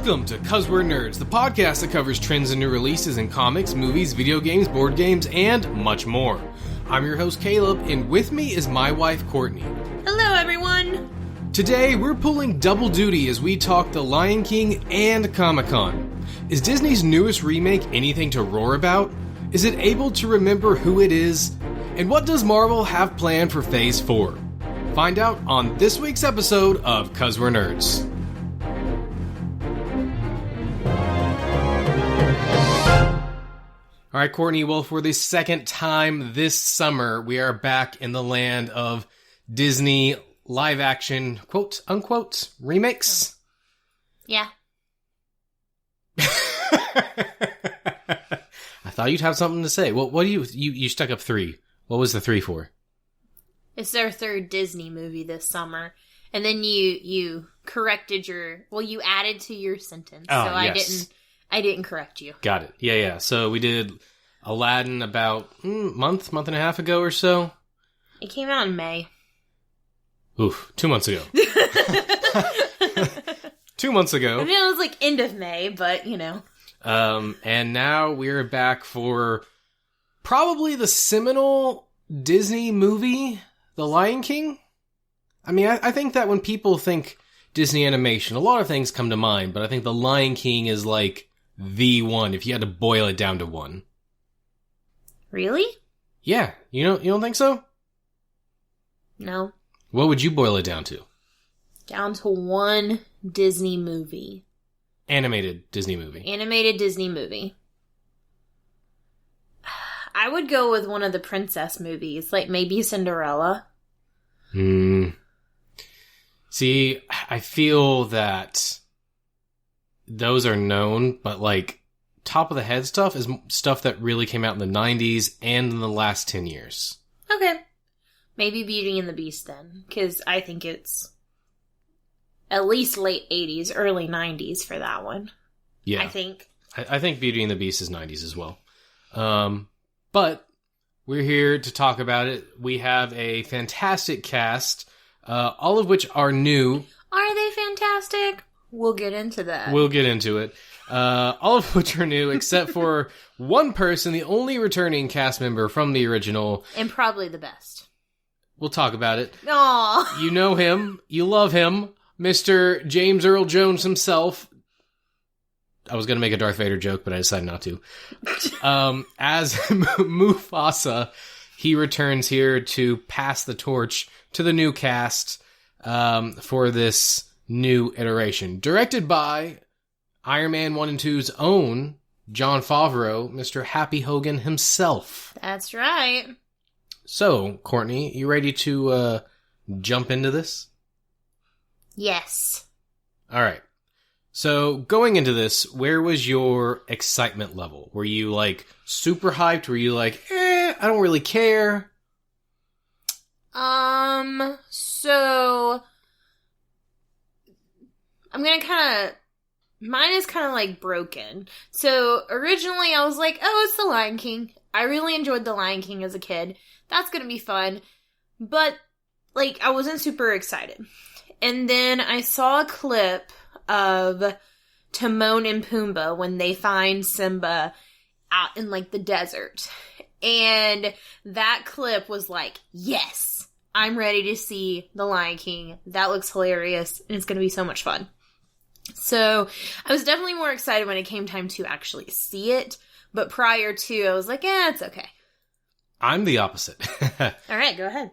Welcome to 'Cause We're Nerds, the podcast that covers trends and new releases in comics, movies, video games, board games, and much more. I'm your host, Caleb, and with me is my wife, Courtney. Hello, everyone! Today, we're pulling double duty as we talk The Lion King and Comic-Con. Is Disney's newest remake anything to roar about? Is it able to remember who it is? And what does Marvel have planned for Phase 4? Find out on this week's episode of 'Cause We're Nerds. All right, Courtney, well, for the second time this summer, we are back in the land of Disney live-action, quote-unquote, remakes. Yeah. I thought you'd have something to say. Well, what do you stuck up 3. What was the 3 for? It's their third Disney movie this summer. And then you corrected you added to your sentence. Oh, so yes. I didn't correct you. Got it. Yeah. So we did Aladdin about month and a half ago or so. It came out in May. Oof, 2 months ago. 2 months ago. I mean, it was like end of May, but you know. And now we're back for probably the seminal Disney movie, The Lion King. I mean, I think that when people think Disney animation, a lot of things come to mind, but I think The Lion King is like the one, if you had to boil it down to one. Really? Yeah, you don't think so? No. What would you boil it down to? Down to one Disney movie. Animated Disney movie. Animated Disney movie. I would go with one of the princess movies, like maybe Cinderella. See, I feel that those are known, but like top of the head stuff is stuff that really came out in the 90s and in the last 10 years. Okay. Maybe Beauty and the Beast then, because I think it's at least late 80s, early 90s for that one. Yeah. I think. I think Beauty and the Beast is 90s as well. But we're here to talk about it. We have a fantastic cast, all of which are new. Are they fantastic? We'll get into that. We'll get into it. All of which are new, except for one person, the only returning cast member from the original. And probably the best. We'll talk about it. Aww. You know him. You love him. Mr. James Earl Jones himself. I was going to make a Darth Vader joke, but I decided not to. As Mufasa, he returns here to pass the torch to the new cast for this new iteration. Directed by Iron Man 1 and 2's own Jon Favreau, Mr. Happy Hogan himself. That's right. So, Courtney, you ready to jump into this? Yes. All right. So, going into this, where was your excitement level? Were you, like, super hyped? Were you like, I don't really care? So I'm gonna mine is kind of like broken. So originally I was like, oh, it's The Lion King. I really enjoyed The Lion King as a kid. That's gonna be fun. But, like, I wasn't super excited. And then I saw a clip of Timon and Pumbaa when they find Simba out in, like, the desert. And that clip was like, yes, I'm ready to see The Lion King. That looks hilarious, and it's going to be so much fun. So I was definitely more excited when it came time to actually see it. But prior to, I was like, it's okay. I'm the opposite. All right, go ahead.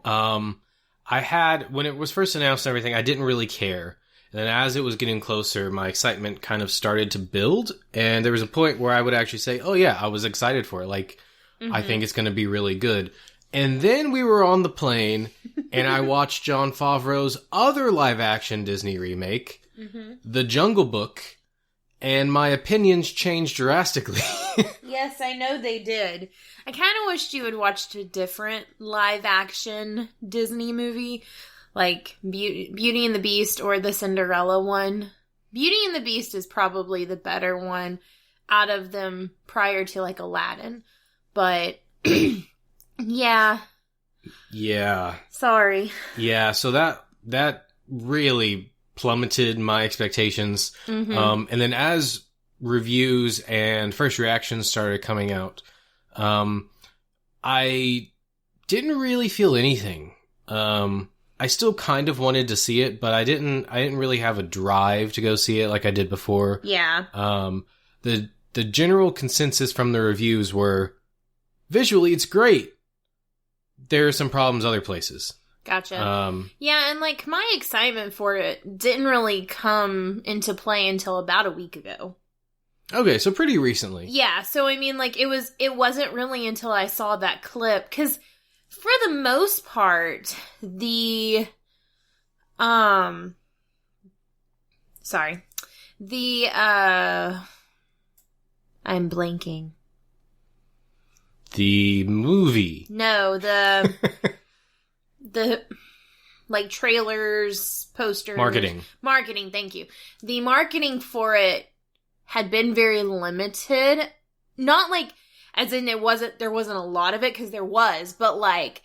I had, when it was first announced and everything, I didn't really care. And then as it was getting closer, my excitement kind of started to build. And there was a point where I would actually say, oh yeah, I was excited for it. Like, I think it's going to be really good. And then we were on the plane, and I watched Jon Favreau's other live-action Disney remake, The Jungle Book, and my opinions changed drastically. Yes, I know they did. I kind of wished you had watched a different live-action Disney movie, like Beauty and the Beast or the Cinderella one. Beauty and the Beast is probably the better one out of them prior to, like, Aladdin. But, yeah. Yeah. Sorry. Yeah, so that really plummeted my expectations. Mm-hmm. And then as reviews and first reactions started coming out, I didn't really feel anything. I still kind of wanted to see it, but I didn't really have a drive to go see it like I did before. Yeah. The general consensus from the reviews were, visually, it's great. There are some problems other places. Gotcha. Yeah, and like my excitement for it didn't really come into play until about a week ago. Okay, so pretty recently. Yeah, so I mean, like it wasn't really until I saw that clip, because for the most part, I'm blanking. The movie. No, the like trailers, posters. Marketing, thank you. The marketing for it had been very limited. Not like, as in there wasn't a lot of it, because there was, but like,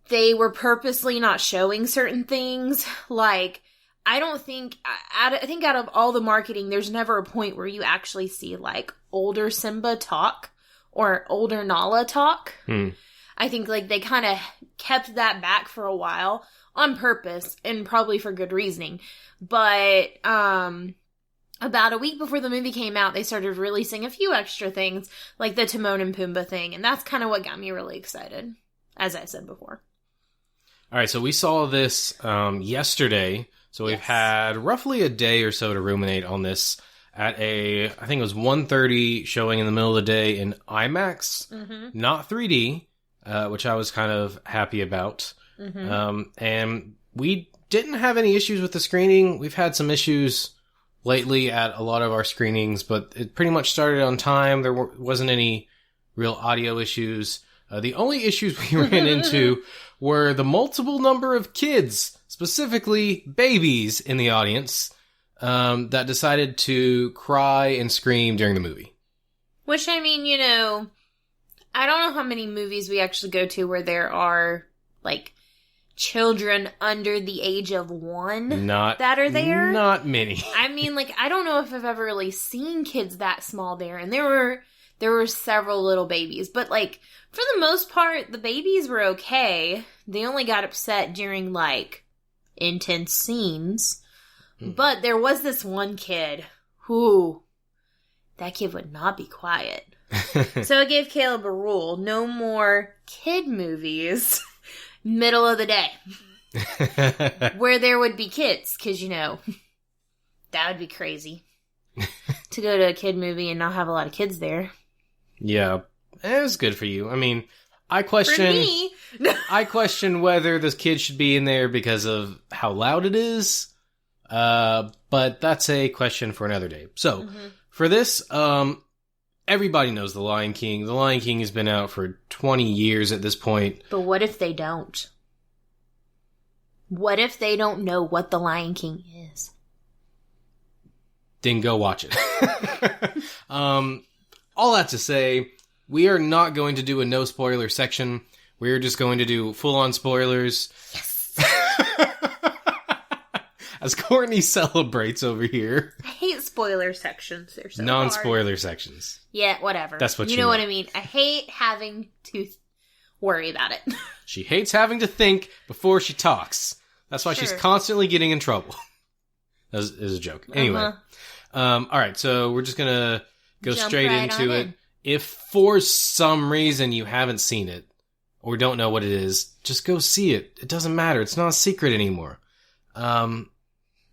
they were purposely not showing certain things. Like, I think out of all the marketing, there's never a point where you actually see like older Simba talk or older Nala talk. I think like they kind of kept that back for a while on purpose and probably for good reasoning. But about a week before the movie came out, they started releasing a few extra things, like the Timon and Pumbaa thing, and that's kind of what got me really excited, as I said before. All right, so we saw this yesterday, so we've had roughly a day or so to ruminate on this at I think it was 1:30 showing in the middle of the day in IMAX, not 3D, which I was kind of happy about. And we didn't have any issues with the screening. We've had some issues lately at a lot of our screenings, but it pretty much started on time. There wasn't any real audio issues. The only issues we ran into were the multiple number of kids, specifically babies in the audience, that decided to cry and scream during the movie. Which, I mean, you know, I don't know how many movies we actually go to where there are, like, children under the age of 1 that are there. Not many. I mean, like, I don't know if I've ever really seen kids that small there, and there were several little babies, but like for the most part, the babies were okay. They only got upset during like intense scenes, but there was this one kid who that kid would not be quiet. So I gave Caleb a rule: no more kid movies middle of the day where there would be kids, because you know that would be crazy to go to a kid movie and not have a lot of kids there. Yeah, it was good for you. I mean, I question whether this kid should be in there because of how loud it is. But that's a question for another day. So, for this, everybody knows The Lion King. The Lion King has been out for 20 years at this point. But what if they don't? What if they don't know what The Lion King is? Then go watch it. All that to say, we are not going to do a no spoiler section. We're just going to do full on spoilers. Yes. As Courtney celebrates over here. I hate spoiler sections. They're so non-spoiler hard. sections. Yeah, whatever. That's what you know what I mean. I hate having to worry about it. She hates having to think before she talks. That's why she's constantly getting in trouble. That is a joke. Anyway. All right, so we're just gonna go straight into it. If for some reason you haven't seen it or don't know what it is, just go see it. It doesn't matter. It's not a secret anymore.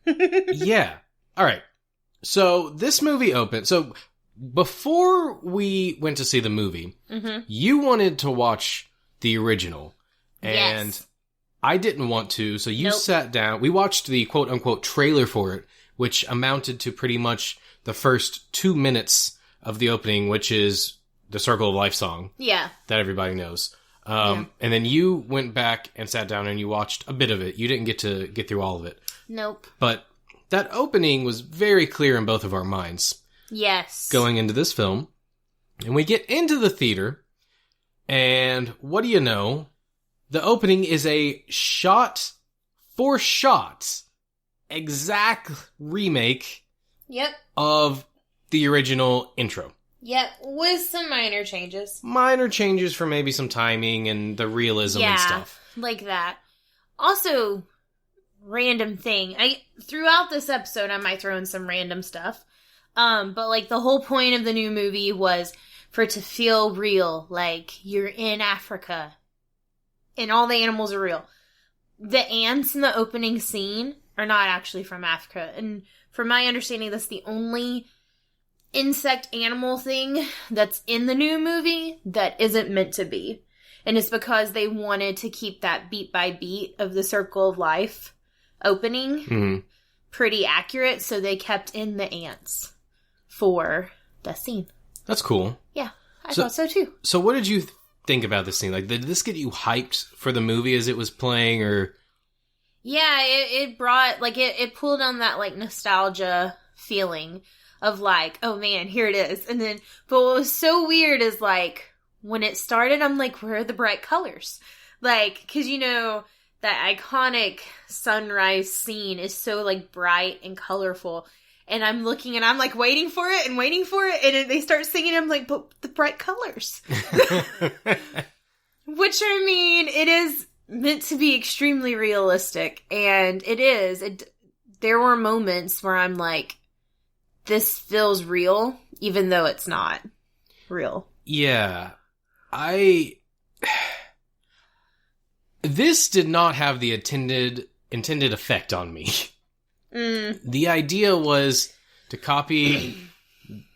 Yeah. All right. So this movie opened. So before we went to see the movie, you wanted to watch the original, and I didn't want to. So you sat down. We watched the quote unquote trailer for it, which amounted to pretty much the first 2 minutes of the opening, which is the Circle of Life song. Yeah. That everybody knows. And then you went back and sat down and you watched a bit of it. You didn't get to get through all of it. Nope. But that opening was very clear in both of our minds. Yes. Going into this film. And we get into the theater, and what do you know? The opening is a shot-for-shot exact remake Yep. of the original intro. Yep, with some minor changes. Minor changes for maybe some timing and the realism and stuff. Like that. Also, random thing. Throughout this episode, I might throw in some random stuff. But like the whole point of the new movie was for it to feel real, like you're in Africa, and all the animals are real. The ants in the opening scene are not actually from Africa, and from my understanding, that's the only insect animal thing that's in the new movie that isn't meant to be. And it's because they wanted to keep that beat by beat of the Circle of Life opening pretty accurate, so they kept in the ants for that scene. That's cool. Yeah, I thought so too. So what did you think about this scene? Like, did this get you hyped for the movie as it was playing, or? Yeah, it brought, like, it pulled on that, like, nostalgia feeling of, like, oh man, here it is. And then, but what was so weird is, like, when it started, I'm like, where are the bright colors? Like, cause you know, that iconic sunrise scene is so, like, bright and colorful. And I'm looking and I'm, like, waiting for it. And then they start singing, I'm like, but the bright colors. Which, I mean, it is meant to be extremely realistic. And it is. There were moments where I'm like, this feels real, even though it's not real. Yeah. This did not have the intended effect on me. The idea was to copy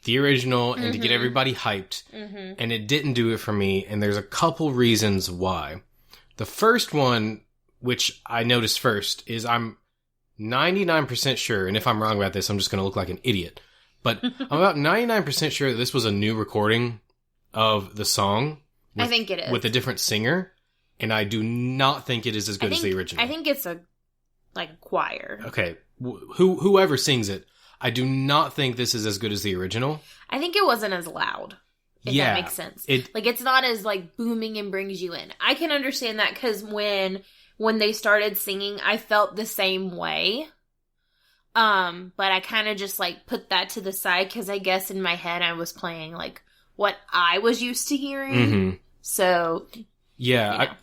the original and to get everybody hyped, and it didn't do it for me, and there's a couple reasons why. The first one, which I noticed first, is I'm 99% sure, and if I'm wrong about this, I'm just going to look like an idiot, but I'm about 99% sure that this was a new recording of the song. I think it is. With a different singer, and I do not think it is as good as the original. I think it's a choir. Okay, whoever sings it, I do not think this is as good as the original. I think it wasn't as loud, if that makes sense. It's not as, like, booming and brings you in. I can understand that, because when they started singing, I felt the same way. But I kind of just, like, put that to the side, because I guess in my head I was playing, like, what I was used to hearing. So, yeah,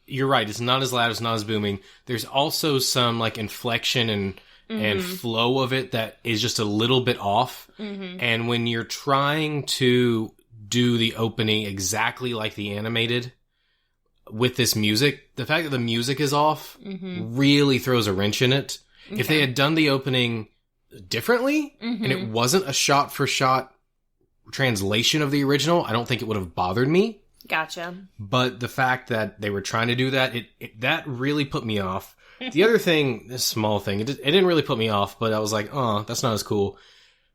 you're right, it's not as loud, it's not as booming. There's also some, like, inflection and flow of it that is just a little bit off. And when you're trying to do the opening exactly like the animated with this music, the fact that the music is off really throws a wrench in it. Okay. If they had done the opening differently and it wasn't a shot-for-shot translation of the original, I don't think it would have bothered me. Gotcha. But the fact that they were trying to do that, that really put me off. The other thing, this small thing, it didn't really put me off, but I was like, oh, that's not as cool.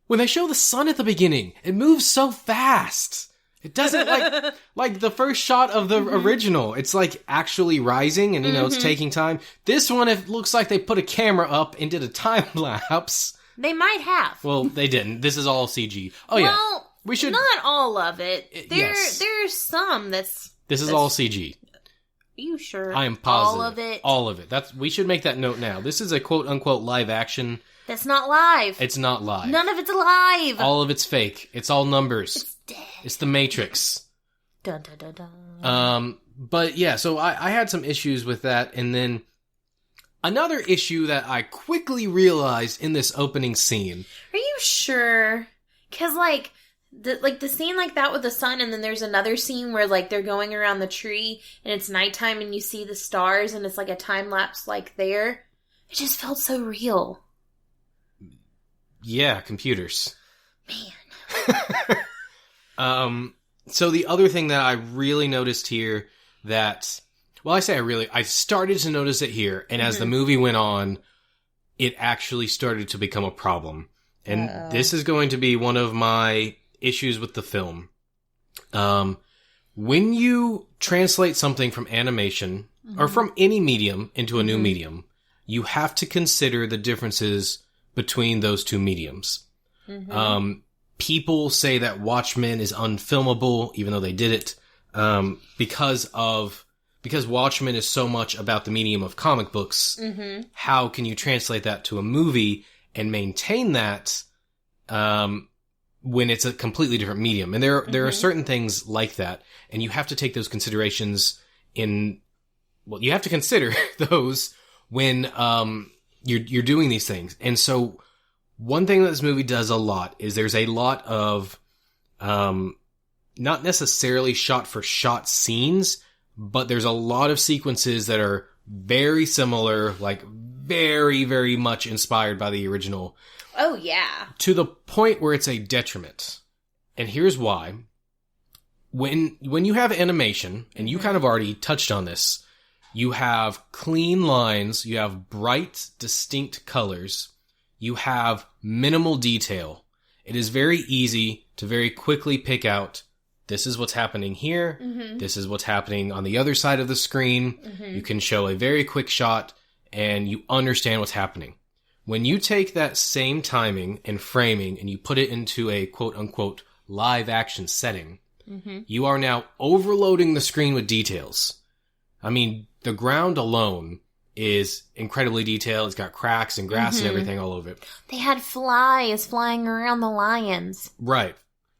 When they show the sun at the beginning, it moves so fast. It doesn't like the first shot of the original. It's like actually rising and, it's taking time. This one, it looks like they put a camera up and did a time lapse. They might have. Well, they didn't. This is all CG. Oh, yeah. Well, we should not all of it. There's some that's... This is all CG. Are you sure? I am positive. All of it? All of it. We should make that note now. This is a quote-unquote live action. That's not live. It's not live. None of it's alive. All of it's fake. It's all numbers. It's dead. It's the Matrix. Dun, dun, dun, dun. But yeah, so I had some issues with that, and then another issue that I quickly realized in this opening scene. Are you sure? Because, the scene like that with the sun, and then there's another scene where, they're going around the tree, and it's nighttime, and you see the stars, and it's like a time-lapse, there. It just felt so real. Yeah, computers. Man. So the other thing that I really noticed here that... Well, I started to notice it here, and as the movie went on, it actually started to become a problem. And this is going to be one of my issues with the film. When you translate something from animation, or from any medium into a new medium, you have to consider the differences between those two mediums. People say that Watchmen is unfilmable, even though they did it, because of because Watchmen is so much about the medium of comic books, how can you translate that to a movie and maintain that when it's a completely different medium? And there are certain things like that, and you have to take those considerations you have to consider those when you're doing these things. And so one thing that this movie does a lot is there's a lot of not necessarily shot for shot scenes, but there's a lot of sequences that are very similar, like very, very much inspired by the original. Oh, yeah. To the point where it's a detriment. And here's why. When you have animation, and you kind of already touched on this, you have clean lines, you have bright, distinct colors, you have minimal detail. It is very easy to very quickly pick out, this is what's happening here, this is what's happening on the other side of the screen. You can show a very quick shot, and you understand what's happening. When you take that same timing and framing, and you put it into a quote-unquote live-action setting, you are now overloading the screen with details. I mean, the ground alone is incredibly detailed. It's got cracks and grass and everything all over it. They had flies flying around the lions. Right.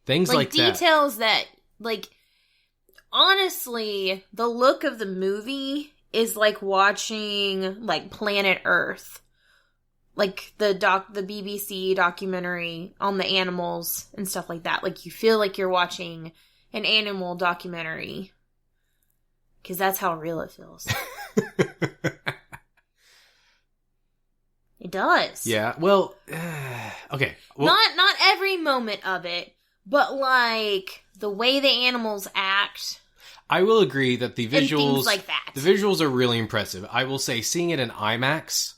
Things like that. Details that, honestly, the look of the movie is like watching, Planet Earth. Like the BBC documentary on the animals and stuff like that. Like, you feel like you're watching an animal documentary. Because that's how real it feels. It does. Yeah, well, okay. Well, not every moment of it, but the way the animals act. I will agree that the visuals, and things like that. The visuals are really impressive. I will say, seeing it in IMAX,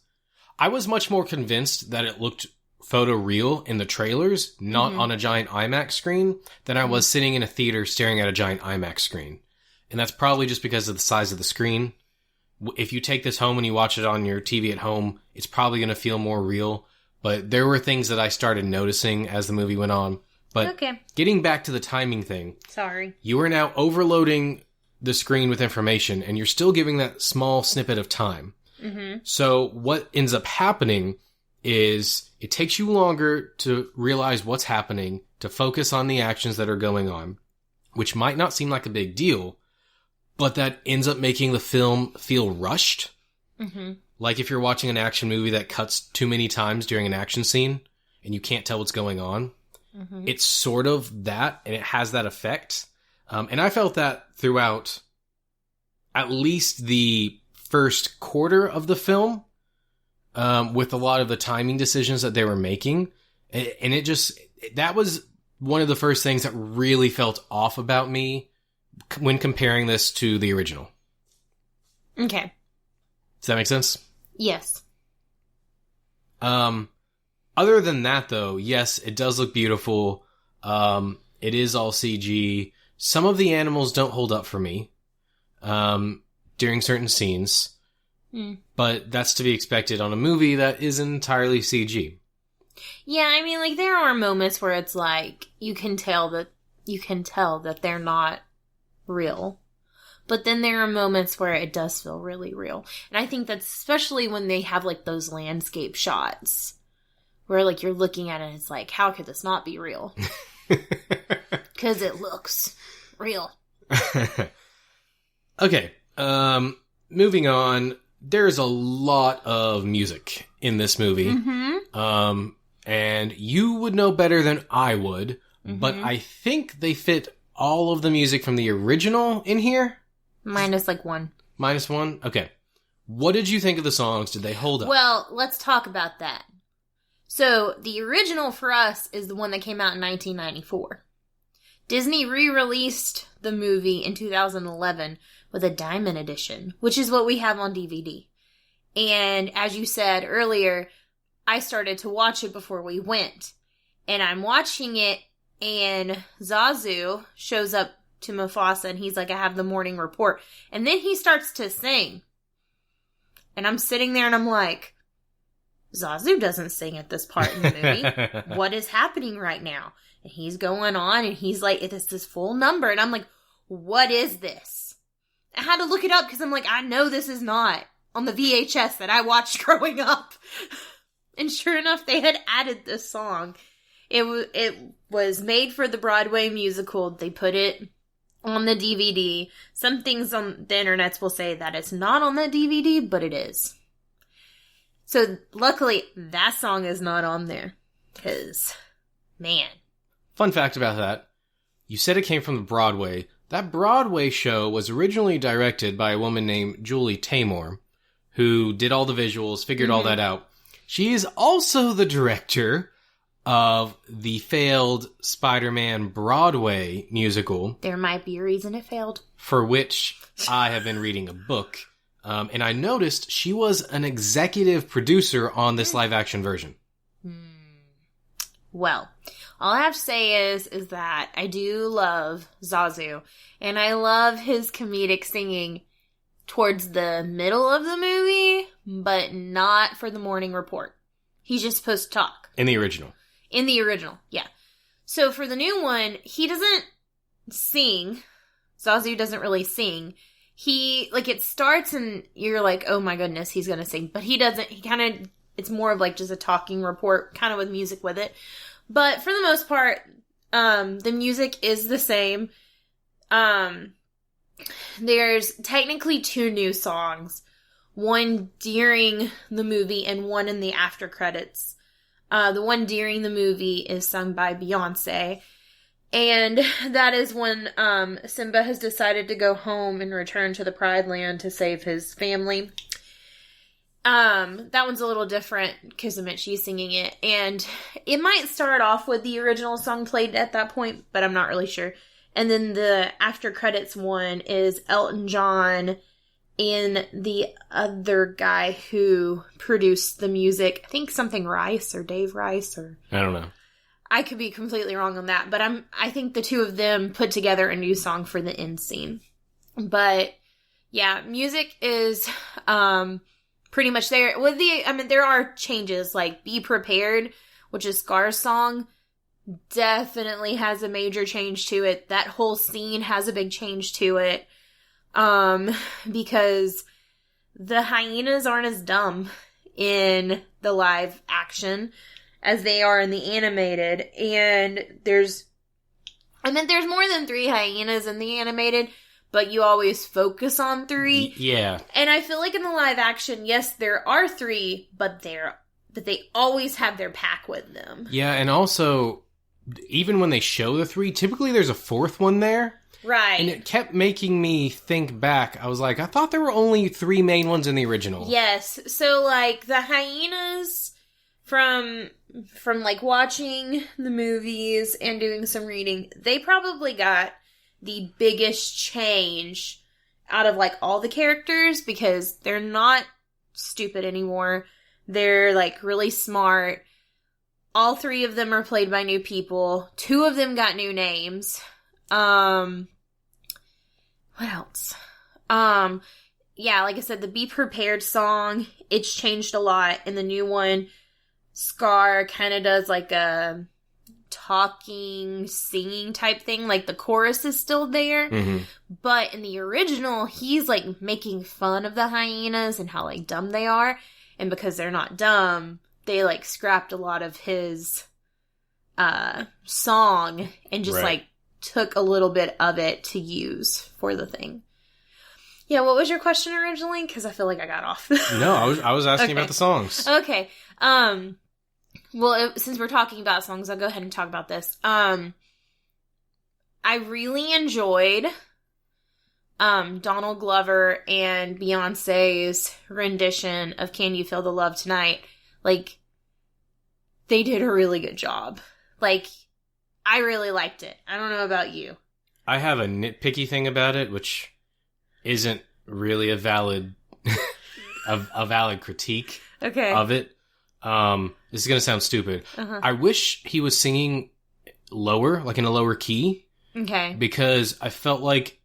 I was much more convinced that it looked photoreal in the trailers, not on a giant IMAX screen, than I was sitting in a theater staring at a giant IMAX screen. And that's probably just because of the size of the screen. If you take this home and you watch it on your TV at home, it's probably going to feel more real. But there were things that I started noticing as the movie went on. But getting back to the timing thing. Sorry. You are now overloading the screen with information, and you're still giving that small snippet of time. So what ends up happening is it takes you longer to realize what's happening, to focus on the actions that are going on, which might not seem like a big deal, but that ends up making the film feel rushed. Like if you're watching an action movie that cuts too many times during an action scene, and you can't tell what's going on. It's sort of that, and it has that effect. And I felt that throughout at least the first quarter of the film, with a lot of the timing decisions that they were making. And that was one of the first things that really felt off about me when comparing this to the original. Okay. Does that make sense? Yes. Other than that, though, yes, it does look beautiful. It is all CG. Some of the animals don't hold up for me during certain scenes. But that's to be expected on a movie that is entirely CG. Yeah, I mean, there are moments where it's you can tell that they're not real. But then there are moments where it does feel really real. And I think that's especially when they have those landscape shots where you're looking at it and it's how could this not be real? Because it looks real. Okay. Moving on. There's a lot of music in this movie. And you would know better than I would, but I think they fit all of the music from the original in here. Minus one. Minus one? Okay. What did you think of the songs? Did they hold up? Well, let's talk about that. So, the original for us is the one that came out in 1994. Disney re-released the movie in 2011 with a Diamond Edition, which is what we have on DVD. And as you said earlier, I started to watch it before we went. And I'm watching it, and Zazu shows up to Mufasa, and he's like, I have the morning report. And then he starts to sing. And I'm sitting there, and I'm like, Zazu doesn't sing at this part in the movie. What is happening right now? And he's going on, and he's like, it's this full number. And I'm like, what is this? I had to look it up because I'm like, I know this is not on the VHS that I watched growing up. And sure enough, they had added this song. It was made for the Broadway musical. They put it on the DVD. Some things on the internets will say that it's not on the DVD, but it is. So luckily, that song is not on there. Because, man. Fun fact about that. You said it came from the Broadway. That Broadway show was originally directed by a woman named Julie Taymor, who did all the visuals, figured all that out. She is also the director of the failed Spider-Man Broadway musical. There might be a reason it failed. For which I have been reading a book. And I noticed she was an executive producer on this live-action version. Well, all I have to say is that I do love Zazu. And I love his comedic singing towards the middle of the movie, but not for the morning report. He's just supposed to talk. In the original. In the original, yeah. So for the new one, he doesn't sing. Zazu doesn't really sing. It starts and you're like, oh my goodness, he's gonna sing. But he doesn't, it's more of like just a talking report, kind of with music with it. But for the most part, the music is the same. There's technically 2 new songs. One during the movie and one in the after credits. The one during the movie is sung by Beyonce. And that is when Simba has decided to go home and return to the Pride Land to save his family. That one's a little different because she's singing it. And it might start off with the original song played at that point, but I'm not really sure. And then the after credits one is Elton John and the other guy who produced the music. I think something Rice or Dave Rice or... I don't know. I could be completely wrong on that, but I think the 2 of them put together a new song for the end scene. But yeah, music is pretty much there. There are changes, like Be Prepared, which is Scar's song, definitely has a major change to it. That whole scene has a big change to it. Because the hyenas aren't as dumb in the live action as they are in the animated. And there's more than 3 hyenas in the animated, but you always focus on 3. Yeah. And I feel like in the live action, yes, there are 3, but they always have their pack with them. Yeah, and also, even when they show the 3, typically there's a 4th one there. Right. And it kept making me think back. I was like, I thought there were only 3 main ones in the original. Yes. So, like, the hyenas from like, watching the movies and doing some reading, they probably got the biggest change out of, like, all the characters because they're not stupid anymore. They're, like, really smart. All 3 of them are played by new people. 2 of them got new names. What else? Yeah, like I said, the Be Prepared song, it's changed a lot. In the new one, Scar kind of does like a talking, singing type thing. Like the chorus is still there. Mm-hmm. But in the original, he's like making fun of the hyenas and how like dumb they are. And because they're not dumb, they like scrapped a lot of his song and just like took a little bit of it to use for the thing. Yeah, what was your question originally? Because I feel like I got off. No, I was asking about the songs. Okay. Well, since we're talking about songs, I'll go ahead and talk about this. I really enjoyed Donald Glover and Beyonce's rendition of Can You Feel the Love Tonight. Like, they did a really good job. Like, I really liked it. I don't know about you. I have a nitpicky thing about it, which isn't really a valid a valid critique of it. This is going to sound stupid. Uh-huh. I wish he was singing lower, like in a lower key. Okay. Because I felt like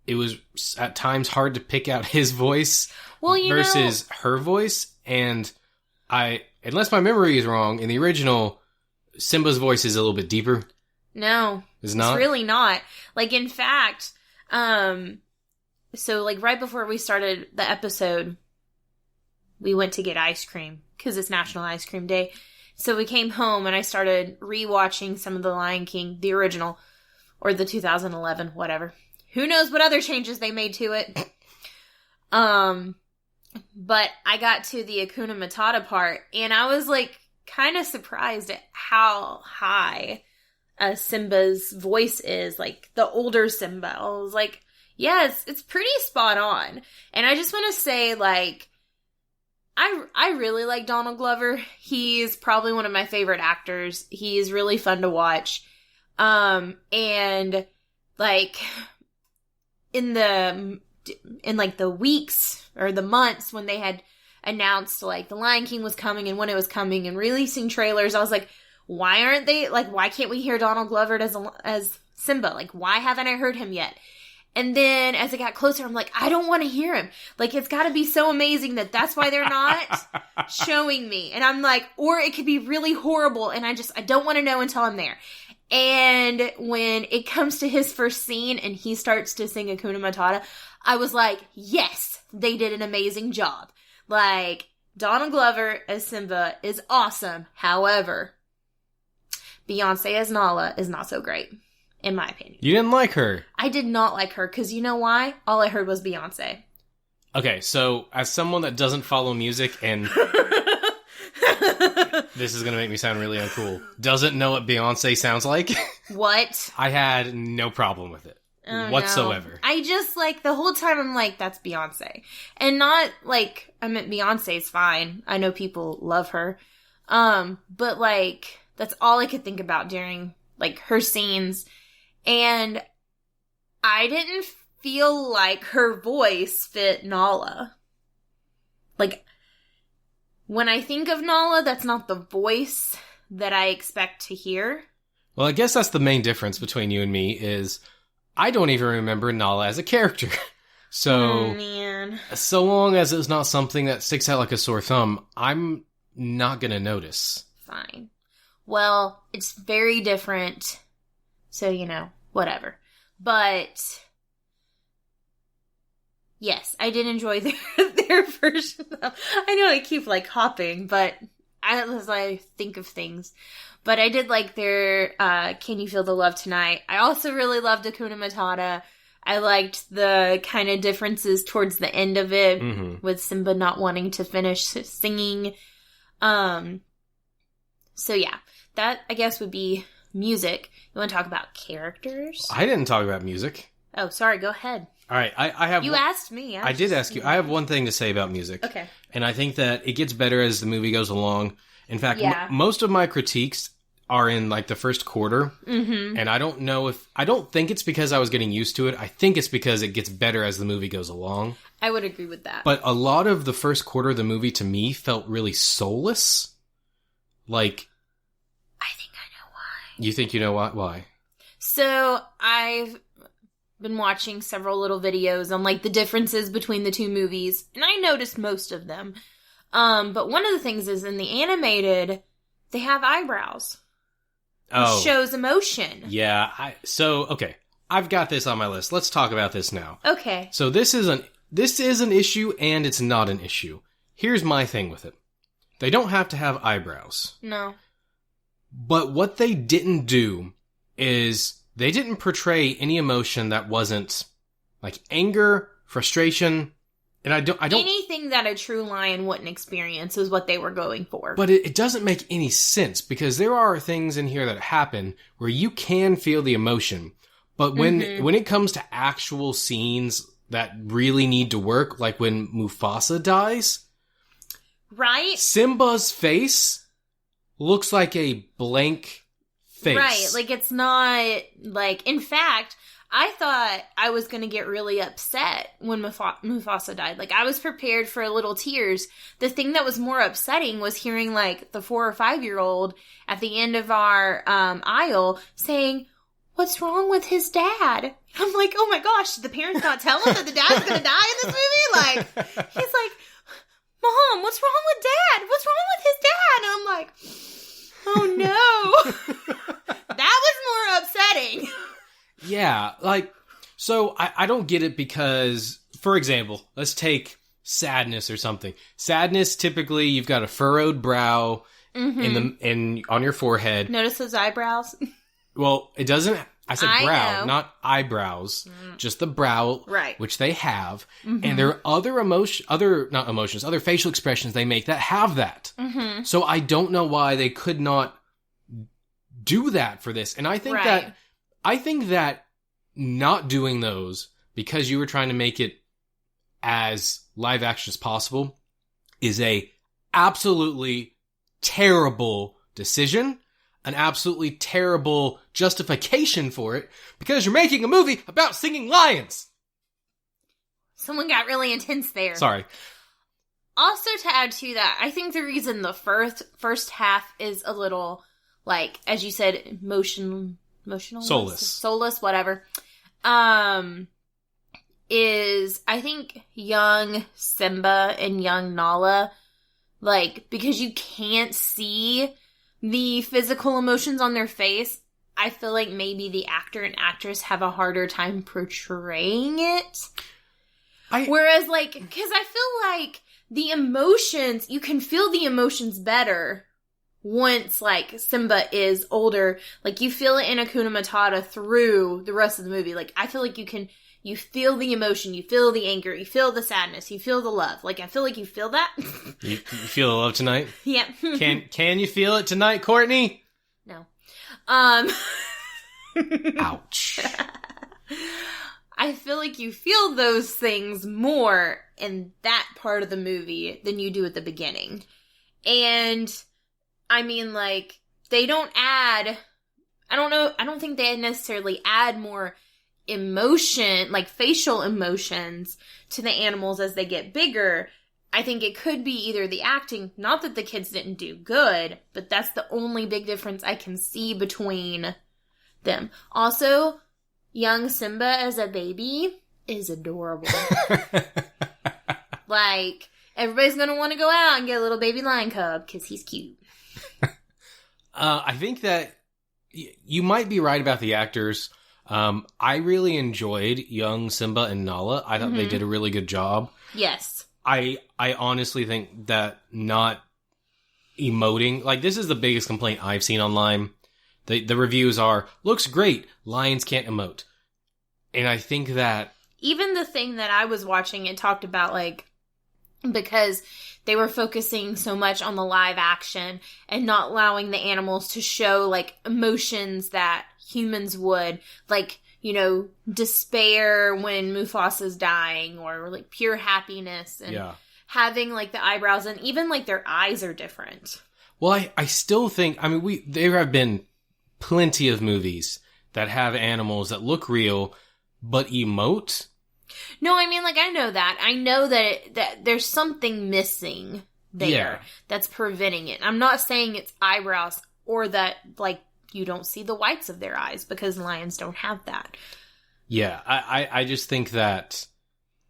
it was at times hard to pick out his voice versus her voice. And unless my memory is wrong, in the original, Simba's voice is a little bit deeper. No. It's not? It's really not. Like, in fact, so like right before we started the episode, we went to get ice cream because it's National Ice Cream Day. So we came home and I started rewatching some of The Lion King, the original, or the 2011, whatever. Who knows what other changes they made to it. But I got to the Hakuna Matata part, and I was, like, kind of surprised at how high Simba's voice is. Like, the older Simba. I was like, yeah, it's pretty spot on. And I just want to say, like, I really like Donald Glover. He's probably one of my favorite actors. He's really fun to watch. And, like, in like the weeks or the months when they had announced like The Lion King was coming and when it was coming and releasing trailers, I was like, why aren't they, like, why can't we hear Donald Glover as Simba? Like, why haven't I heard him yet? And then as it got closer, I'm like, I don't want to hear him. Like, it's got to be so amazing that's why they're not showing me. And I'm like, or it could be really horrible and I don't want to know until I'm there. And when it comes to his first scene and he starts to sing Hakuna Matata, I was like, yes, they did an amazing job. Like, Donald Glover as Simba is awesome. However, Beyonce as Nala is not so great, in my opinion. You didn't like her? I did not like her, because you know why? All I heard was Beyonce. Okay, so as someone that doesn't follow music and... this is going to make me sound really uncool. Doesn't know what Beyonce sounds like? What? I had no problem with it. Oh, whatsoever. No. I just, like, the whole time I'm like, that's Beyonce. And not, like, I mean, Beyonce's fine. I know people love her. But, like, that's all I could think about during, like, her scenes. And I didn't feel like her voice fit Nala. Like, when I think of Nala, that's not the voice that I expect to hear. Well, I guess that's the main difference between you and me is I don't even remember Nala as a character. So, man. So long as it's not something that sticks out like a sore thumb, I'm not going to notice. Fine. Well, it's very different. So, you know, whatever. But yes, I did enjoy their version of, I know I keep like hopping, but as I think of things. But I did like their Can You Feel the Love Tonight? I also really loved Hakuna Matata. I liked the kind of differences towards the end of it, with Simba not wanting to finish singing. So yeah, that I guess would be music. You want to talk about characters? I didn't talk about music. Oh, sorry, go ahead. All right, I have... You asked me. I did ask you. I have one thing to say about music. Okay. And I think that it gets better as the movie goes along. In fact, Yeah. Most of my critiques are in, like, the first quarter. Mm-hmm. And I don't think it's because I was getting used to it. I think it's because it gets better as the movie goes along. I would agree with that. But a lot of the first quarter of the movie, to me, felt really soulless. Like... I think I know why. You think you know why? So, I've been watching several little videos on, like, the differences between the two movies. And I noticed most of them. But one of the things is in the animated, they have eyebrows. Oh. It shows emotion. Yeah. Okay. I've got this on my list. Let's talk about this now. Okay. So this is an issue and it's not an issue. Here's my thing with it. They don't have to have eyebrows. No. But what they didn't do is they didn't portray any emotion that wasn't like anger, frustration, and I don't anything that a true lion wouldn't experience is what they were going for. But it doesn't make any sense because there are things in here that happen where you can feel the emotion, but when it comes to actual scenes that really need to work, like when Mufasa dies, right? Simba's face looks like a blank face. Right, like it's not, like, in fact, I thought I was going to get really upset when Mufasa died. Like, I was prepared for little tears. The thing that was more upsetting was hearing, like, the 4 or 5-year-old at the end of our aisle saying, "What's wrong with his dad?" I'm like, oh my gosh, did the parents not tell him that the dad's going to die in this movie? Like, he's like, "Mom, what's wrong with Dad? What's wrong with his dad?" And I'm like, oh no. That was more upsetting. Yeah, like, so I don't get it because for example, let's take sadness or something. Sadness, typically, you've got a furrowed brow on your forehead. Notice those eyebrows? Well, it doesn't... I said brow, know. not eyebrows. Just the brow, Right. which they have. And there are other facial expressions they make that have that. So I don't know why they could not do that for this. And I think that not doing those, because you were trying to make it as live action as possible, is a absolutely terrible decision. An absolutely terrible justification for it, because you're making a movie about singing lions. Someone got really intense there. Sorry. Also, to add to that, I think the reason the first half is a little, like, as you said, emotional, soulless, whatever, is, I think, young Simba and young Nala, like, because you can't see the physical emotions on their face, I feel like maybe the actor and actress have a harder time portraying it. Whereas, like, because I feel like the emotions, you can feel the emotions better once, like, Simba is older. Like, you feel it in Hakuna Matata through the rest of the movie. Like, I feel like you feel the emotion, you feel the anger, you feel the sadness, you feel the love. Like, I feel like you feel that. You feel the love tonight? Yeah. Can you feel it tonight, Courtney? No. Ouch. I feel like you feel those things more in that part of the movie than you do at the beginning. And, I mean, like, they don't add... I don't think they necessarily add more emotion, like facial emotions, to the animals as they get bigger. I think it could be either the acting, not that the kids didn't do good, but that's the only big difference I can see between them. Also, young Simba as a baby is adorable. Like, everybody's gonna want to go out and get a little baby lion cub because he's cute. I think that you might be right about the actors. I really enjoyed young Simba and Nala. I thought they did a really good job. Yes. I honestly think that not emoting, like, this is the biggest complaint I've seen online. The reviews are, looks great, lions can't emote. And I think that... Even the thing that I was watching, it talked about, like, because they were focusing so much on the live action and not allowing the animals to show, like, emotions that humans would, like, you know, despair when Mufasa's dying, or, like, pure happiness, and having, like, the eyebrows, and even, like, their eyes are different. Well, I still think, I mean, there have been plenty of movies that have animals that look real, but emote. No, I mean, like, I know that. I know that there's something missing there that's preventing it. I'm not saying it's eyebrows or that, like, you don't see the whites of their eyes, because lions don't have that. Yeah, I just think that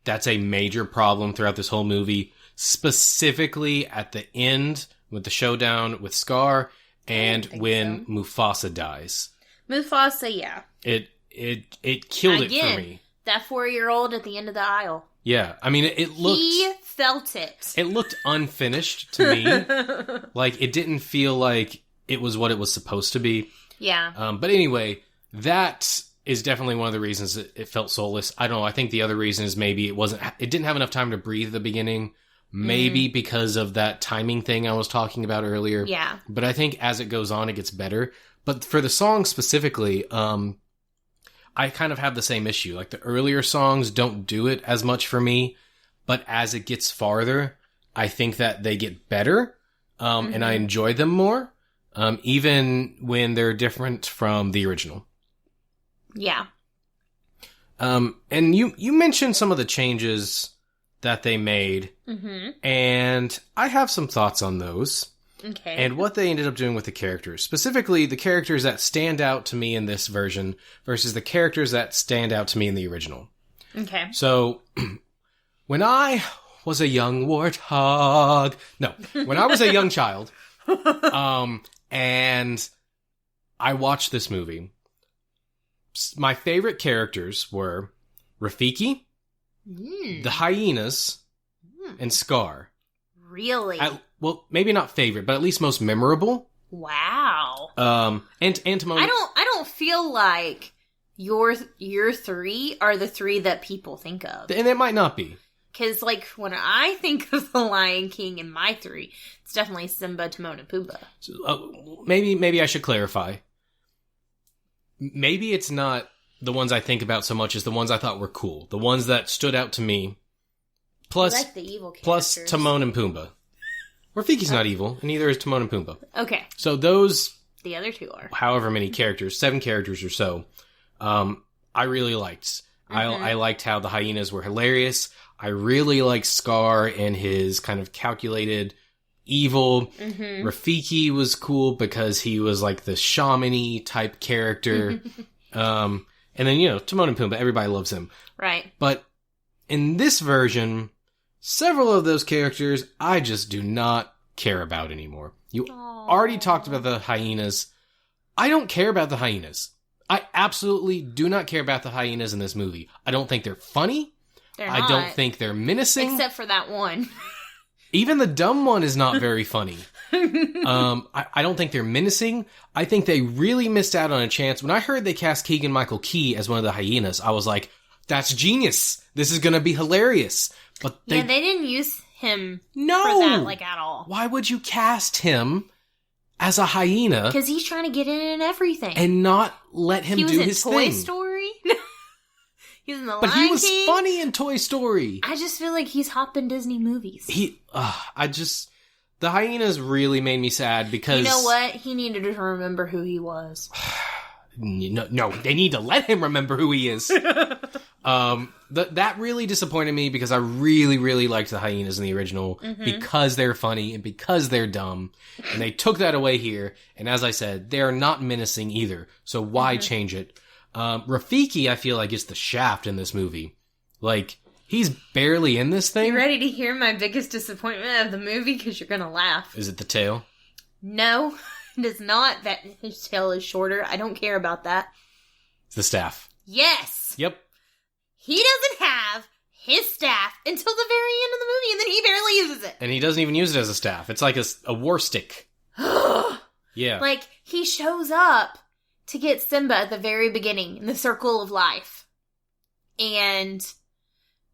that's a major problem throughout this whole movie, specifically at the end with the showdown with Scar and when Mufasa dies. Mufasa, yeah. It killed it for me. That 4-year-old at the end of the aisle. Yeah, I mean, it looked... He felt it. It looked unfinished to me. Like, it didn't feel like it was what it was supposed to be. Yeah. But anyway, that is definitely one of the reasons it felt soulless. I don't know, I think the other reason is maybe it didn't have enough time to breathe at the beginning. Maybe because of that timing thing I was talking about earlier. Yeah. But I think as it goes on, it gets better. But for the song specifically, I kind of have the same issue. Like, the earlier songs don't do it as much for me, but as it gets farther, I think that they get better, and I enjoy them more, even when they're different from the original. Yeah. And you mentioned some of the changes that they made, and I have some thoughts on those. Okay. And what they ended up doing with the characters. Specifically, the characters that stand out to me in this version versus the characters that stand out to me in the original. Okay. So, when I was a young warthog... No, when I was a young child, and I watched this movie, my favorite characters were Rafiki, The hyenas and Scar. Really? Well, maybe not favorite, but at least most memorable. Wow. And Timon. I don't feel like your 3 are the 3 that people think of. And it might not be. Because, like, when I think of The Lion King in my 3, it's definitely Simba, Timon, and Pumbaa. So, maybe I should clarify. Maybe it's not the ones I think about so much as the ones I thought were cool. The ones that stood out to me. Plus, I like the evil characters. Plus Timon and Pumbaa. Rafiki's not evil, and neither is Timon and Pumbaa. Okay. So those... The other 2 are. However many characters, 7 characters or so, I really liked. I liked how the hyenas were hilarious. I really liked Scar and his kind of calculated evil. Rafiki was cool because he was like the shaman-y type character. And then, Timon and Pumbaa, everybody loves him. Right. But in this version, several of those characters I just do not care about anymore. You already talked about the hyenas. I don't care about the hyenas. I absolutely do not care about the hyenas in this movie. I don't think they're funny. I don't think they're menacing. Except for that one. Even the dumb one is not very funny. I don't think they're menacing. I think they really missed out on a chance. When I heard they cast Keegan-Michael Key as one of the hyenas, I was like, that's genius. This is going to be hilarious. But they didn't use him for that, like, at all. Why would you cast him as a hyena? Because he's trying to get in everything. And not let him do his thing. He was in Toy Story? He was in The Lion King. But he was funny in Toy Story. I just feel like he's hopping Disney movies. The hyenas really made me sad because... You know what? He needed to remember who he was. No, they need to let him remember who he is. That really disappointed me because I really, really liked the hyenas in the original because they're funny and because they're dumb. And they took that away here. And as I said, they're not menacing either. So why change it? Rafiki, I feel like, is the shaft in this movie. Like, he's barely in this thing. You ready to hear my biggest disappointment of the movie? Because you're going to laugh. Is it the tail? No, it is not. That his tail is shorter. I don't care about that. It's the staff. Yes. Yep. He doesn't have his staff until the very end of the movie, and then he barely uses it. And he doesn't even use it as a staff. It's like a war stick. Yeah. Like, he shows up to get Simba at the very beginning in the Circle of Life. And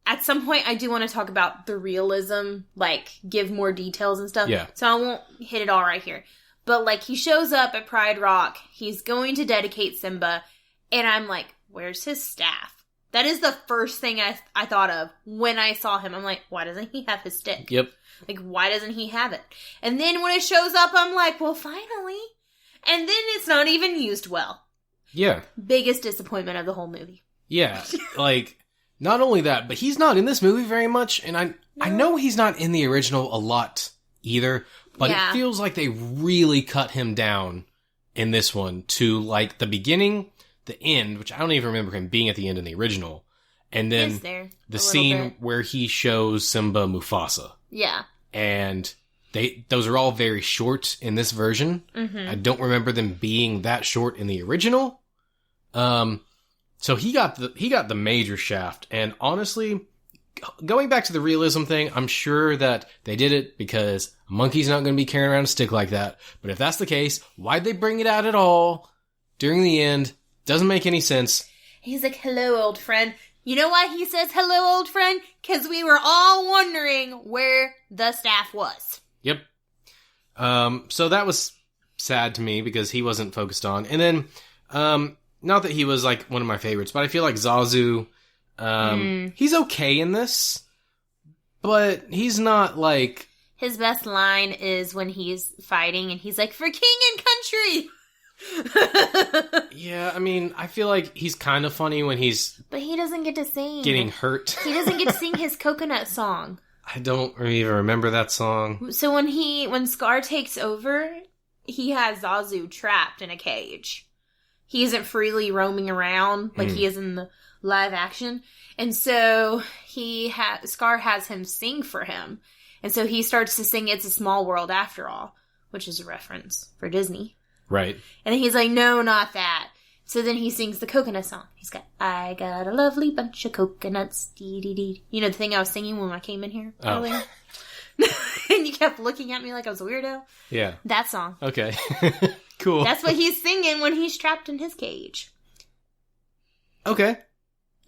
at some point, I do want to talk about the realism, like, give more details and stuff. Yeah. So I won't hit it all right here. But, like, he shows up at Pride Rock. He's going to dedicate Simba. And I'm like, where's his staff? That is the first thing I thought of when I saw him. I'm like, why doesn't he have his stick? Yep. Like, why doesn't he have it? And then when it shows up, I'm like, well, finally. And then it's not even used well. Yeah. Biggest disappointment of the whole movie. Yeah. Like, not only that, but he's not in this movie very much. And I know he's not in the original a lot either. But it feels like they really cut him down in this one to, like, the beginning, the end, which I don't even remember him being at the end in the original. And then the scene where he shows Simba Mufasa. Yeah. And those are all very short in this version. I don't remember them being that short in the original. So he got the major shaft. And honestly, going back to the realism thing, I'm sure that they did it because a monkey's not going to be carrying around a stick like that. But if that's the case, why'd they bring it out at all during the end? Doesn't make any sense. He's like, hello, old friend. You know why he says hello, old friend? Because we were all wondering where the staff was. Yep. So that was sad to me because he wasn't focused on. And then, not that he was like one of my favorites, but I feel like Zazu, he's okay in this, but he's not like... His best line is when he's fighting and he's like, for king and country! Yeah, I mean, I feel like he's kind of funny when he's... But he doesn't get to sing. Getting hurt. He doesn't get to sing his coconut song. I don't even remember that song. So when Scar takes over, he has Zazu trapped in a cage. He isn't freely roaming around like he is in the live action. And so Scar has him sing for him. And so he starts to sing It's a Small World After All, which is a reference for Disney. Right. And he's like, no, not that. So then he sings the coconut song. He's got, I got a lovely bunch of coconuts, dee-dee-dee. You know the thing I was singing when I came in here earlier? And you kept looking at me like I was a weirdo? Yeah. That song. Okay. Cool. That's what he's singing when he's trapped in his cage. Okay.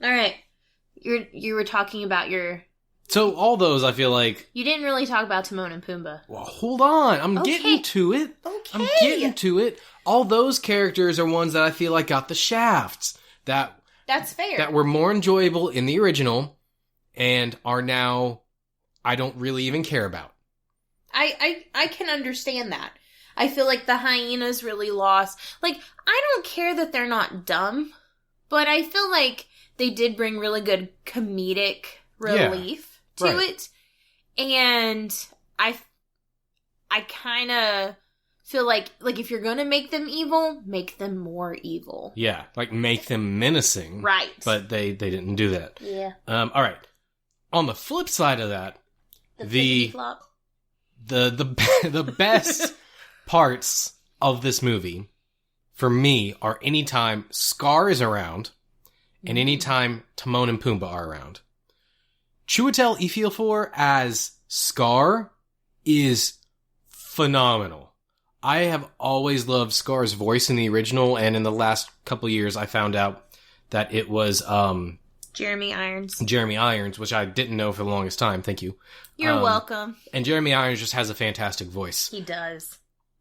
All right. You were talking about your... So all those, I feel like... You didn't really talk about Timon and Pumbaa. Well, hold on. I'm getting to it. Okay. I'm getting to it. All those characters are ones that I feel like got the shafts. That's fair. That were more enjoyable in the original and are now... I don't really even care about. I can understand that. I feel like the hyenas really lost. Like, I don't care that they're not dumb, but I feel like they did bring really good comedic relief to it. And I kind of feel like if you're going to make them evil, make them more evil. Yeah, like make them menacing. Right. But they didn't do that. Yeah. All right. On the flip side of that, the best parts of this movie for me are anytime Scar is around and anytime Timon and Pumbaa are around. Chiwetel Ejiofor as Scar is phenomenal. I have always loved Scar's voice in the original, and in the last couple years I found out that it was Jeremy Irons. Jeremy Irons, which I didn't know for the longest time. Thank you. You're welcome. And Jeremy Irons just has a fantastic voice. He does.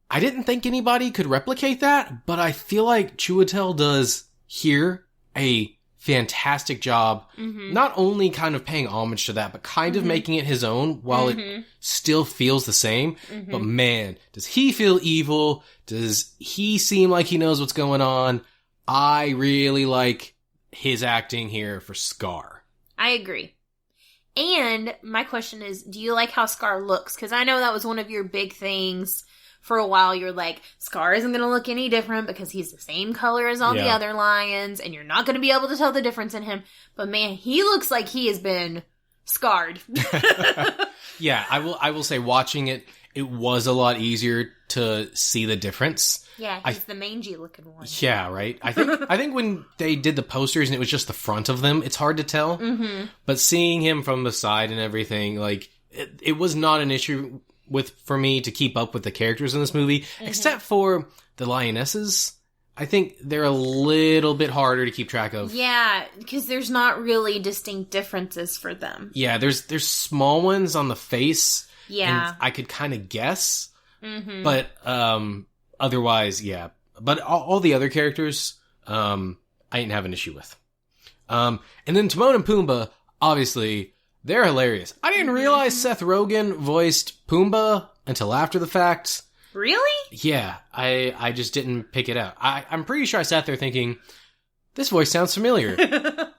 I didn't think anybody could replicate that, but I feel like Chiwetel does here a fantastic job, not only kind of paying homage to that, but kind of making it his own while it still feels the same. But man, does he feel evil? Does he seem like he knows what's going on? I really like his acting here for Scar. I agree. And my question is, do you like how Scar looks? Because I know that was one of your big things for a while. You're like, Scar isn't going to look any different because he's the same color as all the other lions, and you're not going to be able to tell the difference in him. But man, he looks like he has been scarred. Yeah, I will say watching it was a lot easier to see the difference. Yeah, he's the mangy looking one. Yeah, right. I think when they did the posters and it was just the front of them, it's hard to tell. But seeing him from the side and everything, like it was not an issue for me to keep up with the characters in this movie, except for the lionesses. I think they're a little bit harder to keep track of. Yeah, because there's not really distinct differences for them. Yeah, there's small ones on the face. Yeah, and I could kind of guess. But otherwise, yeah. But all the other characters, I didn't have an issue with. And then Timon and Pumbaa, obviously, they're hilarious. I didn't realize Seth Rogen voiced Pumbaa until after the fact. Really? Yeah, I just didn't pick it out. I'm pretty sure I sat there thinking, this voice sounds familiar.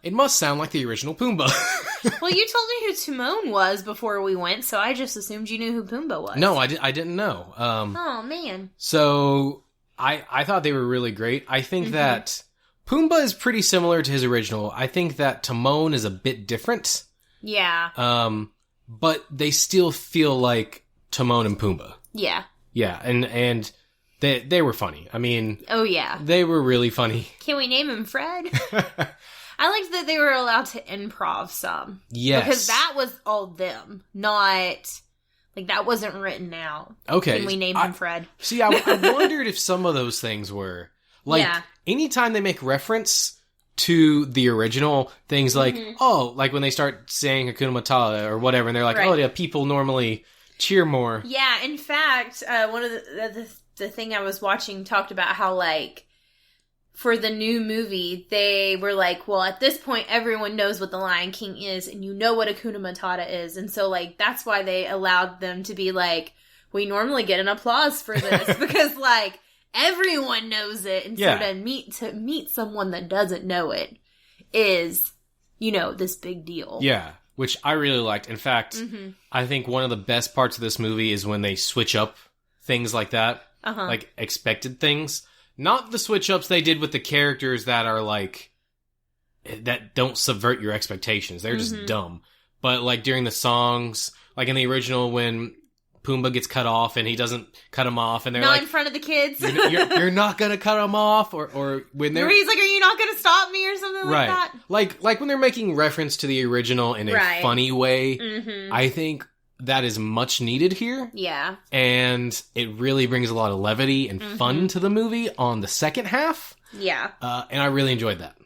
It must sound like the original Pumbaa. Well, you told me who Timon was before we went, so I just assumed you knew who Pumbaa was. No, I didn't know. Oh, man. So, I thought they were really great. I think that Pumbaa is pretty similar to his original. I think that Timon is a bit different. Yeah. But they still feel like Timon and Pumbaa. Yeah. Yeah, and they were funny. I mean... Oh, yeah. They were really funny. Can we name him Fred? I liked that they were allowed to improv some. Yes. Because that was all them, not... Like, that wasn't written out. Okay. Can we name him Fred? See, I wondered if some of those things were... Like, anytime they make reference to the original, things like, like when they start saying Hakuna Matata or whatever, and they're like, oh, yeah, people normally cheer more. Yeah, in fact, one of the thing I was watching talked about how, like, for the new movie, they were like, well, at this point, everyone knows what the Lion King is, and you know what Hakuna Matata is. And so, like, that's why they allowed them to be like, we normally get an applause for this, because, like, everyone knows it. And so to meet someone that doesn't know it is, you know, this big deal. Yeah, which I really liked. In fact, I think one of the best parts of this movie is when they switch up things like that, like expected things. Not the switch-ups they did with the characters that are, like, that don't subvert your expectations. They're just dumb. But, like, during the songs, like in the original when Pumbaa gets cut off and he doesn't cut him off, and they're not like, in front of the kids. you're not gonna cut him off, or when they're... Where he's like, are you not gonna stop me or something like that? Like when they're making reference to the original in a funny way, I think that is much needed here. Yeah. And it really brings a lot of levity and fun to the movie on the second half. Yeah. And I really enjoyed that.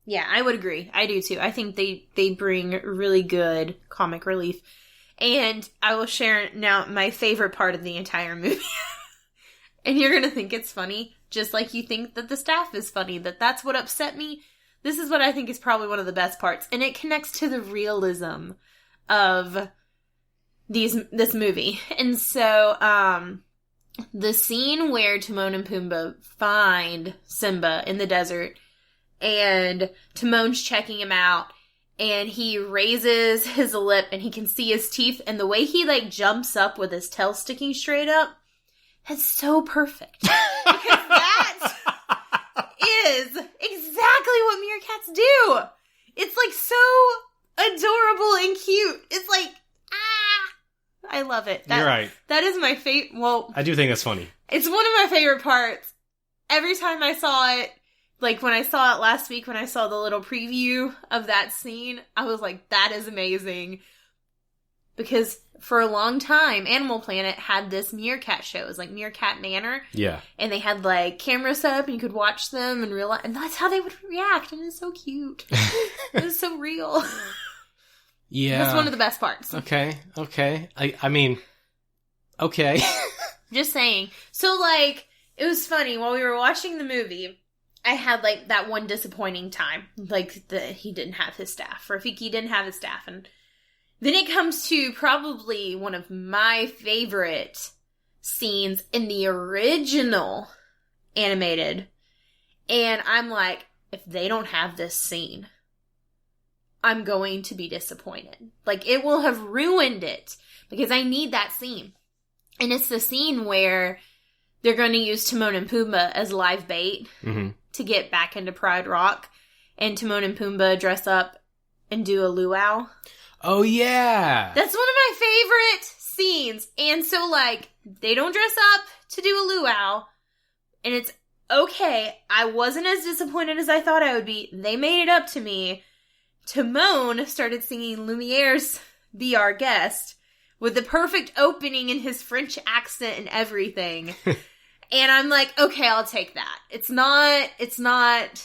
Yeah, I would agree. I do too. I think they bring really good comic relief. And I will share now my favorite part of the entire movie. And you're going to think it's funny, just like you think that the staff is funny, that's what upset me. This is what I think is probably one of the best parts. And it connects to the realism of this movie. And so, the scene where Timon and Pumbaa find Simba in the desert, and Timon's checking him out, and he raises his lip and he can see his teeth, and the way he like jumps up with his tail sticking straight up, that's so perfect. Because that is exactly what meerkats do. It's like so adorable and cute. It's like, I love it. You're right. That is my favorite. Well, I do think that's funny. It's one of my favorite parts. Every time I saw it, like when I saw it last week, when I saw the little preview of that scene, I was like, that is amazing. Because for a long time, Animal Planet had this meerkat show. It was like Meerkat Manor. Yeah. And they had like cameras set up and you could watch them and realize, and that's how they would react. And it's so cute. It was so real. Yeah. That's one of the best parts. Okay. I mean, okay. Just saying. So like, it was funny. While we were watching the movie, I had, like, that one disappointing time. Like, he didn't have his staff. Rafiki didn't have his staff. And then it comes to probably one of my favorite scenes in the original animated. And I'm like, if they don't have this scene, I'm going to be disappointed. Like, it will have ruined it. Because I need that scene. And it's the scene where they're going to use Timon and Pumbaa as live bait to get back into Pride Rock. And Timon and Pumbaa dress up and do a luau. Oh, yeah. That's one of my favorite scenes. And so, like, they don't dress up to do a luau. And it's okay. I wasn't as disappointed as I thought I would be. They made it up to me. Timon started singing Lumiere's Be Our Guest with the perfect opening in his French accent and everything. And I'm like, okay, I'll take that. It's not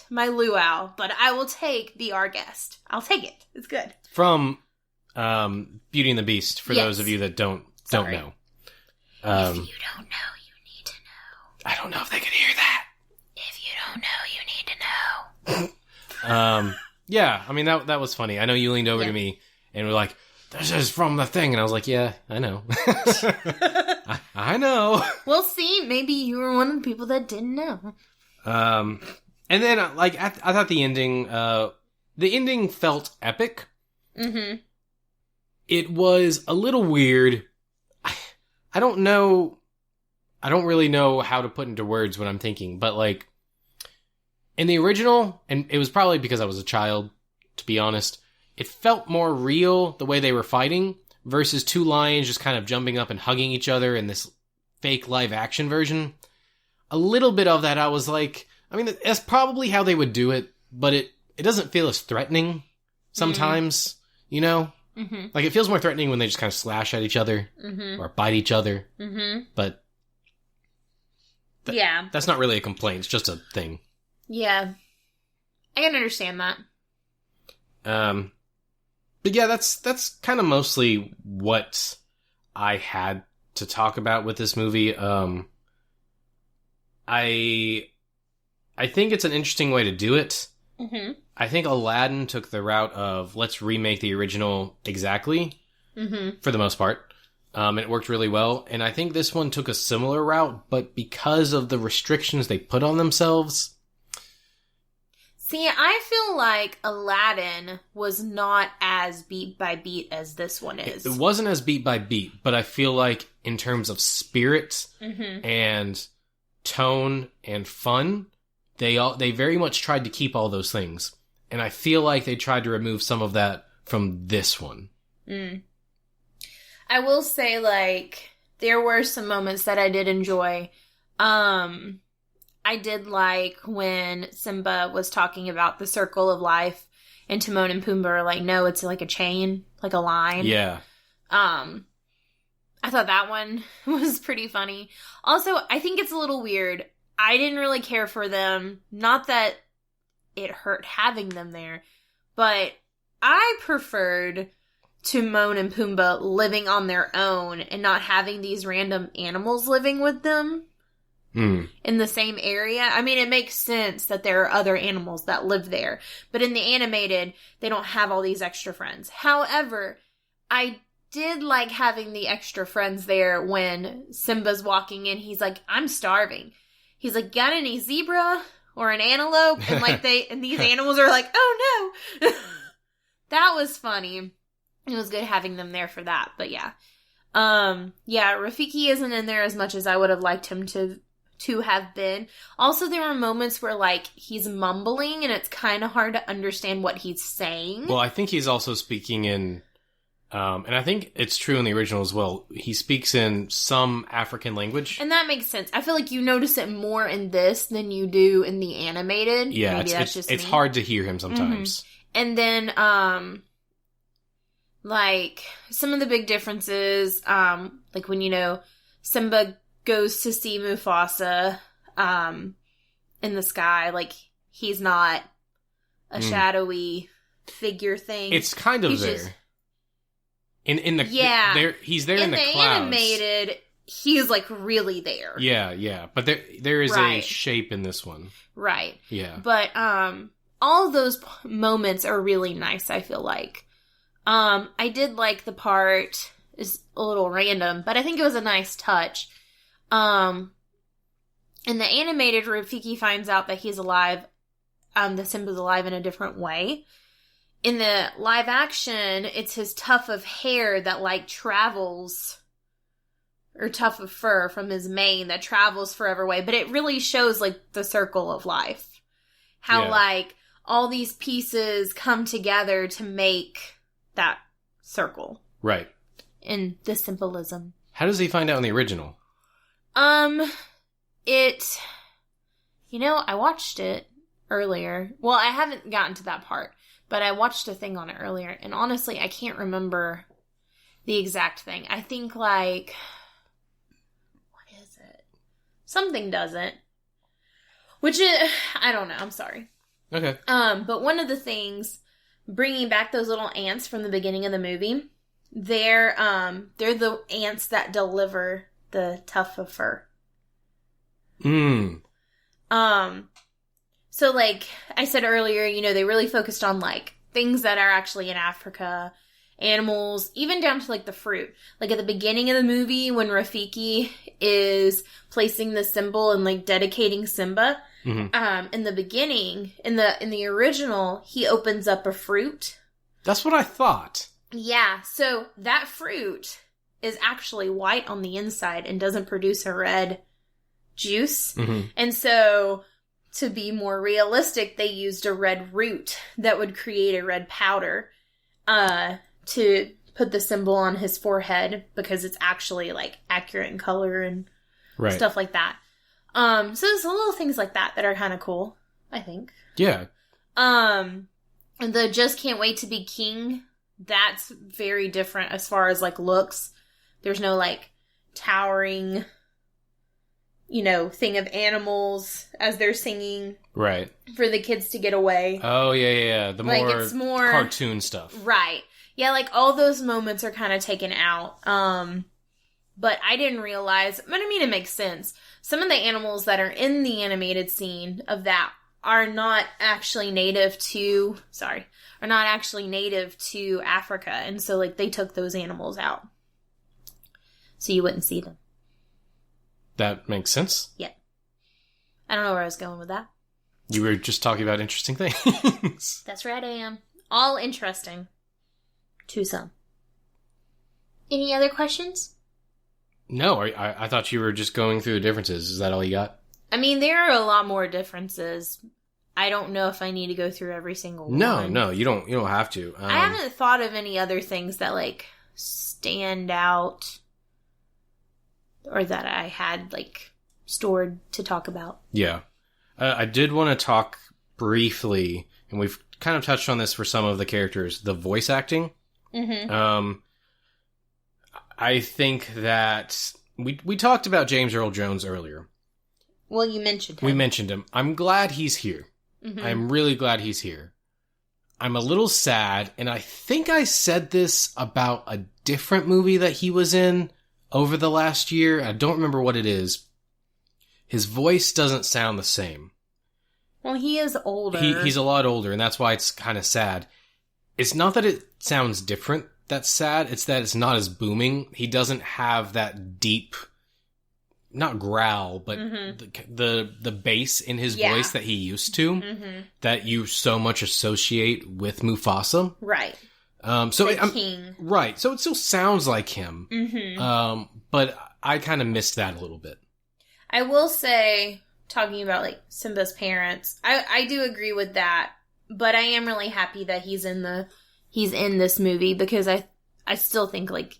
my luau, but I will take Be Our Guest. I'll take it. It's good. From Beauty and the Beast, for those of you that don't know. If you don't know, you need to know. I don't know if they can hear that. If you don't know, you need to know. Yeah, I mean, that was funny. I know you leaned over to me and were like, this is from the thing. And I was like, yeah, I know. I know. We'll see. Maybe you were one of the people that didn't know. And then, like, I thought the ending felt epic. Mm-hmm. It was a little weird. I don't know. I don't really know how to put into words what I'm thinking, but, like, in the original, and it was probably because I was a child, to be honest, it felt more real the way they were fighting versus two lions just kind of jumping up and hugging each other in this fake live action version. A little bit of that I was like, I mean, that's probably how they would do it, but it doesn't feel as threatening sometimes, you know? Mm-hmm. Like, it feels more threatening when they just kind of slash at each other or bite each other. Mm-hmm. But that's not really a complaint. It's just a thing. Yeah. I can understand that. But yeah, that's kind of mostly what I had to talk about with this movie. I think it's an interesting way to do it. Mm-hmm. I think Aladdin took the route of let's remake the original exactly for the most part. And it worked really well. And I think this one took a similar route, but because of the restrictions they put on themselves. See, I feel like Aladdin was not as beat by beat as this one is. It wasn't as beat by beat, but I feel like in terms of spirit and tone and fun, they very much tried to keep all those things. And I feel like they tried to remove some of that from this one. I will say, like, there were some moments that I did enjoy. I did like when Simba was talking about the circle of life, and Timon and Pumbaa are like, no, it's like a chain, like a line. Yeah. I thought that one was pretty funny. Also, I think it's a little weird. I didn't really care for them. Not that it hurt having them there, but I preferred Timon and Pumbaa living on their own and not having these random animals living with them in the same area. I mean, it makes sense that there are other animals that live there, but in the animated, they don't have all these extra friends. However, I did like having the extra friends there when Simba's walking in. He's like, I'm starving. He's like, got any zebra or an antelope? And like and these animals are like, oh no. That was funny. It was good having them there for that. But yeah. Rafiki isn't in there as much as I would have liked him to have been. Also, there were moments where like he's mumbling and it's kind of hard to understand what he's saying. Well, I think he's also speaking in and I think it's true in the original as well. He speaks in some African language. And that makes sense. I feel like you notice it more in this than you do in the animated. Yeah, maybe it's hard to hear him sometimes. Mm-hmm. And then, like, some of the big differences, like when, Simba goes to see Mufasa, in the sky, like, he's not a shadowy figure thing. It's kind of there. He's there in the clouds. Animated, he's like really there. Yeah. But there is a shape in this one. Right. Yeah. But all of those moments are really nice, I feel like. I did like the part, is a little random, but I think it was a nice touch. In the animated, Rafiki finds out that he's alive, that Simba's alive in a different way. In the live action, it's his tuft of hair that, like, travels, or tuft of fur from his mane that travels forever away. But it really shows, like, the circle of life. How, like, all these pieces come together to make that circle. Right. And the symbolism. How does he find out in the original? I watched it earlier. Well, I haven't gotten to that part. But I watched a thing on it earlier, and honestly, I can't remember the exact thing. I think, like, what is it? Something doesn't. I don't know, I'm sorry. Okay. But one of the things, bringing back those little ants from the beginning of the movie, they're the ants that deliver the tuft of fur. So, like I said earlier, they really focused on, like, things that are actually in Africa, animals, even down to, like, the fruit. Like, at the beginning of the movie, when Rafiki is placing the symbol and, like, dedicating Simba, in the beginning, in the original, he opens up a fruit. That's what I thought. Yeah, so that fruit is actually white on the inside and doesn't produce a red juice. And so, to be more realistic, they used a red root that would create a red powder to put the symbol on his forehead, because it's actually, like, accurate in color and stuff like that. So there's little things like that are kind of cool, I think. Yeah. And the just can't wait to be king, that's very different as far as, like, looks. There's no, like, towering, thing of animals as they're singing. Right. For the kids to get away. Oh, yeah. The like, it's more cartoon stuff. Right. Yeah, like, all those moments are kind of taken out. But I didn't realize, but I mean, it makes sense. Some of the animals that are in the animated scene of that are not actually native to Africa. And so, like, they took those animals out. So you wouldn't see them. That makes sense. Yeah. I don't know where I was going with that. You were just talking about interesting things. That's right, I am. All interesting. To some. Any other questions? No, I thought you were just going through the differences. Is that all you got? I mean, there are a lot more differences. I don't know if I need to go through every single one. No, you don't have to. I haven't thought of any other things that, like, stand out or that I had, like, stored to talk about. Yeah. I did want to talk briefly, and we've kind of touched on this for some of the characters, the voice acting. Mm-hmm. I think that we talked about James Earl Jones earlier. Well, you mentioned him. We mentioned him. I'm glad he's here. Mm-hmm. I'm really glad he's here. I'm a little sad, and I think I said this about a different movie that he was in over the last year. I don't remember what it is. His voice doesn't sound the same. Well, he is older. He's a lot older, and that's why it's kind of sad. It's not that it sounds different that's sad, it's that it's not as booming. He doesn't have that deep, not growl, but the bass in his voice that he used to, that you so much associate with Mufasa. Right. King. Right. So it still sounds like him. But I kind of missed that a little bit. I will say, talking about, like, Simba's parents, I do agree with that, but I am really happy that he's in this movie, because I still think, like,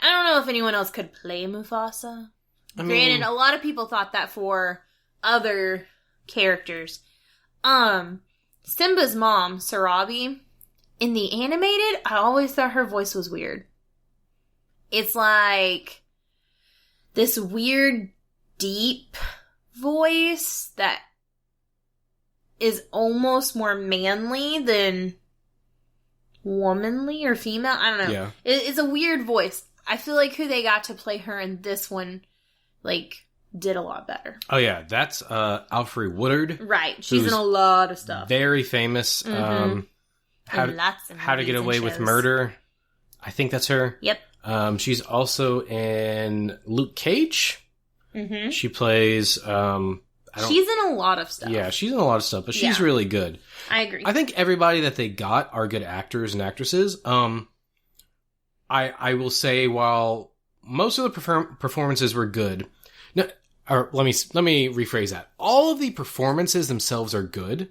I don't know if anyone else could play Mufasa. Granted, a lot of people thought that for other characters. Simba's mom, Sarabi, in the animated, I always thought her voice was weird. It's like this weird, deep voice that is almost more manly than womanly or female. I don't know. Yeah. It's a weird voice. I feel like who they got to play her in this one, like, did a lot better. Oh yeah, that's Alfre Woodard. Right. She's in a lot of stuff. Very famous. How to Get Away with Murder. I think that's her. Yep. She's also in Luke Cage. She plays she's in a lot of stuff. Yeah, she's in a lot of stuff, but she's really good. I agree. I think everybody that they got are good actors and actresses. I will say, while most of the performances were good, or let me rephrase that. All of the performances themselves are good.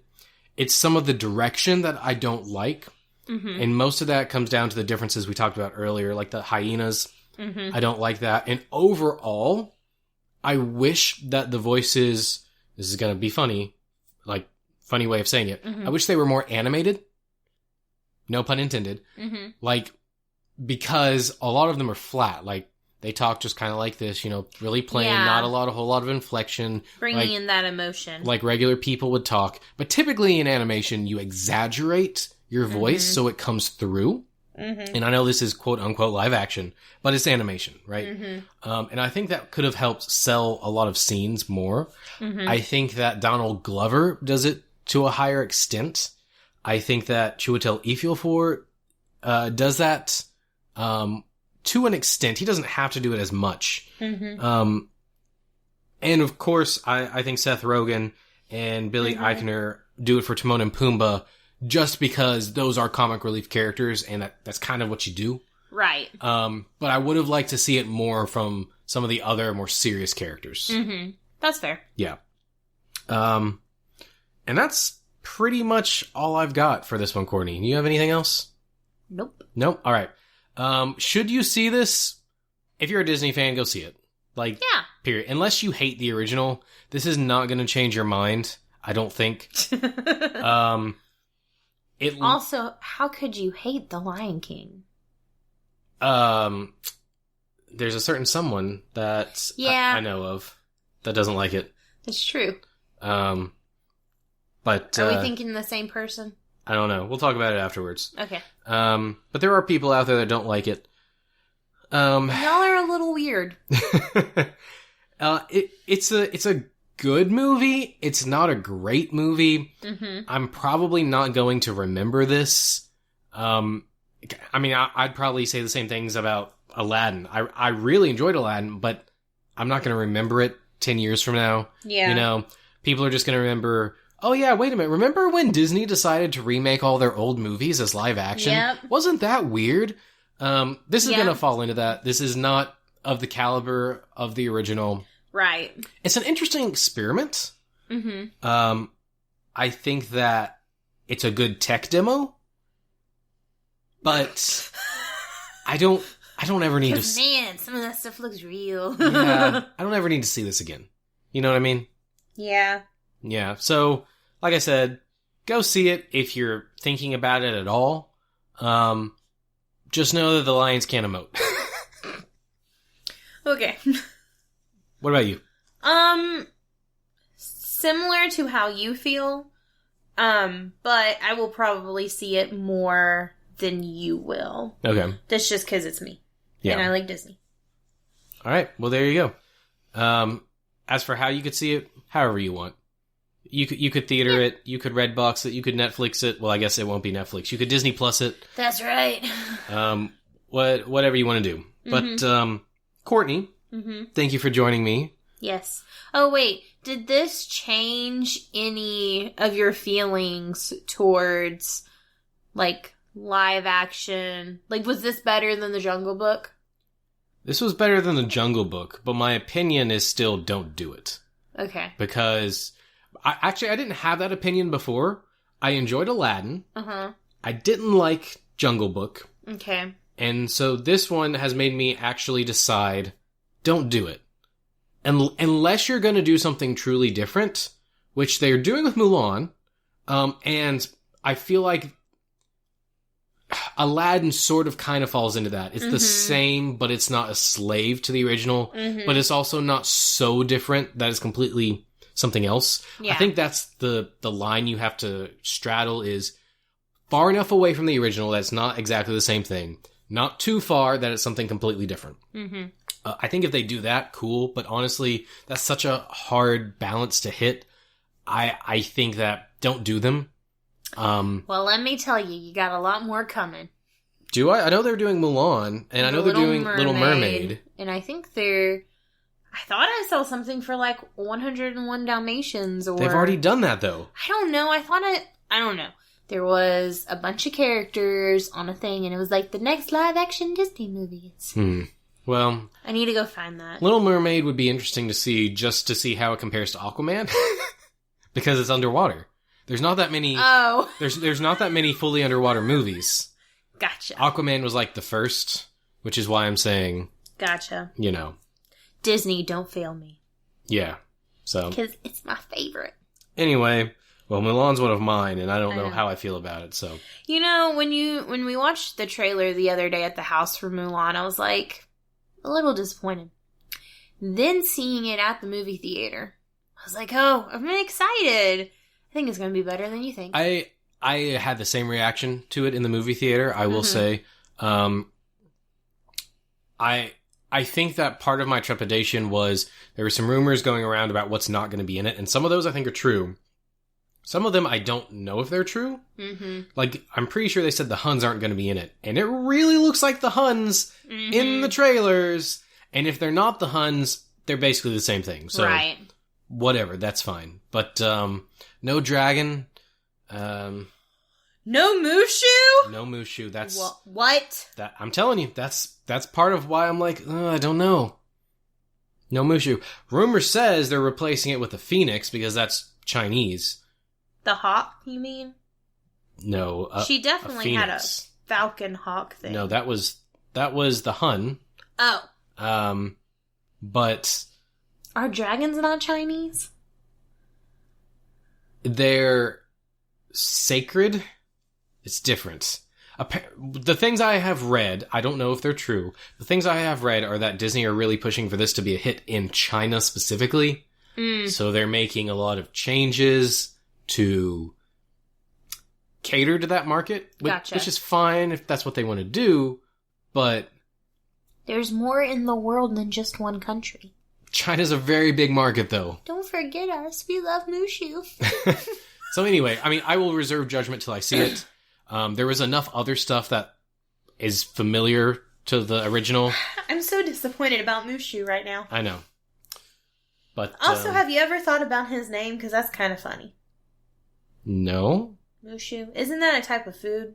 It's some of the direction that I don't like, and most of that comes down to the differences we talked about earlier, like the hyenas. I don't like that, and overall, I wish that the voices. This is gonna be funny, like funny way of saying it. I wish they were more animated. No pun intended. Like, because a lot of them are flat. Like, they talk just kind of like this, really plain, not a whole lot of inflection. Bringing in that emotion. Like regular people would talk. But typically in animation, you exaggerate your voice so it comes through. And I know this is quote unquote live action, but it's animation, right? And I think that could have helped sell a lot of scenes more. I think that Donald Glover does it to a higher extent. I think that Chiwetel Ejiofor does that to an extent. He doesn't have to do it as much. And of course, I think Seth Rogen and Billy Eichner do it for Timon and Pumbaa, just because those are comic relief characters, and that's kind of what you do. Right. But I would have liked to see it more from some of the other more serious characters. That's fair. Yeah. And that's pretty much all I've got for this one, Courtney. You have anything else? Nope. Nope? All right. Should you see this? If you're a Disney fan, go see it. Like, period. Unless you hate the original, this is not going to change your mind, I don't think. Also, how could you hate The Lion King? There's a certain someone that I know of that doesn't like it. It's true. But are we thinking the same person? I don't know. We'll talk about it afterwards. Okay. But there are people out there that don't like it. Y'all are a little weird. It's a good movie. It's not a great movie. I'm probably not going to remember this. I'd probably say the same things about Aladdin. I really enjoyed Aladdin, but I'm not going to remember it 10 years from now. Yeah. People are just going to remember, oh yeah, wait a minute. Remember when Disney decided to remake all their old movies as live action? Yep. Wasn't that weird? This is going to fall into that. This is not of the caliber of the original. Right. It's an interesting experiment. I think that it's a good tech demo, but I don't I don't ever need to... Because, man, some of that stuff looks real. Yeah, I don't ever need to see this again. You know what I mean? Yeah. Yeah, so, like I said, go see it if you're thinking about it at all. Just know that the lions can't emote. Okay. What about you? Similar to how you feel, but I will probably see it more than you will. Okay. That's just because it's me. Yeah. And I like Disney. All right, well, there you go. As for how you could see it, however you want. You could theater it, you could Redbox it, you could Netflix it. Well, I guess it won't be Netflix. You could Disney Plus it. That's right. Whatever you want to do. But, Courtney, thank you for joining me. Yes. Oh, wait. Did this change any of your feelings towards, like, live action? Like, was this better than The Jungle Book? This was better than The Jungle Book, but my opinion is still don't do it. Okay. Because, I didn't have that opinion before. I enjoyed Aladdin. Uh-huh. I didn't like Jungle Book. Okay. And so this one has made me actually decide, don't do it. Unless you're going to do something truly different, which they're doing with Mulan, and I feel like Aladdin sort of kind of falls into that. It's the same, but it's not a slave to the original, but it's also not so different that it's completely something else. Yeah. I think that's the line you have to straddle is far enough away from the original that it's not exactly the same thing, not too far that it's something completely different. I think if they do that, cool. But honestly, that's such a hard balance to hit. I think that don't do them. Well, let me tell you, you got a lot more coming. Do I? I know they're doing Mulan, and I know they're doing Little Mermaid. And I think I thought I saw something for like 101 Dalmatians or... They've already done that, though. I don't know. I don't know. There was a bunch of characters on a thing, and it was like the next live-action Disney movies. Well, I need to go find that. Little Mermaid would be interesting to see, just to see how it compares to Aquaman, because it's underwater. There's not that many. Oh, there's not that many fully underwater movies. Gotcha. Aquaman was like the first, which is why I'm saying. Gotcha. You know, Disney, don't fail me. Yeah. So. Because it's my favorite. Anyway. Well, Mulan's one of mine, and I don't know how I feel about it, so. You know, when we watched the trailer the other day at the house for Mulan, I was like, a little disappointed. Then seeing it at the movie theater, I was like, oh, I'm excited. I think it's going to be better than you think. I had the same reaction to it in the movie theater, I will say. I think that part of my trepidation was there were some rumors going around about what's not going to be in it, and some of those I think are true. Some of them I don't know if they're true. Like, I'm pretty sure they said the Huns aren't going to be in it. And it really looks like the Huns in the trailers. And if they're not the Huns, they're basically the same thing. So, whatever, that's fine. But, no dragon. No Mushu? No Mushu. That's... What? I'm telling you, that's part of why I'm like, I don't know. No Mushu. Rumor says they're replacing it with a phoenix because that's Chinese. The hawk, you mean? No, she definitely had a falcon hawk thing. No, that was the Hun. Oh. But are dragons not Chinese? They're sacred. It's different. The things I have read, I don't know if they're true. The things I have read are that Disney are really pushing for this to be a hit in China specifically. So they're making a lot of changes to cater to that market, which is fine if that's what they want to do, but... There's more in the world than just one country. China's a very big market, though. Don't forget us. We love Mushu. So anyway, I mean, I will reserve judgment till I see it. There was enough other stuff that is familiar to the original. I'm so disappointed about Mushu right now. I know. But also, have you ever thought about his name? Because that's kind of funny. No. Mushu. Isn't that a type of food?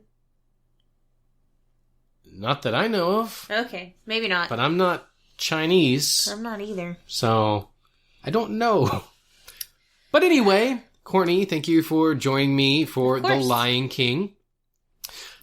Not that I know of. Okay, maybe not. But I'm not Chinese. I'm not either. So, I don't know. But anyway, Courtney, thank you for joining me for The Lion King.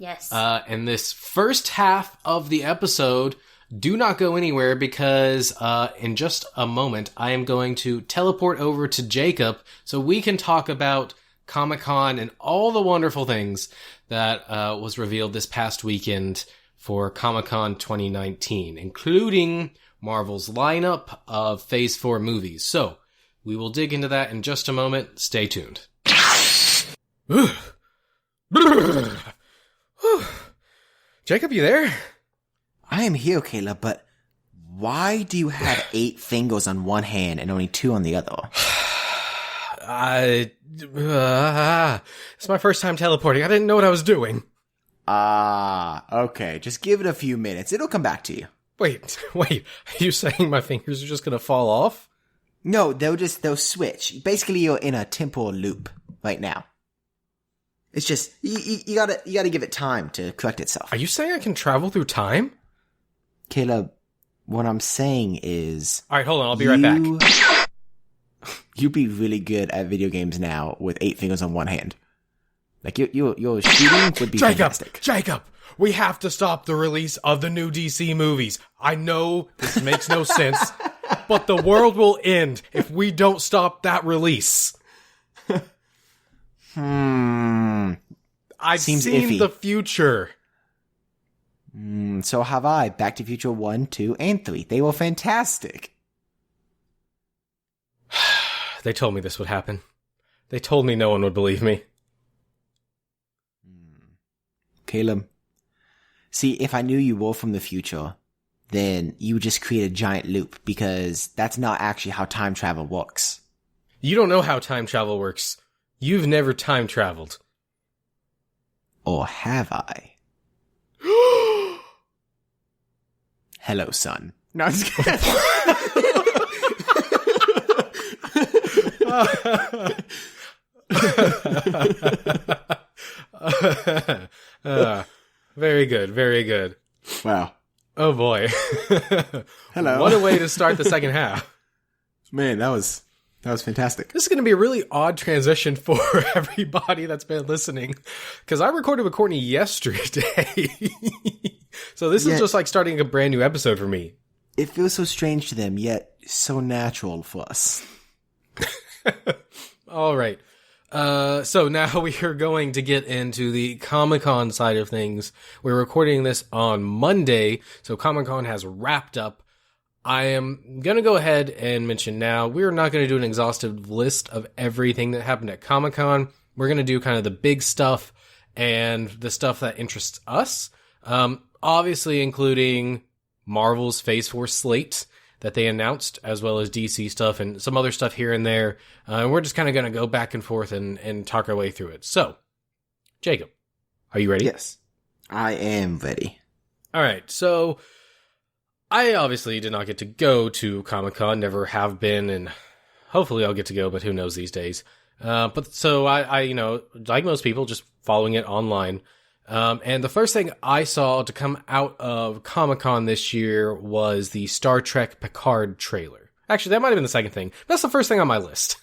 Yes. And this first half of the episode, do not go anywhere because in just a moment, I am going to teleport over to Jacob so we can talk about Comic-Con and all the wonderful things that was revealed this past weekend for Comic-Con 2019, including Marvel's lineup of Phase 4 movies. So, we will dig into that in just a moment. Stay tuned. Jacob, you there? I am here, Caleb, but why do you have 8 fingers on one hand and only 2 on the other? It's my first time teleporting. I didn't know what I was doing. Okay. Just give it a few minutes. It'll come back to you. Wait. Are you saying my fingers are just gonna fall off? No, they'll switch. Basically, you're in a temporal loop right now. It's just, you gotta give it time to correct itself. Are you saying I can travel through time? Caleb, what I'm saying is... Alright, hold on, I'll be right back. You'd be really good at video games now with 8 fingers on one hand. Like, your shooting would be fantastic. Jacob! We have to stop the release of the new DC movies. I know this makes no sense, but the world will end if we don't stop that release. I've Seems seen iffy. the future. So have I. Back to Future 1, 2, and 3. They were fantastic. They told me this would happen. They told me no one would believe me. Caleb, see, if I knew you were from the future, then you would just create a giant loop, because that's not actually how time travel works. You don't know how time travel works. You've never time traveled. Or have I? Hello, son. No, I'm just kidding. Very good, very good. Wow. Oh boy. Hello. What a way to start the second half. Man, that was fantastic. This is going to be a really odd transition for everybody that's been listening, because I recorded with Courtney yesterday. So this is just like starting a brand new episode for me. It feels so strange to them, yet so natural for us. All right. So now we are going to get into the Comic-Con side of things. We're recording this on Monday, so Comic-Con has wrapped up. I am going to go ahead and mention now, we're not going to do an exhaustive list of everything that happened at Comic-Con. We're going to do kind of the big stuff and the stuff that interests us. Obviously including Marvel's Phase 4 slate that they announced, as well as DC stuff and some other stuff here and there. And we're just kind of going to go back and forth and talk our way through it. So, Jacob, are you ready? Yes, I am ready. All right, so I obviously did not get to go to Comic-Con, never have been, and hopefully I'll get to go, but who knows these days. But so I, you know, like most people, just following it online. And the first thing I saw to come out of Comic-Con this year was the Star Trek Picard trailer. Actually, that might have been the second thing. That's the first thing on my list.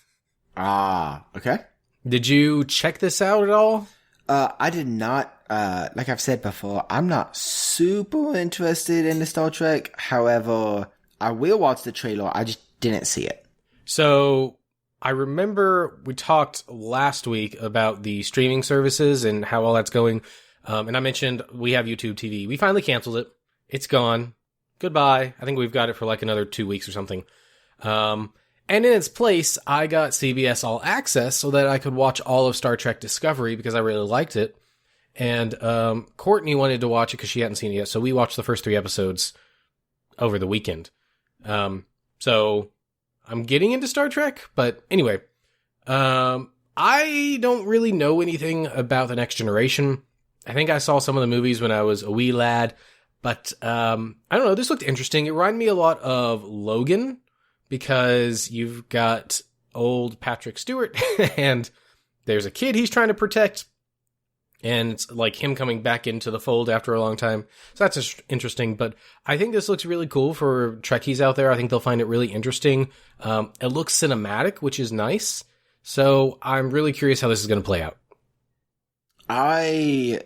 Okay. Did you check this out at all? I did not. Like I've said before, I'm not super interested in the Star Trek. However, I will watch the trailer. I just didn't see it. So, I remember we talked last week about the streaming services and how all that's going. And I mentioned we have YouTube TV. We finally canceled it. It's gone. Goodbye. I think we've got it for like another 2 weeks or something. And in its place, I got CBS All Access so that I could watch all of Star Trek Discovery because I really liked it. And Courtney wanted to watch it because she hadn't seen it yet. So we watched the first 3 episodes over the weekend. So I'm getting into Star Trek. But anyway, I don't really know anything about The Next Generation. I think I saw some of the movies when I was a wee lad, but I don't know, this looked interesting. It reminded me a lot of Logan, because you've got old Patrick Stewart, and there's a kid he's trying to protect, and it's like him coming back into the fold after a long time. So that's just interesting, but I think this looks really cool for Trekkies out there. I think they'll find it really interesting. It looks cinematic, which is nice, so I'm really curious how this is going to play out. I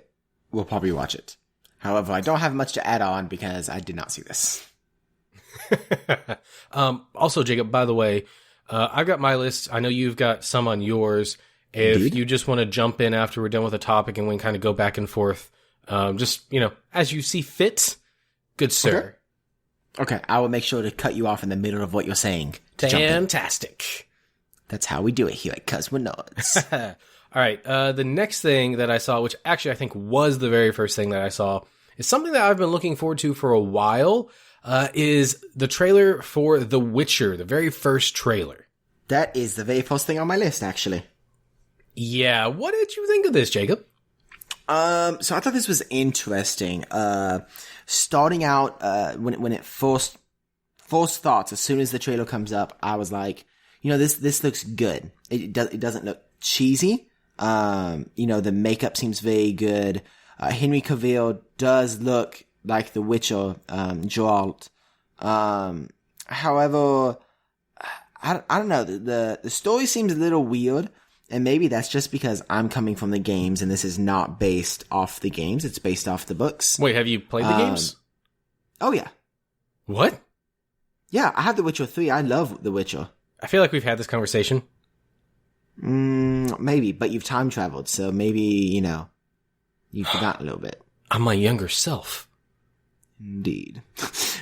will probably watch it. However, I don't have much to add on because I did not see this. Also, Jacob, by the way, I've got my list. I know you've got some on yours. If Indeed. you just want to jump in after we're done with the topic and we can kind of go back and forth, just, as you see fit, good sir. Okay, I will make sure to cut you off in the middle of what you're saying. To jump in. Fantastic. That's how we do it here at Cuz We're Nerds. All right, the next thing that I saw, which actually I think was the very first thing that I saw, is something that I've been looking forward to for a while, is the trailer for The Witcher, the very first trailer. That is the very first thing on my list, actually. Yeah, what did you think of this, Jacob? So I thought this was interesting. Starting out, when it first thoughts, as soon as the trailer comes up, I was like, this looks good. It doesn't look cheesy. The makeup seems very good. Henry Cavill does look like the Witcher, Geralt. However, I don't know. The story seems a little weird. And maybe that's just because I'm coming from the games and this is not based off the games. It's based off the books. Wait, have you played the games? Oh, yeah. What? Yeah, I have The Witcher 3. I love The Witcher. I feel like we've had this conversation. Maybe, but you've time traveled, so maybe, you forgot a little bit. I'm my younger self. Indeed.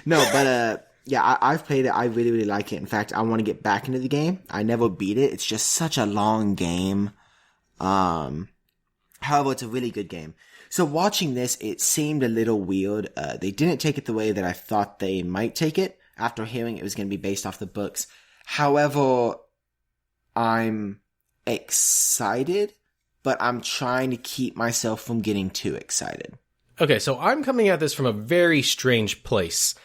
No, but, yeah, I've played it. I really, really like it. In fact, I want to get back into the game. I never beat it. It's just such a long game. However, it's a really good game. So watching this, it seemed a little weird. They didn't take it the way that I thought they might take it after hearing it was going to be based off the books. However, I'm excited, but I'm trying to keep myself from getting too excited. Okay, so I'm coming at this from a very strange place.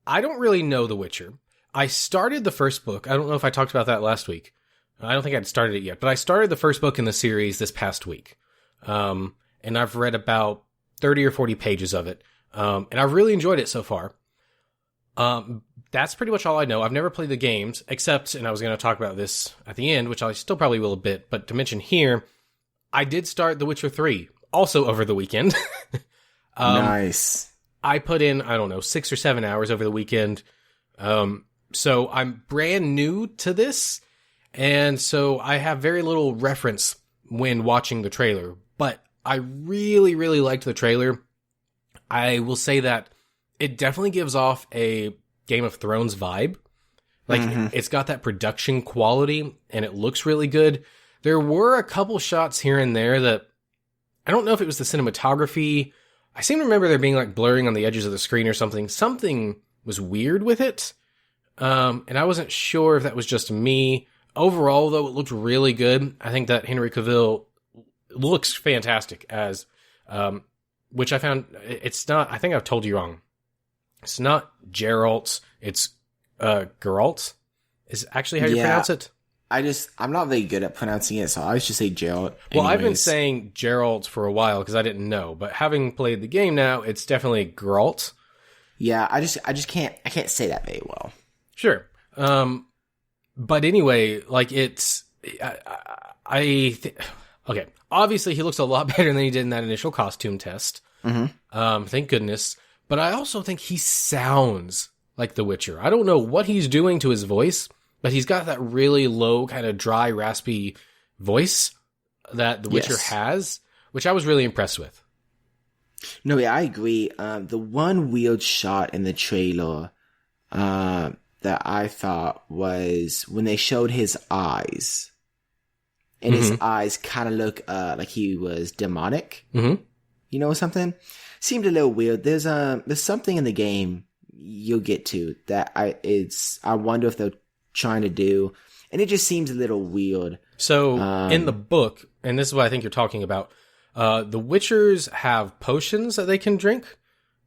I don't really know The Witcher. I started the first book. I don't know if I talked about that last week. I don't think I'd started it yet, but I started the first book in the series this past week. And I've read about 30 or 40 pages of it. And I've really enjoyed it so far. That's pretty much all I know. I've never played the games, except, and I was going to talk about this at the end, which I still probably will a bit, but to mention here, I did start The Witcher 3, also over the weekend. Nice. I put in, 6 or 7 hours over the weekend. So I'm brand new to this. And so I have very little reference when watching the trailer. But I really, really liked the trailer. I will say that it definitely gives off a Game of Thrones vibe. Like, It's got that production quality and it looks really good. There were a couple shots here and there that I don't know if it was the cinematography. I seem to remember there being like blurring on the edges of the screen or something. Something was weird with it. And I wasn't sure if that was just me. Overall, though, it looked really good. I think that Henry Cavill looks fantastic as, which I found, it's not, I think I've told you wrong. It's not Geralt, it's, Geralt is actually how you pronounce it. I'm not very good at pronouncing it, so I should say Geralt. Well, I've been saying Geralt for a while because I didn't know, but having played the game now, it's definitely Geralt. Yeah, I just can't say that very well. Sure. But anyway, like it's, okay. Obviously he looks a lot better than he did in that initial costume test. Thank goodness. But I also think he sounds like The Witcher. I don't know what he's doing to his voice, but he's got that really low, kind of dry, raspy voice that The Witcher has, which I was really impressed with. No, yeah, I agree. The one weird shot in the trailer that I thought was when they showed his eyes. And his eyes kind of look like he was demonic. Something? Seemed a little weird. There's something in the game you'll get to that I wonder if they're trying to do, and it just seems a little weird. So in the book, and this is what I think you're talking about, the Witchers have potions that they can drink,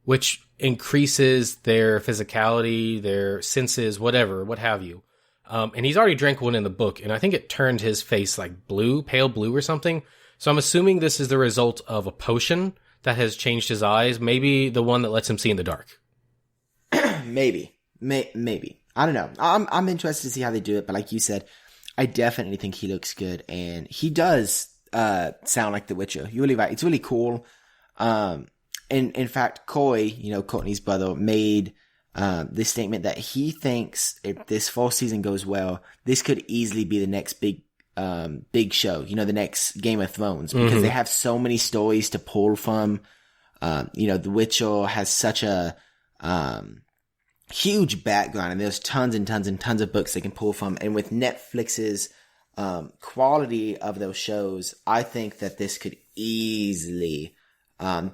which increases their physicality, their senses, whatever, what have you. And he's already drank one in the book, and I think it turned his face like blue, pale blue or something. So I'm assuming this is the result of a potion that has changed his eyes, maybe the one that lets him see in the dark. Maybe. I don't know. I'm interested to see how they do it, but like you said, I definitely think he looks good, and he does sound like The Witcher. You're really right. It's really cool. in fact, Coy, Courtney's brother, made this statement that he thinks if this fourth season goes well, this could easily be the next big show, the next Game of Thrones, because they have so many stories to pull from. The Witcher has such a huge background, and there's tons and tons and tons of books they can pull from. And with Netflix's quality of those shows, I think that this could easily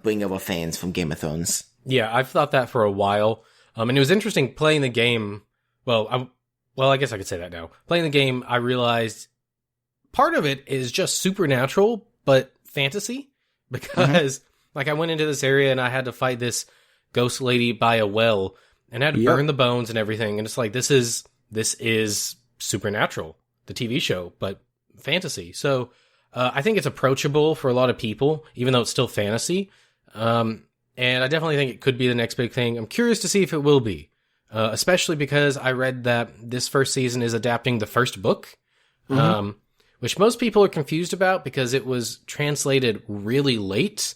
bring over fans from Game of Thrones. Yeah, I've thought that for a while. And it was interesting playing the game. Well, I guess I could say that now. Playing the game, I realized part of it is just supernatural, but fantasy. Because, I went into this area and I had to fight this ghost lady by a well, and I had to burn the bones and everything. And it's like, this is Supernatural, the TV show, but fantasy. So, I think it's approachable for a lot of people, even though it's still fantasy. And I definitely think it could be the next big thing. I'm curious to see if it will be, especially because I read that this first season is adapting the first book, which most people are confused about because it was translated really late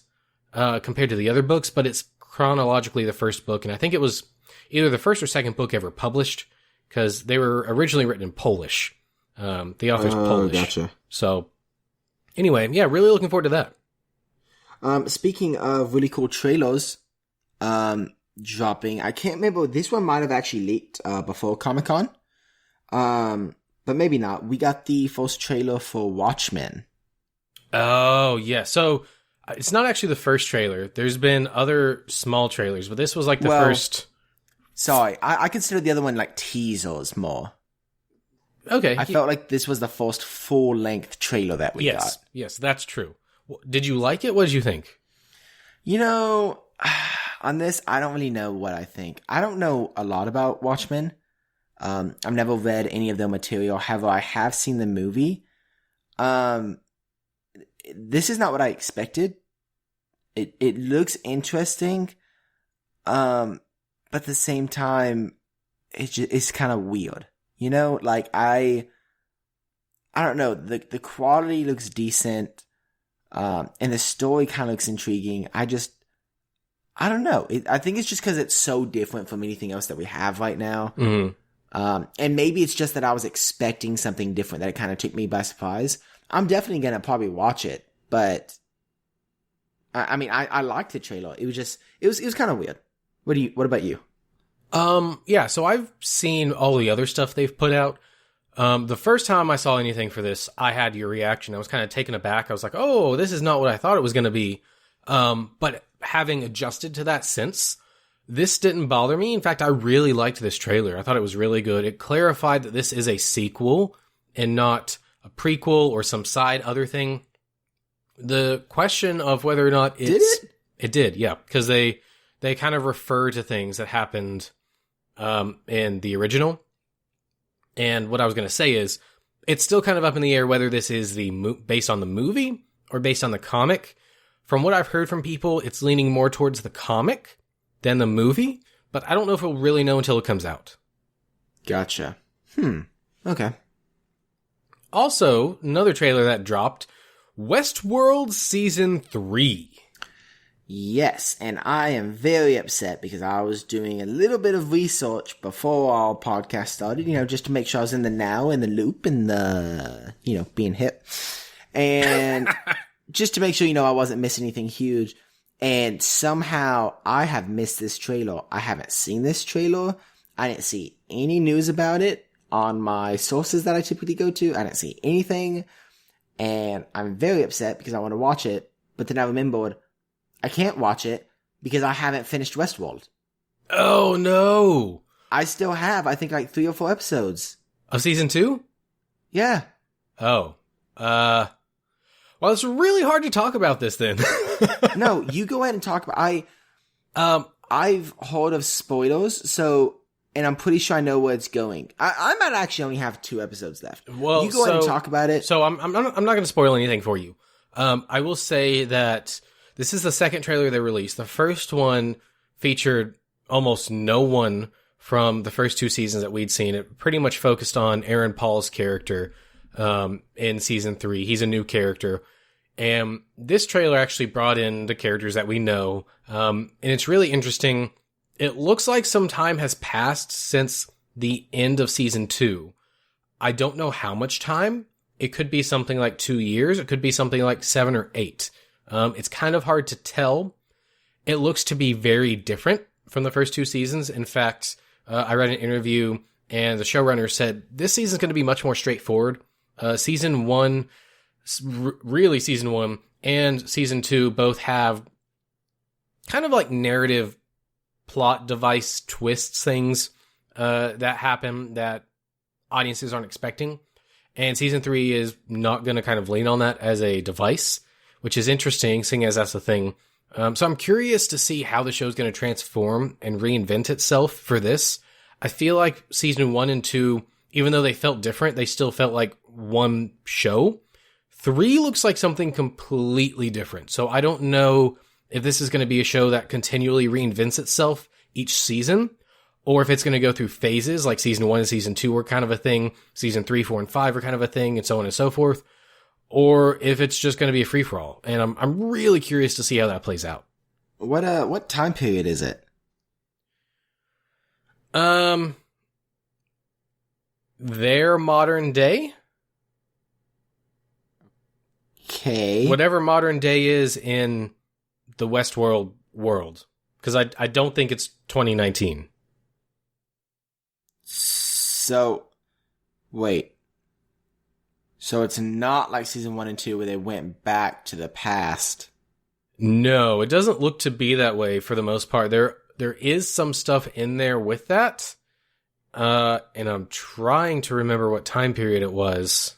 compared to the other books, but it's chronologically the first book, and I think it was either the first or second book ever published, because they were originally written in Polish. The author's Polish. Gotcha. So, anyway, yeah, really looking forward to that. Speaking of really cool trailers, dropping, I can't remember, this one might have actually leaked, before Comic-Con. But maybe not. We got the first trailer for Watchmen. Oh, yeah. So, it's not actually the first trailer. There's been other small trailers, but this was the first. Sorry, I consider the other one teasers more. Okay. I felt like this was the first full-length trailer that we got. Yes, that's true. Did you like it? What did you think? On this, I don't really know what I think. I don't know a lot about Watchmen. I've never read any of their material. However, I have seen the movie. This is not what I expected. It looks interesting. But at the same time, it's kind of weird. I don't know. The quality looks decent. And the story kind of looks intriguing. I don't know. I think it's just because it's so different from anything else that we have right now. And maybe it's just that I was expecting something different, that it kind of took me by surprise. I'm definitely going to probably watch it, but I liked the trailer. It was kind of weird. What about you? Yeah, so I've seen all the other stuff they've put out. The first time I saw anything for this, I had your reaction. I was kind of taken aback. I was like, oh, this is not what I thought it was going to be. But having adjusted to that since, this didn't bother me. In fact, I really liked this trailer. I thought it was really good. It clarified that this is a sequel and not a prequel or some side other thing. The question of whether or not Did it? It did, yeah. Because they kind of refer to things that happened in the original. And what I was going to say is, it's still kind of up in the air whether this is based on the movie or based on the comic. From what I've heard from people, it's leaning more towards the comic than the movie, but I don't know if we'll really know until it comes out. Gotcha. Okay. Also, another trailer that dropped, Westworld Season 3. Yes, and I am very upset because I was doing a little bit of research before our podcast started, just to make sure I was in the now, in the loop, and the, being hip. And just to make sure, I wasn't missing anything huge. And somehow I have missed this trailer. I haven't seen this trailer. I didn't see any news about it on my sources that I typically go to. I didn't see anything. And I'm very upset because I want to watch it. But then I remembered I can't watch it because I haven't finished Westworld. Oh, no. I still have, I think, 3 or 4 episodes. Of Season 2? Yeah. Oh. Well, it's really hard to talk about this then. No, you go ahead and talk about I've heard of spoilers, and I'm pretty sure I know where it's going. I might actually only have 2 episodes left. Well, you go ahead and talk about it. So I'm not going to spoil anything for you. I will say that this is the second trailer they released. The first one featured almost no one from the first 2 seasons that we'd seen. It pretty much focused on Aaron Paul's character in Season 3. He's a new character. And this trailer actually brought in the characters that we know. And it's really interesting. It looks like some time has passed since the end of season 2. I don't know how much time. It could be something like 2 years. It could be something like 7 or 8. It's kind of hard to tell. It looks to be very different from the first 2 seasons. In fact, I read an interview and the showrunner said this season's going to be much more straightforward. Season 1 and season 2 both have kind of like narrative plot device twists things that happen that audiences aren't expecting. And season 3 is not going to kind of lean on that as a device, which is interesting, seeing as that's the thing. So I'm curious to see how the show's going to transform and reinvent itself for this. I feel like season 1 and 2, even though they felt different, they still felt like one show. 3 looks like something completely different. So I don't know if this is going to be a show that continually reinvents itself each season, or if it's going to go through phases, like season 1 and season 2 were kind of a thing, season 3, 4, and 5 are kind of a thing, and so on and so forth, or if it's just going to be a free-for-all. And I'm really curious to see how that plays out. What time period is it? Their modern day? Okay. Whatever modern day is in the Westworld world. Because I don't think it's 2019. So, wait. So it's not like season 1 and 2 where they went back to the past. No, it doesn't look to be that way for the most part. There is some stuff in there with that. And I'm trying to remember what time period it was.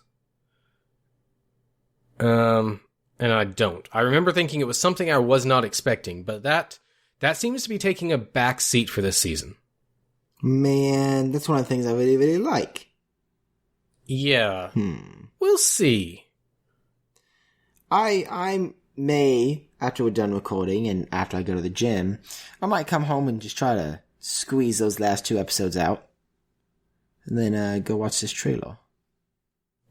And I don't. I remember thinking it was something I was not expecting, but that seems to be taking a back seat for this season. Man, that's one of the things I really, really like. Yeah. We'll see. I may, after we're done recording and after I go to the gym, I might come home and just try to squeeze those last 2 episodes out. And then go watch this trailer.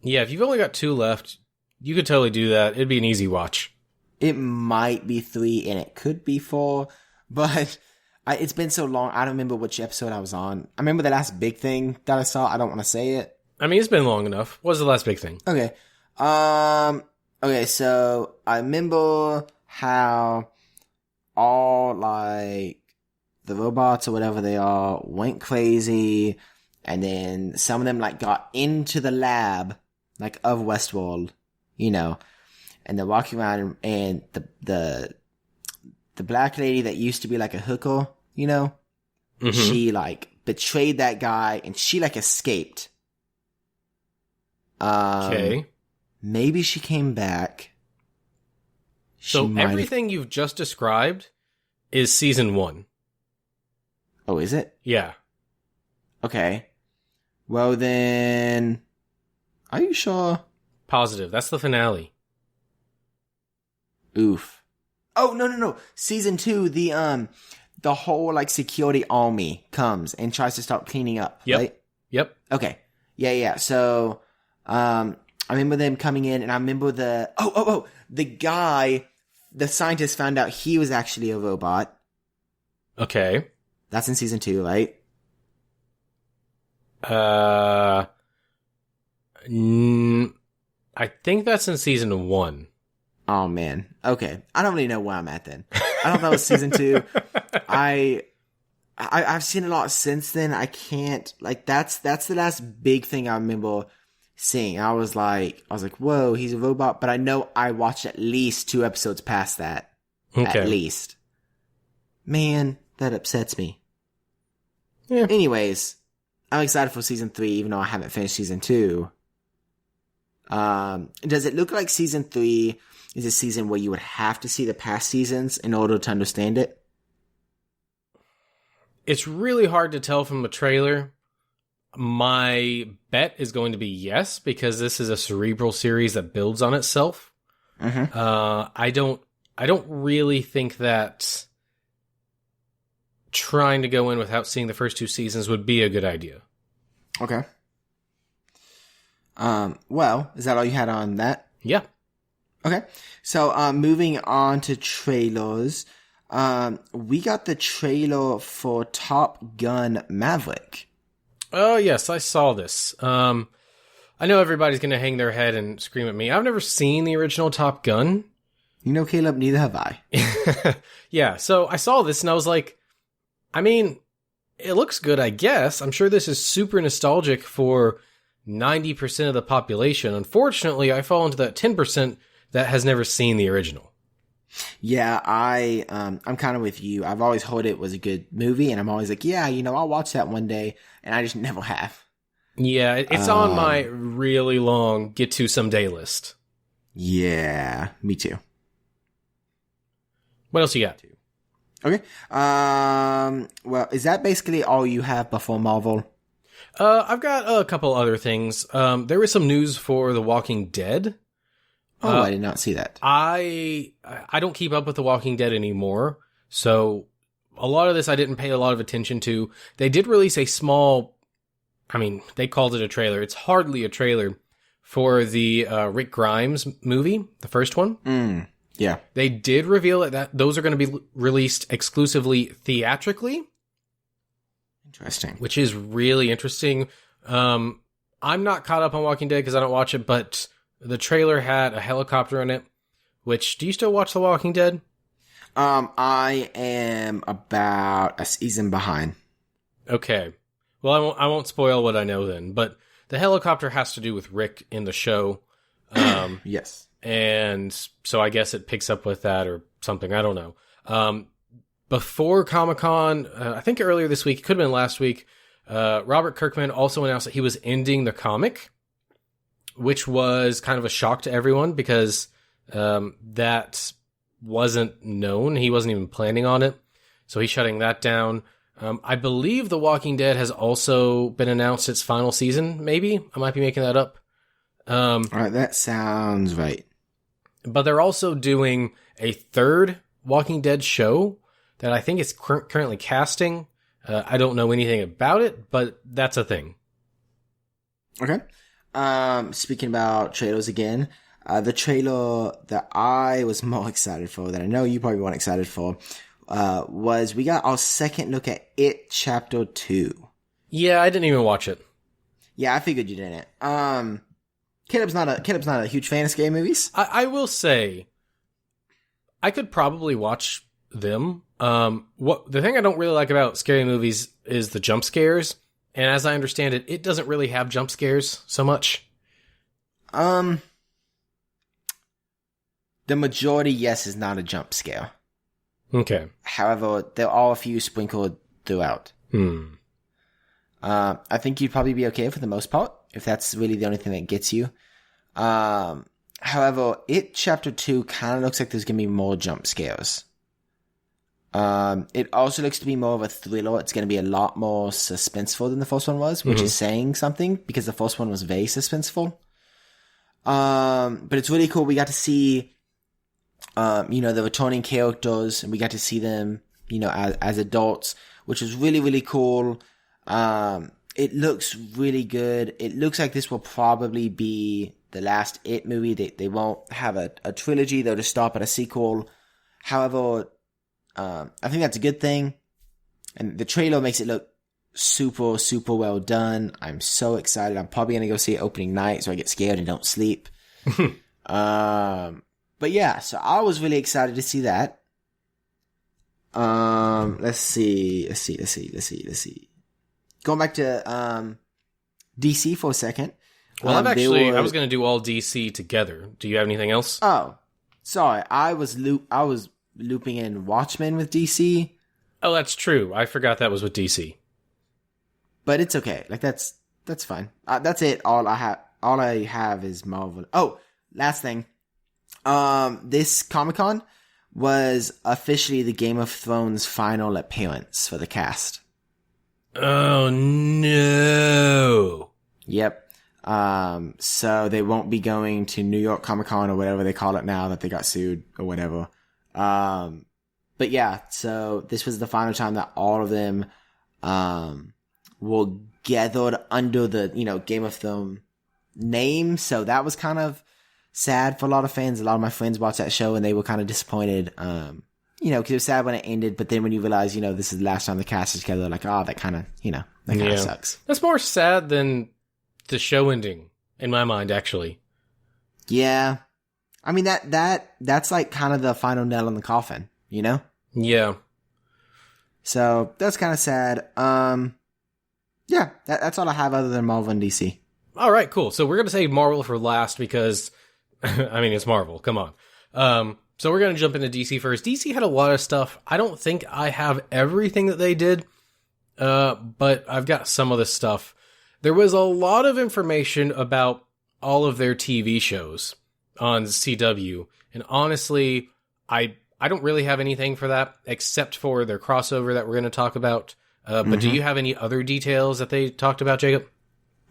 Yeah, if you've only got 2 left, you could totally do that. It'd be an easy watch. It might be 3 and it could be 4, but it's been so long, I don't remember which episode I was on. I remember the last big thing that I saw. I don't want to say it. I mean, it's been long enough. What was the last big thing? Okay. Okay, so I remember how all, like, the robots or whatever they are went crazy, and then some of them, like, got into the lab, like, of Westworld, you know, and they're walking around, and the black lady that used to be, like, a hooker, you know, she, like, betrayed that guy, and she, like, escaped. Okay. Maybe she came back. So everything you've just described is season 1. Oh, is it? Yeah. Okay. Well then, are you sure? Positive. That's the finale. Oof. Oh, no. Season 2, the whole, like, security army comes and tries to start cleaning up, right? Yep. Okay. Yeah. So, I remember them coming in, and I remember the guy, the scientist found out he was actually a robot. Okay. That's in season 2, right? I think that's in season 1. Oh man. Okay. I don't really know where I'm at then. I don't know if it's season 2. I've seen a lot since then. I can't, like, that's the last big thing I remember seeing. I was like, whoa, he's a robot, but I know I watched at least 2 episodes past that. Okay. At least. Man, that upsets me. Yeah. Anyways, I'm excited for season 3, even though I haven't finished season 2. Does it look like season 3 is a season where you would have to see the past seasons in order to understand it? It's really hard to tell from the trailer. My bet is going to be yes, because this is a cerebral series that builds on itself. Mm-hmm. I don't really think that trying to go in without seeing the first 2 seasons would be a good idea. Okay. Well, is that all you had on that? Yeah. Okay. So, moving on to trailers. We got the trailer for Top Gun Maverick. Oh, yes, I saw this. I know everybody's going to hang their head and scream at me. I've never seen the original Top Gun. You know, Caleb, neither have I. Yeah, so I saw this and I was like, I mean, it looks good, I guess. I'm sure this is super nostalgic for 90% of the population. Unfortunately, I fall into that 10% that has never seen the original. Yeah, I'm kind of with you. I've always heard it was a good movie, and I'm always like, yeah, I'll watch that one day, and I just never have. Yeah, it's on my really long get to someday list. Yeah, me too. What else you got? Okay. Well, is that basically all you have before Marvel? I've got a couple other things. There was some news for The Walking Dead. Oh, I did not see that. I don't keep up with The Walking Dead anymore, so a lot of this I didn't pay a lot of attention to. They did release a small, they called it a trailer. It's hardly a trailer for the Rick Grimes movie, the first one. Yeah. They did reveal that those are going to be released exclusively theatrically. Interesting. Which is really interesting. I'm not caught up on Walking Dead because I don't watch it, but the trailer had a helicopter in it. Which, do you still watch The Walking Dead? I am about a season behind. Okay. Well, I won't spoil what I know then, but the helicopter has to do with Rick in the show. Yes. And so I guess it picks up with that or something. I don't know. Before Comic-Con, I think earlier this week, it could have been last week, Robert Kirkman also announced that he was ending the comic, which was kind of a shock to everyone because that wasn't known. He wasn't even planning on it. So he's shutting that down. I believe The Walking Dead has also been announced its final season, maybe. I might be making that up. All right, that sounds right. But they're also doing a third Walking Dead show that I think is currently casting. I don't know anything about it, but that's a thing. Okay. Speaking about trailers again, the trailer that I was more excited for, that I know you probably weren't excited for, was we got our second look at It Chapter 2. Yeah, I didn't even watch it. Yeah, I figured you didn't. Caleb's not a huge fan of scary movies. I will say, I could probably watch them. The thing I don't really like about scary movies is the jump scares, and as I understand it, it doesn't really have jump scares so much. The majority, yes, is not a jump scare. Okay. However, there are a few sprinkled throughout. I think you'd probably be okay for the most part, if that's really the only thing that gets you. However, It Chapter 2 kind of looks like there's going to be more jump scares. It also looks to be more of a thriller. It's going to be a lot more suspenseful than the first one was, which is saying something, because the first one was very suspenseful. But it's really cool. We got to see, the returning characters, and we got to see them, as adults, which was really, really cool. It looks really good. It looks like this will probably be the last It movie. They won't have a trilogy. They'll just stop at a sequel. However, I think that's a good thing. And the trailer makes it look super, super well done. I'm so excited. I'm probably going to go see it opening night so I get scared and don't sleep. But yeah, so I was really excited to see that. Let's see. Going back to DC for a second. Well, I was going to do all DC together. Do you have anything else? Oh, sorry. I was looping in Watchmen with DC. Oh, that's true. I forgot that was with DC. But it's okay. Like that's fine. That's it. All I have is Marvel. Oh, last thing. This Comic-Con was officially the Game of Thrones final appearance for the cast. Oh no. Yep. So they won't be going to New York Comic-Con or whatever they call it now that they got sued or whatever. But yeah, so this was the final time that all of them, were gathered under the, Game of Thrones name. So that was kind of sad for a lot of fans. A lot of my friends watched that show and they were kind of disappointed. Because it was sad when it ended, but then when you realize, this is the last time the cast is together, like, oh, that kind of, that kind of sucks. That's more sad than the show ending, in my mind, actually. Yeah. I mean, that's like kind of the final nail in the coffin, Yeah. So, that's kind of sad. Yeah, that's all I have other than Marvel and DC. All right, cool. So we're going to save Marvel for last because, it's Marvel. Come on. So we're going to jump into DC first. DC had a lot of stuff. I don't think I have everything that they did, but I've got some of this stuff. There was a lot of information about all of their TV shows on CW, and honestly, I don't really have anything for that except for their crossover that we're going to talk about. But do you have any other details that they talked about, Jacob?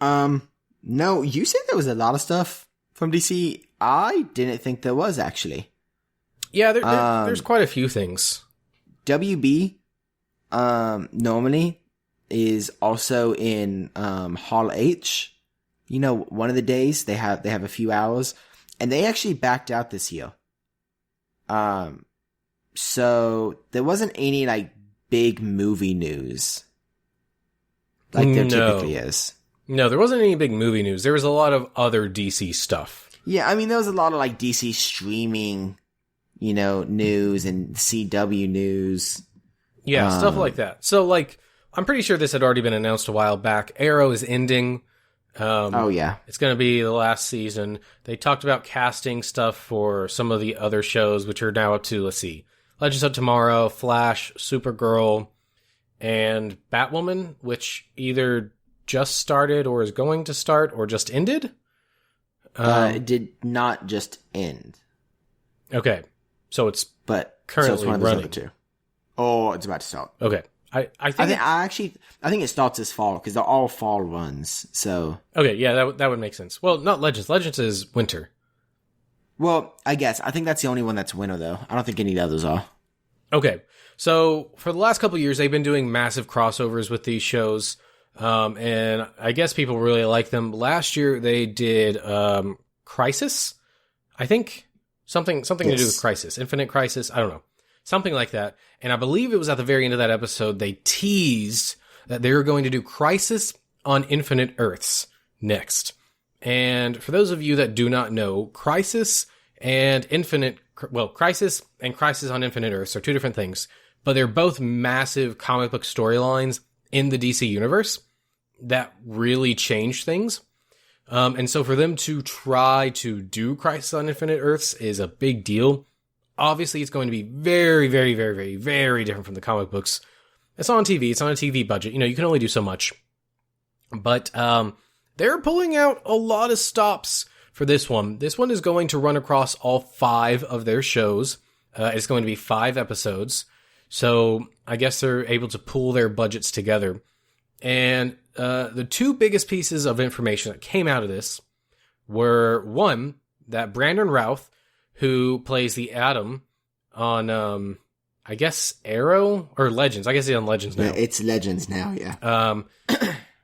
No, you said there was a lot of stuff from DC. I didn't think there was, actually. Yeah, there's quite a few things. WB, normally is also in, Hall H. One of the days they have a few hours, and they actually backed out this year. So there wasn't any, like, big movie news like there typically is. No, there wasn't any big movie news. There was a lot of other DC stuff. Yeah, I mean, there was a lot of, like, DC streaming, news and CW news. Yeah, stuff like that. So, like, I'm pretty sure this had already been announced a while back. Arrow is ending. Oh, yeah. It's going to be the last season. They talked about casting stuff for some of the other shows, which are now up to, let's see, Legends of Tomorrow, Flash, Supergirl, and Batwoman, which either just started or is going to start or just ended. It did not just end. Okay. So it's so currently it's one of those running. other two. Oh, it's about to start. Okay. I think it starts this fall because they're all fall runs. So okay, yeah, that would make sense. Well, not Legends. Legends is winter. Well, I think that's the only one that's winter though. I don't think any of the others are. Okay, so for the last couple of years, they've been doing massive crossovers with these shows, and I guess people really like them. Last year they did Crisis, I think something to do with Crisis, Infinite Crisis. I don't know. Something like that. And I believe it was at the very end of that episode, they teased that they were going to do Crisis on Infinite Earths next. And for those of you that do not know, Crisis and Crisis on Infinite Earths are two different things, but they're both massive comic book storylines in the DC universe that really change things. And so for them to try to do Crisis on Infinite Earths is a big deal. Obviously, it's going to be very, very, very, very, very different from the comic books. It's on TV. It's on a TV budget. You can only do so much. But they're pulling out a lot of stops for this one. This one is going to run across all 5 of their shows. It's going to be 5 episodes. So I guess they're able to pool their budgets together. And the 2 biggest pieces of information that came out of this were, one, that Brandon Routh, who plays the Atom on, I guess, Arrow? Or Legends. I guess he's on Legends now. Yeah, it's Legends now, yeah.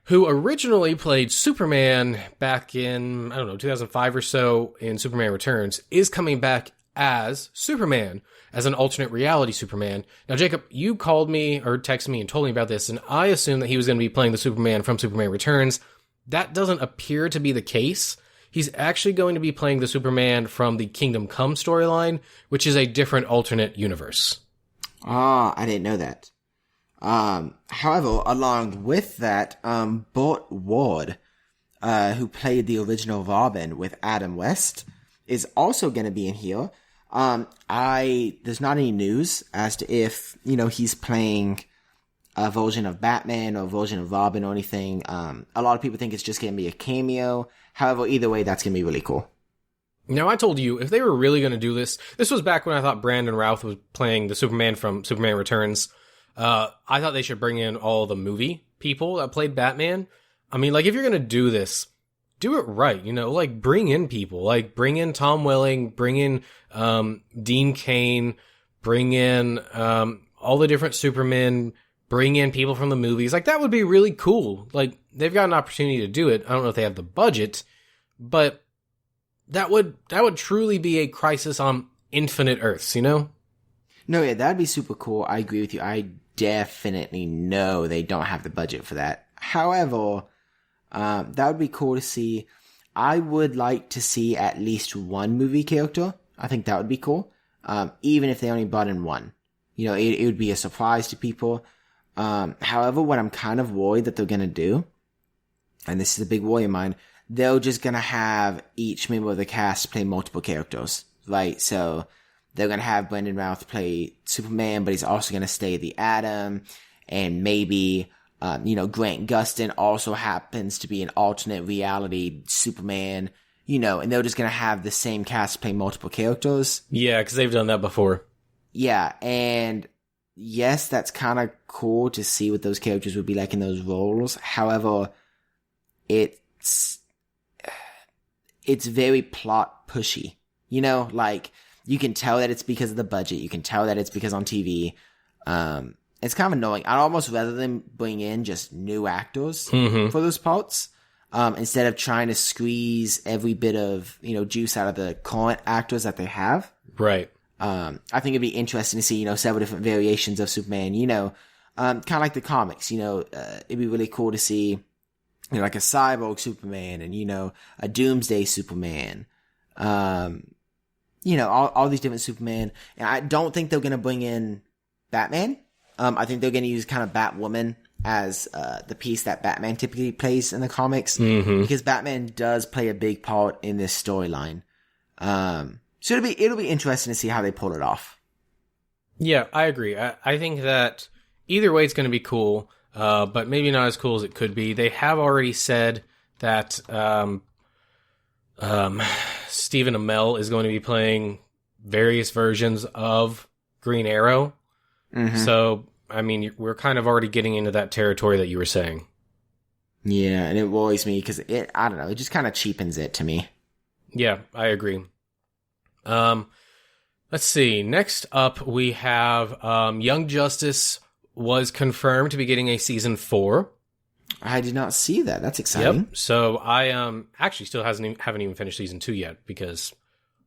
Who originally played Superman back in, 2005 or so in Superman Returns, is coming back as Superman, as an alternate reality Superman. Now, Jacob, you called me or texted me and told me about this, and I assumed that he was going to be playing the Superman from Superman Returns. That doesn't appear to be the case. He's actually going to be playing the Superman from the Kingdom Come storyline, which is a different alternate universe. Ah, I didn't know that. However, along with that, Burt Ward, who played the original Robin with Adam West, is also going to be in here. There's not any news as to if, he's playing a version of Batman or a version of Robin or anything. A lot of people think it's just going to be a cameo. However, either way, that's going to be really cool. Now, I told you, if they were really going to do this was back when I thought Brandon Routh was playing the Superman from Superman Returns. I thought they should bring in all the movie people that played Batman. I mean, like, if you're going to do this, do it right, like, bring in people. Like, bring in Tom Welling, bring in Dean Cain, bring in all the different Supermen, bring in people from the movies. Like, that would be really cool. Like, they've got an opportunity to do it. I don't know if they have the budget, but that would truly be a Crisis on Infinite Earths, you know? No, yeah, that'd be super cool. I agree with you. I definitely know they don't have the budget for that. However, that would be cool to see. I would like to see at least one movie character. I think that would be cool. Even if they only brought in one. You know, it would be a surprise to people. However, what I'm kind of worried that they're going to do, and this is a big worry of mine, they're just going to have each member of the cast play multiple characters, right? So they're going to have Brandon Routh play Superman, but he's also going to stay the Atom, and maybe, Grant Gustin also happens to be an alternate reality Superman, and they're just going to have the same cast play multiple characters. Yeah, because they've done that before. Yeah, and yes, that's kind of cool to see what those characters would be like in those roles. However, it's very plot pushy. Like, you can tell that it's because of the budget. You can tell that it's because on TV. It's kind of annoying. I'd almost rather them bring in just new actors for those parts, instead of trying to squeeze every bit of, juice out of the current actors that they have. Right. I think it'd be interesting to see, several different variations of Superman, kind of like the comics, it'd be really cool to see, like a cyborg Superman and, a doomsday Superman, all these different Superman. And I don't think they're going to bring in Batman. I think they're going to use kind of Batwoman as the piece that Batman typically plays in the comics, because Batman does play a big part in this storyline. So it'll be interesting to see how they pull it off. Yeah, I agree. I think that either way it's going to be cool, but maybe not as cool as it could be. They have already said that Stephen Amell is going to be playing various versions of Green Arrow. So, I mean, we're kind of already getting into that territory that you were saying. Yeah, and it worries me because I don't know, it just kind of cheapens it to me. Yeah, I agree. Let's see. Next up, we have Young Justice was confirmed to be getting a season 4. I did not see that. That's exciting. Yep. So I actually still haven't even finished season 2 yet because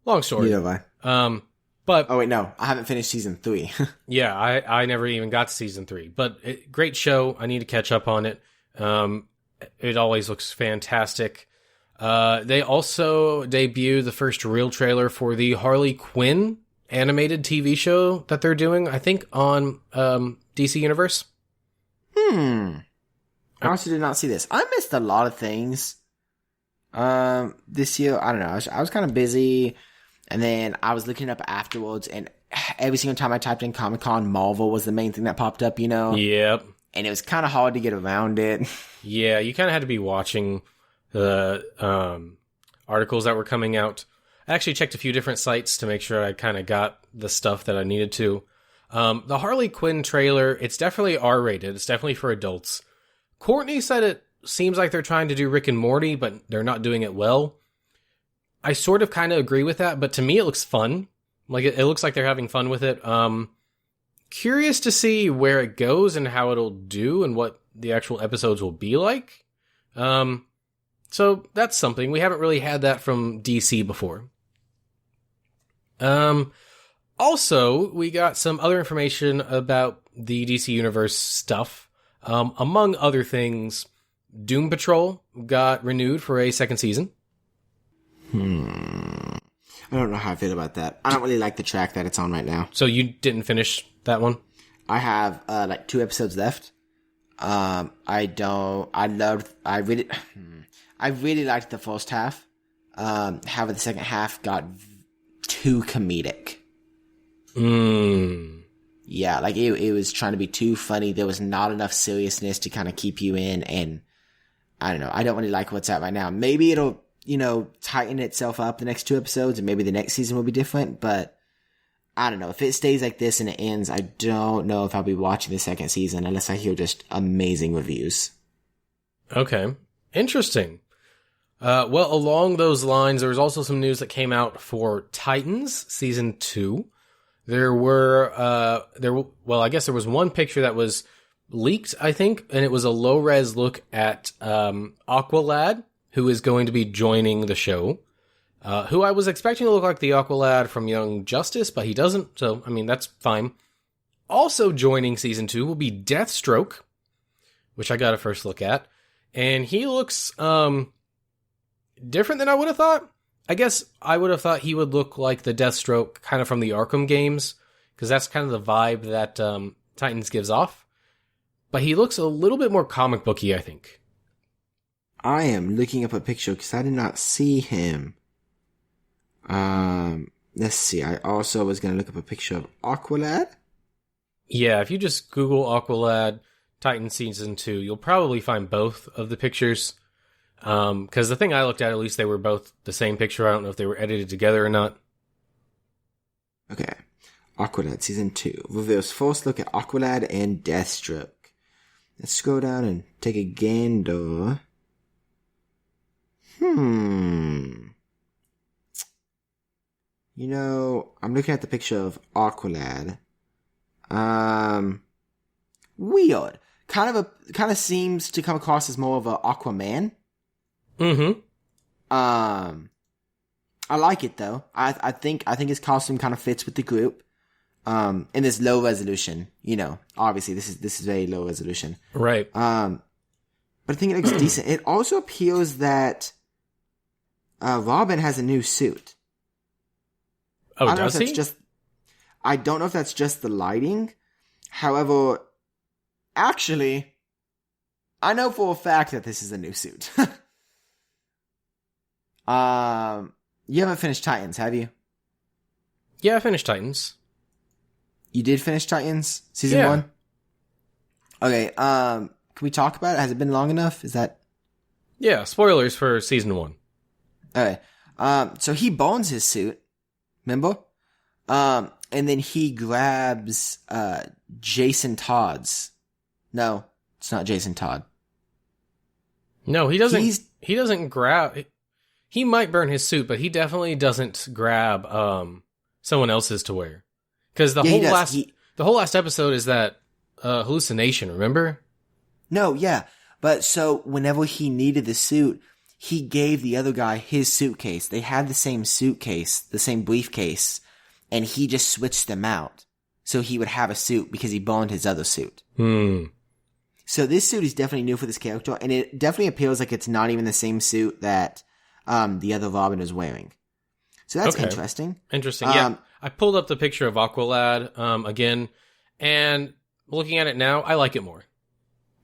long story. Neither have I. But oh wait, no, I haven't finished season 3. Yeah, I never even got to season 3, but great show. I need to catch up on it. It always looks fantastic. They also debuted the first real trailer for the Harley Quinn animated TV show that they're doing, I think, on DC Universe. I also did not see this. I missed a lot of things this year. I don't know. I was kind of busy, and then I was looking up afterwards, and every single time I typed in Comic-Con, Marvel was the main thing that popped up, Yep. And it was kind of hard to get around it. Yeah, you kind of had to be watching the articles that were coming out. I actually checked a few different sites to make sure I kind of got the stuff that I needed to. The Harley Quinn trailer, it's definitely R-rated. It's definitely for adults. Courtney said it seems like they're trying to do Rick and Morty, but they're not doing it well. I sort of kind of agree with that, but to me it looks fun. Like it looks like they're having fun with it. Curious to see where it goes and how it'll do and what the actual episodes will be like. So that's something. We haven't really had that from DC before. Also, we got some other information about the DC Universe stuff. Among other things, Doom Patrol got renewed for a second season. I don't know how I feel about that. I don't really like the track that it's on right now. So you didn't finish that one? I have, 2 episodes left. I really liked the first half. However, the second half got too comedic. Yeah, like it was trying to be too funny. There was not enough seriousness to kind of keep you in, and I don't know. I don't really like what's at right now. Maybe it'll, tighten itself up the next 2 episodes, and maybe the next season will be different, but I don't know. If it stays like this and it ends, I don't know if I'll be watching the second season unless I hear just amazing reviews. Okay. Interesting. Well, along those lines, there was also some news that came out for Titans Season 2. I guess there was one picture that was leaked, I think, and it was a low-res look at Aqualad, who is going to be joining the show. who I was expecting to look like the Aqualad from Young Justice, but he doesn't, so, I mean, that's fine. Also joining Season 2 will be Deathstroke, which I got a first look at, and he looks different than I would have thought. I guess I would have thought he would look like the Deathstroke kind of from the Arkham games, because that's kind of the vibe that Titans gives off. But he looks a little bit more comic booky, I think. I am looking up a picture because I did not see him. Let's see. I also was going to look up a picture of Aqualad. Yeah, if you just Google Aqualad Titan Season 2, you'll probably find both of the pictures. Because the thing I looked at least, they were both the same picture. I don't know if they were edited together or not. Okay. Aqualad Season 2 reveals first look at Aqualad and Deathstroke. Let's scroll down and take a gander. You know, I'm looking at the picture of Aqualad. Weird. Kind of seems to come across as more of a Aquaman. Mm-hmm. I like it though. I think his costume kind of fits with the group. In this low resolution, you know, obviously this is very low resolution. Right. But I think it looks decent. It also appears that Robin has a new suit. Oh, does he? I don't know if that's just the lighting. However, actually, I know for a fact that this is a new suit. You haven't finished Titans, have you? Yeah, I finished Titans. You did finish Titans season 1? Okay, can we talk about it? Has it been long enough? Is that... Yeah, spoilers for season 1. Okay. So he bones his suit. Remember? And then he grabs, Jason Todd's. No, it's not Jason Todd. No, he doesn't. He doesn't grab... He might burn his suit, but he definitely doesn't grab, someone else's to wear. Because the whole last episode is that hallucination, remember? No, yeah. But so whenever he needed the suit, he gave the other guy his suitcase. They had the same suitcase, the same briefcase, and he just switched them out. So he would have a suit because he boned his other suit. So this suit is definitely new for this character, and it definitely appears like it's not even the same suit that the other Robin is wearing. So that's interesting. Interesting, yeah. I pulled up the picture of Aqualad again, and looking at it now, I like it more.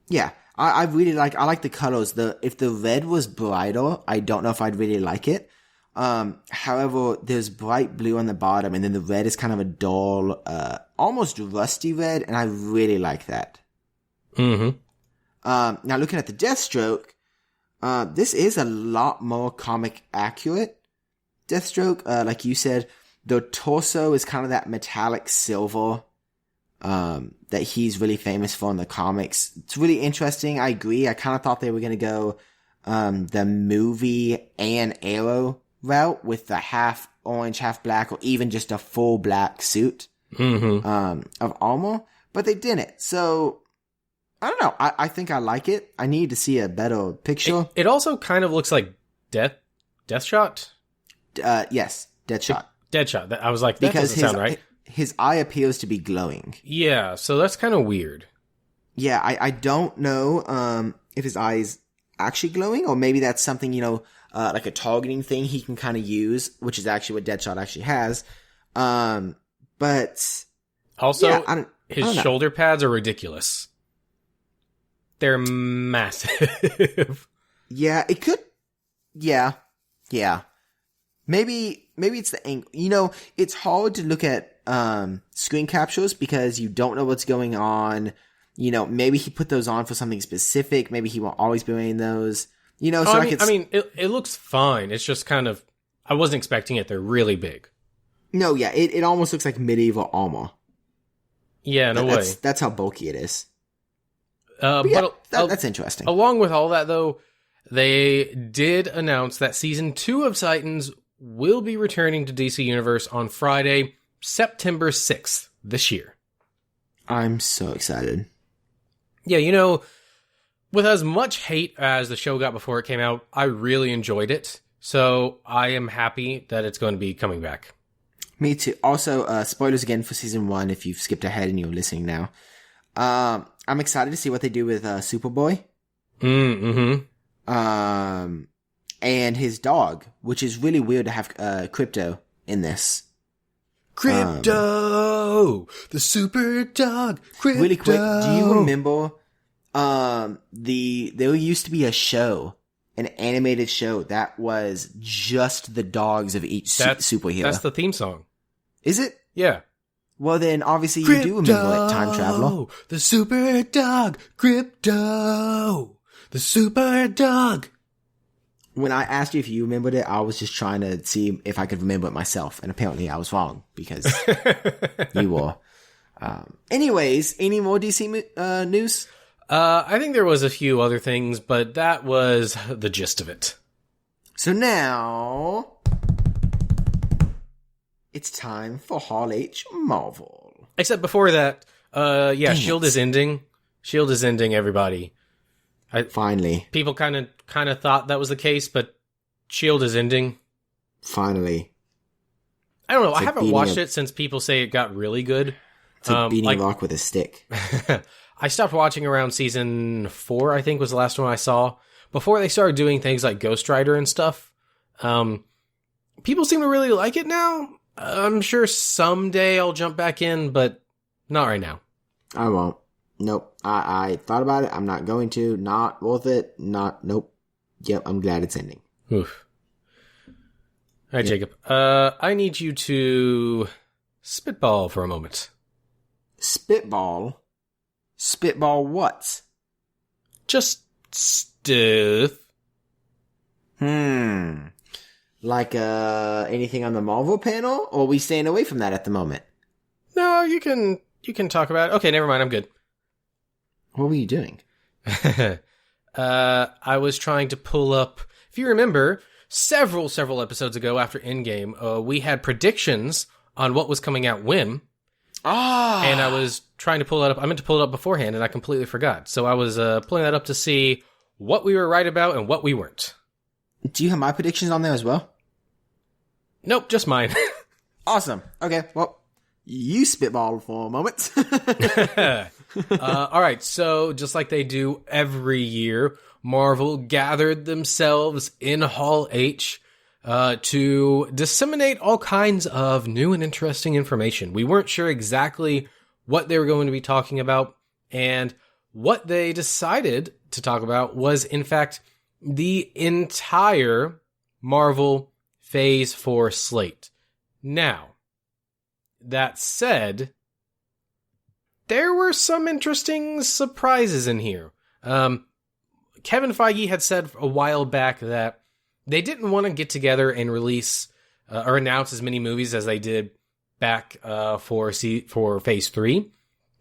Yeah, I really like the colors. If the red was brighter, I don't know if I'd really like it. However, there's bright blue on the bottom, and then the red is kind of a dull, almost rusty red, and I really like that. Mm-hmm. Now looking at the Deathstroke, this is a lot more comic accurate. Deathstroke, like you said, the torso is kind of that metallic silver that he's really famous for in the comics. It's really interesting. I agree. I kind of thought they were going to go the movie and Arrow route with the half orange, half black, or even just a full black suit of armor, but they didn't. So I don't know. I think I like it. I need to see a better picture. It also kind of looks like Deathshot. Yes, Deadshot. Deadshot. I was like, that because doesn't sound right. His eye appears to be glowing. Yeah, so that's kind of weird. Yeah, I don't know if his eye is actually glowing, or maybe that's something, you know, like a targeting thing he can kind of use, which is actually what Deadshot actually has. But also, yeah, his shoulder pads are ridiculous. They're massive. Yeah, it could. Yeah. Maybe it's the angle. You know, it's hard to look at screen captures because you don't know what's going on. You know, maybe he put those on for something specific. Maybe he won't always be wearing those. You know, it looks fine. It's just kind of, I wasn't expecting it. They're really big. No, yeah, it almost looks like medieval armor. Yeah, in a way. That's how bulky it is. That's interesting. Along with all that, though, they did announce that Season 2 of Titans will be returning to DC Universe on Friday, September 6th this year. I'm so excited. Yeah, you know, with as much hate as the show got before it came out, I really enjoyed it. So I am happy that it's going to be coming back. Me too. Also, spoilers again for season 1 if you've skipped ahead and you're listening now. I'm excited to see what they do with Superboy. Mm-hmm. And his dog, which is really weird to have Crypto in this. Crypto! The super dog! Crypto! Really quick, do you remember there used to be a show, an animated show that was just the dogs of each superhero? That's the theme song. Is it? Yeah. Well, then obviously you do remember it, Time Traveler. The super dog! Crypto! The super dog! When I asked you if you remembered it, I was just trying to see if I could remember it myself, and apparently I was wrong, because you were. Anyways, any more DC news? I think there was a few other things, but that was the gist of it. So now, it's time for Hall H Marvel. Except before that, yeah, Dang S.H.I.E.L.D. it. is ending. S.H.I.E.L.D. is ending, everybody. Finally. People kind of thought that was the case, but S.H.I.E.L.D. is ending. Finally. I don't know. It's I like haven't watched it since people say it got really good. It's like beating a rock with a stick. I stopped watching around season 4, I think was the last one I saw. Before they started doing things like Ghost Rider and stuff. People seem to really like it now. I'm sure someday I'll jump back in, but not right now. I won't. Nope. I thought about it. I'm not going to. Not worth it. Nope. Yep, I'm glad it's ending. Oof. All right, Jacob. I need you to spitball for a moment. Spitball? Spitball what? Just stuff. Like, anything on the Marvel panel? Or are we staying away from that at the moment? No, you can talk about it. Okay, never mind. I'm good. What were you doing? I was trying to pull up, if you remember, several episodes ago after Endgame, we had predictions on what was coming out when. And I was trying to pull that up. I meant to pull it up beforehand, and I completely forgot. So I was pulling that up to see what we were right about and what we weren't. Do you have my predictions on there as well? Nope, just mine. Awesome. Okay, well, you spitball for a moment. All right, so just like they do every year, Marvel gathered themselves in Hall H to disseminate all kinds of new and interesting information. We weren't sure exactly what they were going to be talking about, and what they decided to talk about was, in fact, the entire Marvel Phase 4 slate. Now, that said, there were some interesting surprises in here. Kevin Feige had said a while back that they didn't want to get together and release or announce as many movies as they did back for Phase 3.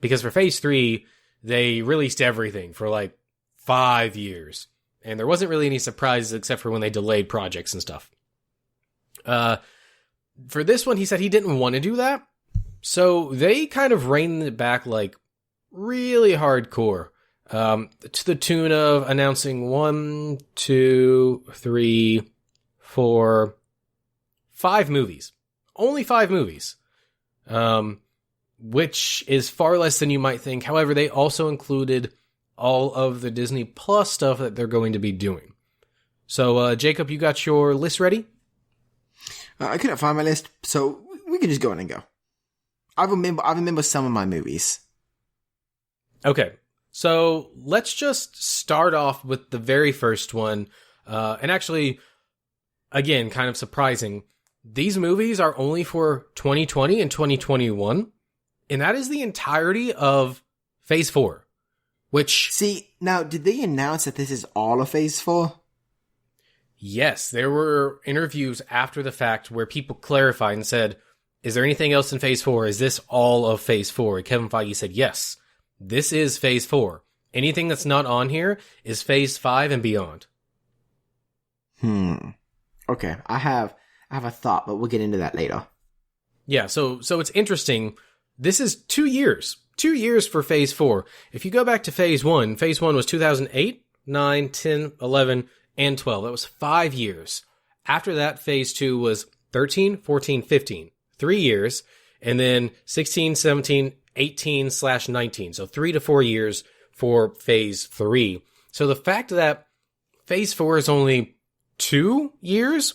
Because for Phase 3, they released everything for like 5 years. And there wasn't really any surprises except for when they delayed projects and stuff. For this one, he said he didn't want to do that. So they kind of reined it back like really hardcore. To the tune of announcing 1, 2, 3, 4, 5 movies. Only 5 movies. Which is far less than you might think. However, they also included all of the Disney Plus stuff that they're going to be doing. So, Jacob, you got your list ready? I couldn't find my list, so we can just go in and go. I remember some of my movies. Okay, so let's just start off with the very first one. And actually, again, kind of surprising. These movies are only for 2020 and 2021. And that is the entirety of Phase 4. Which... See, now, did they announce that this is all of Phase 4? Yes, there were interviews after the fact where people clarified and said, is there anything else in Phase 4? Is this all of Phase 4? And Kevin Feige said, yes, this is Phase 4. Anything that's not on here is Phase 5 and beyond. Okay, I have a thought, but we'll get into that later. Yeah, so it's interesting. This is 2 years. 2 years for Phase 4. If you go back to Phase 1 was 2008, 9, 10, 11, and 12. That was 5 years. After that, phase 2 was 13, 14, 15. 3 years. And then 16, 17, 18/19. So 3 to 4 years for phase 3. So the fact that phase 4 is only 2 years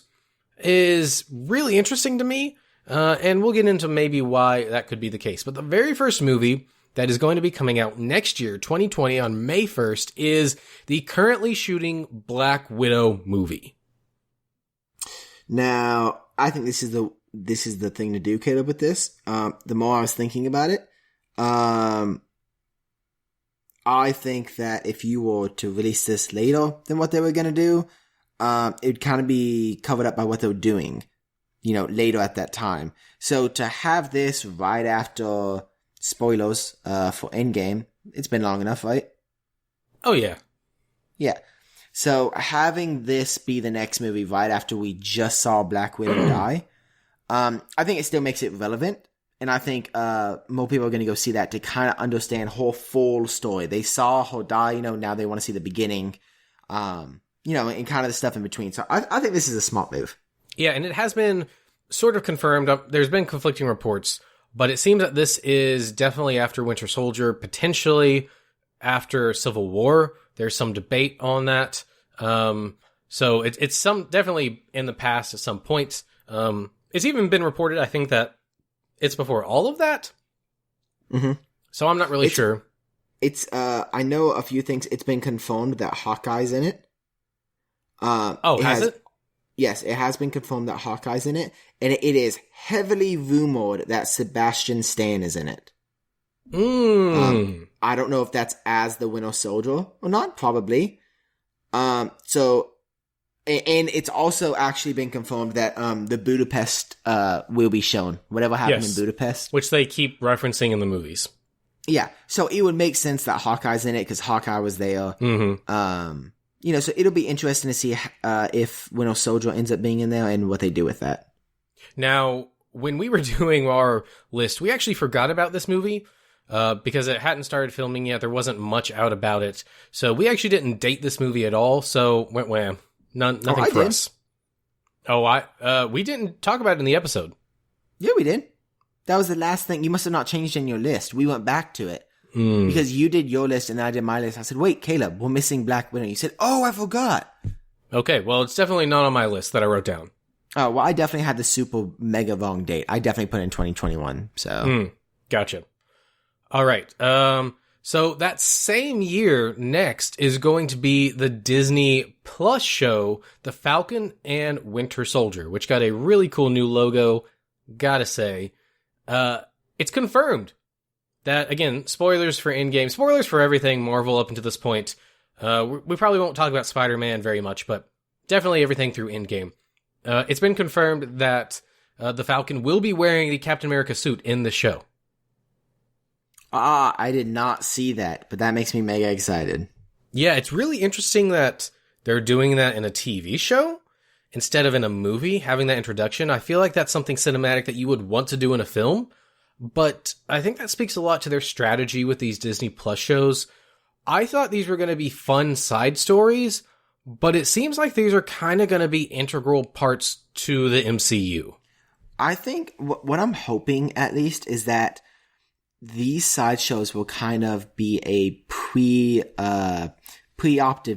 is really interesting to me. And we'll get into maybe why that could be the case. But the very first movie that is going to be coming out next year, 2020, on May 1st, is the currently shooting Black Widow movie. Now, I think this is the thing to do, Caleb, with this. The more I was thinking about it, I think that if you were to release this later than what they were going to do, it would kind of be covered up by what they were doing, later at that time. So to have this right after spoilers for Endgame, it's been long enough, right? Oh, yeah. Yeah. So having this be the next movie right after we just saw Black Widow die, I think it still makes it relevant. And I think more people are going to go see that to kind of understand her full story. They saw her die, now they want to see the beginning, and kind of the stuff in between. So I think this is a smart move. Yeah, and it has been sort of confirmed. There's been conflicting reports, but it seems that this is definitely after Winter Soldier, potentially after Civil War. There's some debate on that. So it's definitely in the past at some point. It's even been reported, I think, that it's before all of that. Mm-hmm. So I'm not really sure. It's I know a few things. It's been confirmed that Hawkeye's in it. Has it? Yes, it has been confirmed that Hawkeye's in it, and it is heavily rumored that Sebastian Stan is in it. I don't know if that's as the Winter Soldier or not, probably. And it's also actually been confirmed that the Budapest will be shown. Whatever happened in Budapest. Which they keep referencing in the movies. Yeah, so it would make sense that Hawkeye's in it because Hawkeye was there. Mm-hmm. So it'll be interesting to see if Winter Soldier ends up being in there and what they do with that. Now, when we were doing our list, we actually forgot about this movie because it hadn't started filming yet. There wasn't much out about it. So we actually didn't date this movie at all. So, wham. Nothing for us. We didn't talk about it in the episode. Yeah, we did. That was the last thing. You must have not changed in your list. We went back to it. Because you did your list and I did my list. I said, wait, Caleb, we're missing Black Widow. You said, oh, I forgot. Okay, well, it's definitely not on my list that I wrote down. Oh, well, I definitely had the super mega long date. I definitely put in 2021, so. Gotcha. All right. So that same year, next, is going to be the Disney Plus show, The Falcon and Winter Soldier, which got a really cool new logo, gotta say. It's confirmed that, again, spoilers for Endgame, spoilers for everything Marvel up until this point. We probably won't talk about Spider-Man very much, but definitely everything through Endgame. It's been confirmed that the Falcon will be wearing the Captain America suit in the show. I did not see that, but that makes me mega excited. Yeah, it's really interesting that they're doing that in a TV show instead of in a movie, having that introduction. I feel like that's something cinematic that you would want to do in a film. But I think that speaks a lot to their strategy with these Disney Plus shows. I thought these were going to be fun side stories, but it seems like these are kind of going to be integral parts to the MCU. I think what I'm hoping, at least, is that these side shows will kind of be a pre-optive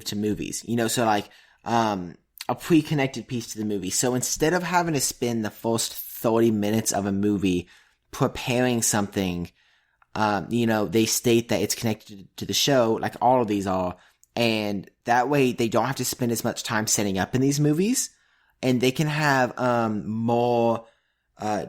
to movies. So like a pre-connected piece to the movie. So instead of having to spend the first 30 minutes of a movie preparing something, they state that it's connected to the show, like all of these are, and that way they don't have to spend as much time setting up in these movies, and they can have more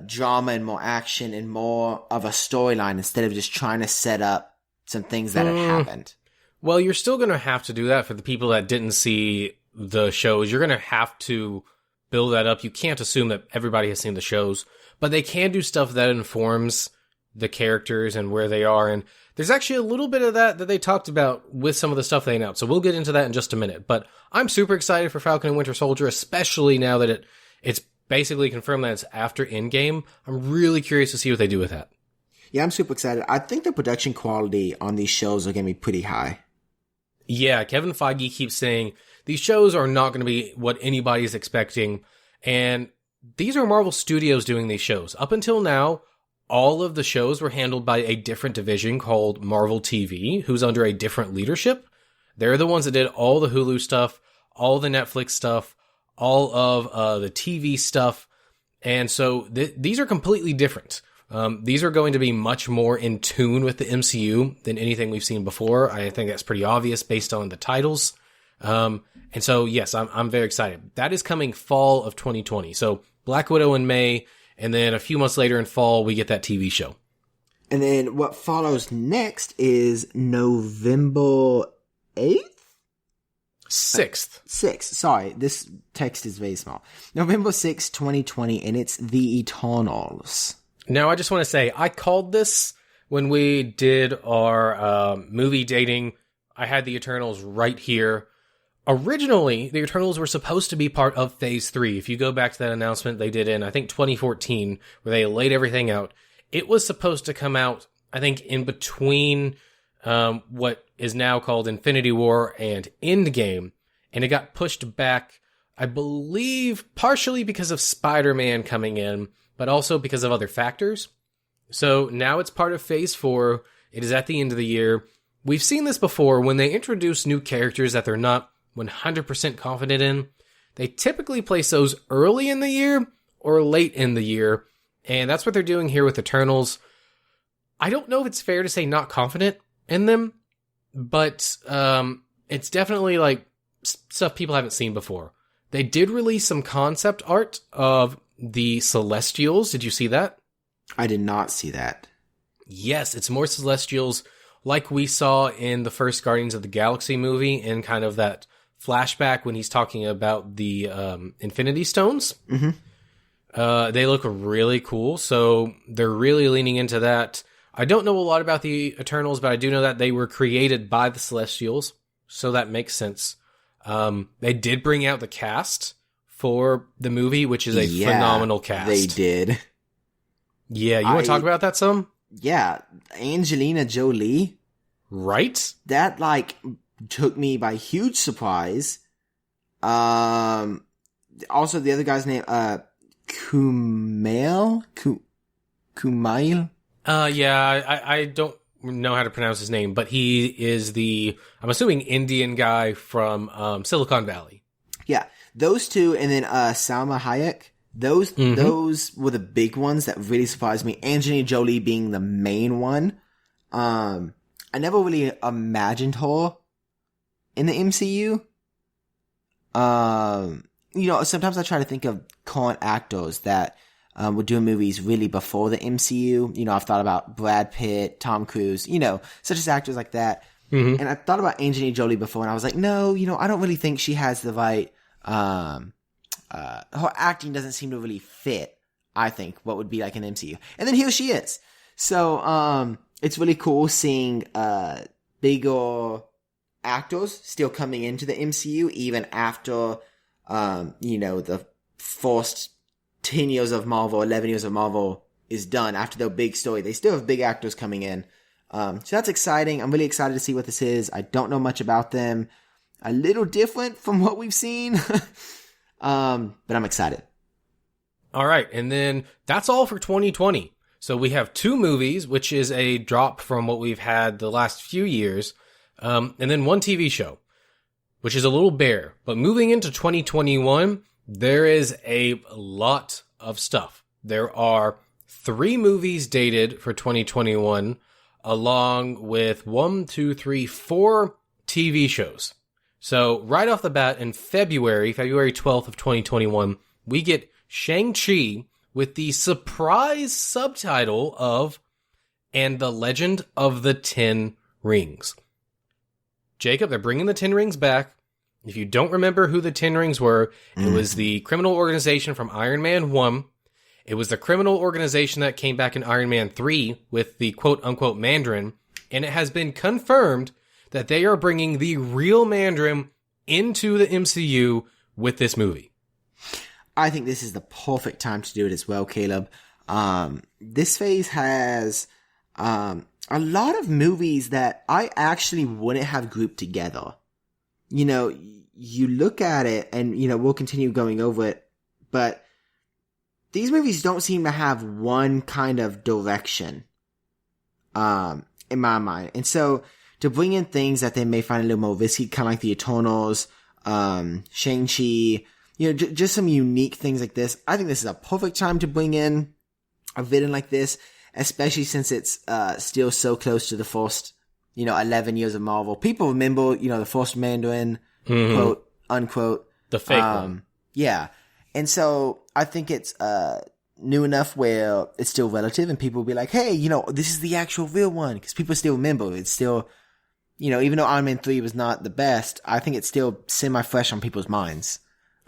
drama and more action and more of a storyline instead of just trying to set up some things that have happened. Well, you're still going to have to do that for the people that didn't see the shows. You're going to have to build that up. You can't assume that everybody has seen the shows. But they can do stuff that informs the characters and where they are. And there's actually a little bit of that they talked about with some of the stuff they announced. So we'll get into that in just a minute. But I'm super excited for Falcon and Winter Soldier, especially now that it's basically confirmed that it's after Endgame. I'm really curious to see what they do with that. Yeah, I'm super excited. I think the production quality on these shows are going to be pretty high. Yeah, Kevin Feige keeps saying these shows are not going to be what anybody's expecting. And these are Marvel Studios doing these shows. Up until now, all of the shows were handled by a different division called Marvel TV, who's under a different leadership. They're the ones that did all the Hulu stuff, all the Netflix stuff, all of the TV stuff. And so these are completely different. These are going to be much more in tune with the MCU than anything we've seen before. I think that's pretty obvious based on the titles. And so, yes, I'm very excited. That is coming fall of 2020. So Black Widow in May, and then a few months later in fall, we get that TV show. And then what follows next is November 8th? 6th. 6th. Sorry, this text is very small. November 6th, 2020, and it's The Eternals. Now, I just want to say, I called this when we did our movie dating. I had The Eternals right here. Originally, The Eternals were supposed to be part of Phase 3. If you go back to that announcement they did in, I think, 2014, where they laid everything out, it was supposed to come out, I think, in between what is now called Infinity War and Endgame, and it got pushed back, I believe, partially because of Spider-Man coming in, but also because of other factors. So now it's part of Phase 4. It is at the end of the year. We've seen this before when they introduce new characters that they're not 100% confident in. They typically place those early in the year or late in the year, and that's what they're doing here with Eternals. I don't know if it's fair to say not confident in them, but it's definitely like stuff people haven't seen before. They did release some concept art of the Celestials. Did you see that? I did not see that. Yes, it's more Celestials like we saw in the first Guardians of the Galaxy movie in kind of that flashback when he's talking about the Infinity Stones. Mm-hmm. They look really cool, so they're really leaning into that. I don't know a lot about the Eternals, but I do know that they were created by the Celestials, so that makes sense. They did bring out the cast for the movie, which is a phenomenal cast. They did. Yeah, you want to talk about that some? Yeah, Angelina Jolie. Right? That, like, took me by huge surprise. Also, the other guy's name, Kumail? Kumail? Yeah, I don't know how to pronounce his name, but he is I'm assuming, Indian guy from Silicon Valley. Yeah. Those two, and then Salma Hayek. Those were the big ones that really surprised me. Angelina Jolie being the main one. I never really imagined her in the MCU. Sometimes I try to think of current actors that were doing movies really before the MCU. I've thought about Brad Pitt, Tom Cruise, such as actors like that. Mm-hmm. And I thought about Angelina Jolie before, and I was like, no, I don't really think she has the right... her acting doesn't seem to really fit, I think, what would be like an MCU. And then here she is. So, it's really cool seeing, bigger actors still coming into the MCU, even after, the first 10 years of Marvel, 11 years of Marvel is done. After their big story, they still have big actors coming in. So that's exciting. I'm really excited to see what this is. I don't know much about them. A little different from what we've seen. But I'm excited. All right. And then that's all for 2020. So we have 2 movies, which is a drop from what we've had the last few years. And then 1 TV show, which is a little bare. But moving into 2021, there is a lot of stuff. There are 3 movies dated for 2021, along with 4 TV shows. So right off the bat in February 12th of 2021, we get Shang-Chi with the surprise subtitle of And the Legend of the Ten Rings. Jacob, they're bringing the Ten Rings back. If you don't remember who the Ten Rings were, it was the criminal organization from Iron Man 1. It was the criminal organization that came back in Iron Man 3 with the quote-unquote Mandarin. And it has been confirmed that they are bringing the real Mandarin into the MCU with this movie. I think this is the perfect time to do it as well, Caleb. This phase has a lot of movies that I actually wouldn't have grouped together. You look at it and, we'll continue going over it, but these movies don't seem to have one kind of direction, in my mind. And so to bring in things that they may find a little more risky, kind of like the Eternals, Shang-Chi, just some unique things like this. I think this is a perfect time to bring in a villain like this, especially since it's still so close to the first, 11 years of Marvel. People remember, the first Mandarin, quote, unquote. The fake one. Yeah. And so I think it's new enough where it's still relative and people will be like, hey, this is the actual real one. Because people still remember. It's still, even though Iron Man 3 was not the best, I think it's still semi-fresh on people's minds.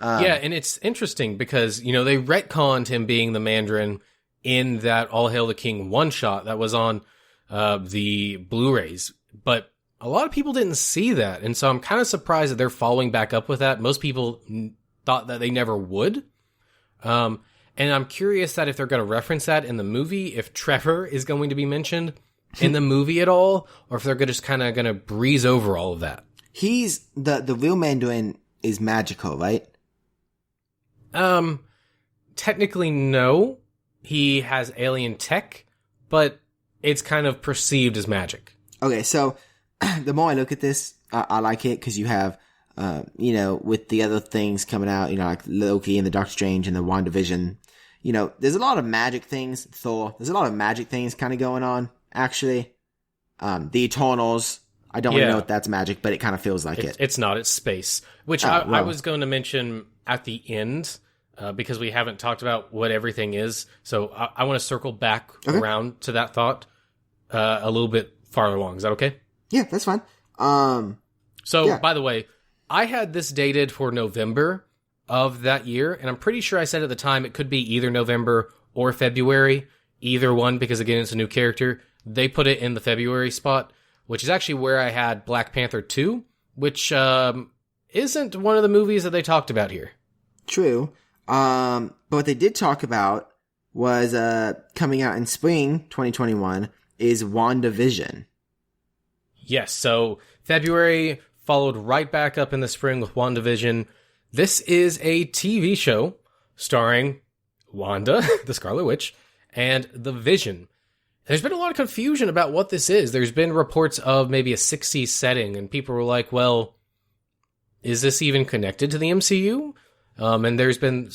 Yeah, and it's interesting because, they retconned him being the Mandarin in that All Hail the King one-shot that was on the Blu-rays. But a lot of people didn't see that, and so I'm kind of surprised that they're following back up with that. Most people thought that they never would. And I'm curious that if they're going to reference that in the movie, if Trevor is going to be mentioned in the movie at all, or if they're just kind of going to breeze over all of that. He's, the real Mandarin is magical, right? Technically, no. He has alien tech, but it's kind of perceived as magic. Okay, so the more I look at this, I like it because you have, with the other things coming out, like Loki and the Doctor Strange and the WandaVision, there's a lot of magic things. Thor, there's a lot of magic things kind of going on, actually. The Eternals, I don't really know if that's magic, but it kind of feels like it. It's not, it's space. Which I was going to mention at the end, because we haven't talked about what everything is. So I want to circle back around to that thought a little bit farther along. Is that okay? Yeah, that's fine. By the way, I had this dated for November of that year, and I'm pretty sure I said at the time it could be either November or February, either one, because again, it's a new character. They put it in the February spot, which is actually where I had Black Panther 2, which isn't one of the movies that they talked about here. True. But what they did talk about was coming out in spring 2021 is WandaVision. Yes, so February followed right back up in the spring with WandaVision. This is a TV show starring Wanda, the Scarlet Witch, and the Vision. There's been a lot of confusion about what this is. There's been reports of maybe a 60s setting, and people were like, well, is this even connected to the MCU? And there's been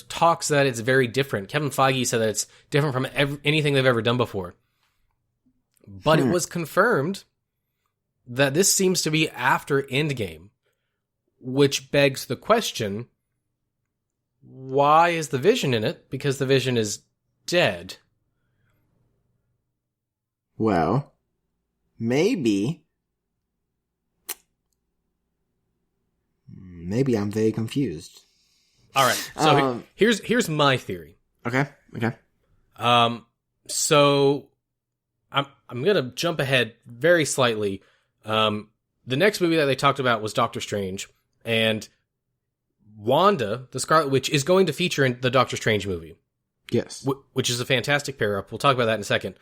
talks that it's very different. Kevin Feige said that it's different from anything they've ever done before. But it was confirmed that this seems to be after Endgame, which begs the question, why is the Vision in it? Because the Vision is dead. Well, maybe I'm very confused. All right. So here's my theory. Okay. So I'm going to jump ahead very slightly. The next movie that they talked about was Doctor Strange, and Wanda, the Scarlet Witch, is going to feature in the Doctor Strange movie. Yes. Which is a fantastic pair-up. We'll talk about that in a second.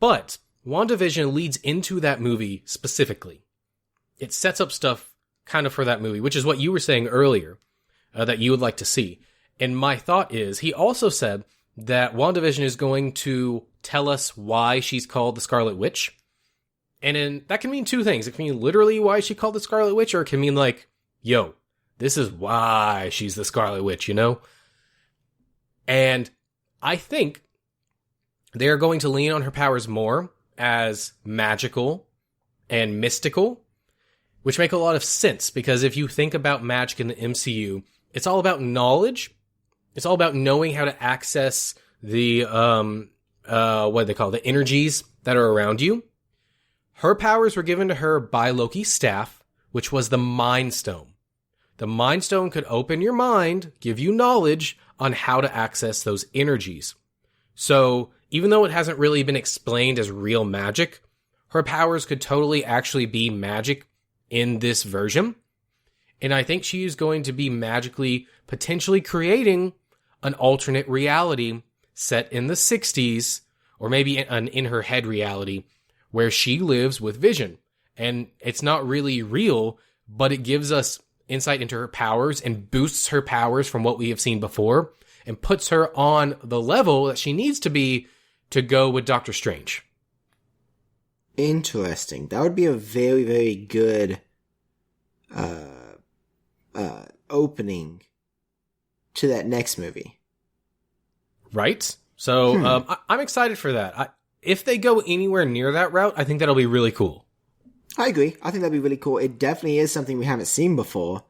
But WandaVision leads into that movie specifically. It sets up stuff kind of for that movie, which is what you were saying earlier, that you would like to see. And my thought is, he also said that WandaVision is going to tell us why she's called the Scarlet Witch. And that can mean two things. It can mean literally why she called the Scarlet Witch, or it can mean like, yo, this is why she's the Scarlet Witch, And I think they're going to lean on her powers more as magical and mystical, which make a lot of sense, because if you think about magic in the MCU, it's all about knowledge. It's all about knowing how to access the, what do they call it? The energies that are around you. Her powers were given to her by Loki's staff, which was the Mind Stone. The Mind Stone could open your mind, give you knowledge on how to access those energies. So, even though it hasn't really been explained as real magic, her powers could totally actually be magic in this version. And I think she is going to be magically, potentially creating an alternate reality set in the 60s, or maybe an in her head reality, where she lives with Vision. And it's not really real, but it gives us insight into her powers and boosts her powers from what we have seen before and puts her on the level that she needs to be to go with Doctor Strange. Interesting. That would be a very, very good opening to that next movie. Right? So I'm excited for that. If they go anywhere near that route, I think that'll be really cool. I agree. I think that'd be really cool. It definitely is something we haven't seen before.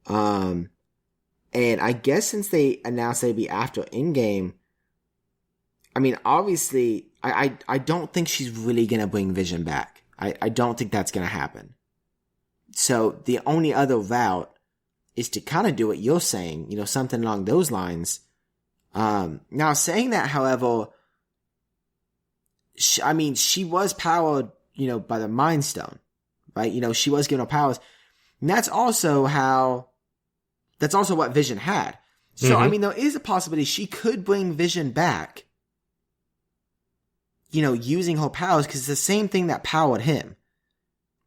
And I guess since they announced they'd be after Endgame, I mean, obviously, I don't think she's really going to bring Vision back. I don't think that's going to happen. So the only other route is to kind of do what you're saying, you know, something along those lines. Now, saying that, however, she was powered, you know, by the Mind Stone, right? You know, she was given her powers. And that's also what Vision had. So, I mean, there is a possibility she could bring Vision back, you know, using her powers, because it's the same thing that powered him.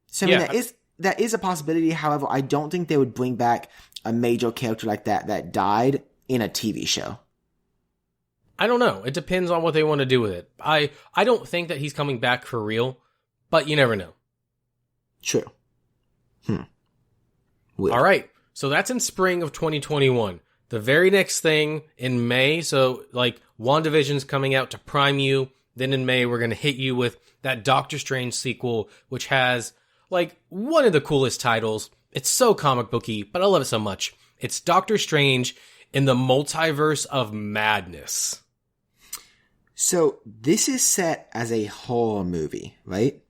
So, I mean, that is a possibility. However, I don't think they would bring back a major character like that died in a TV show. I don't know. It depends on what they want to do with it. I don't think that he's coming back for real, but you never know. True. All right. So that's in spring of 2021. The very next thing in May, so like WandaVision's coming out to prime you. Then in May, we're going to hit you with that Doctor Strange sequel, which has like one of the coolest titles. It's so comic booky, but I love it so much. It's Doctor Strange in the Multiverse of Madness. So this is set as a horror movie, right?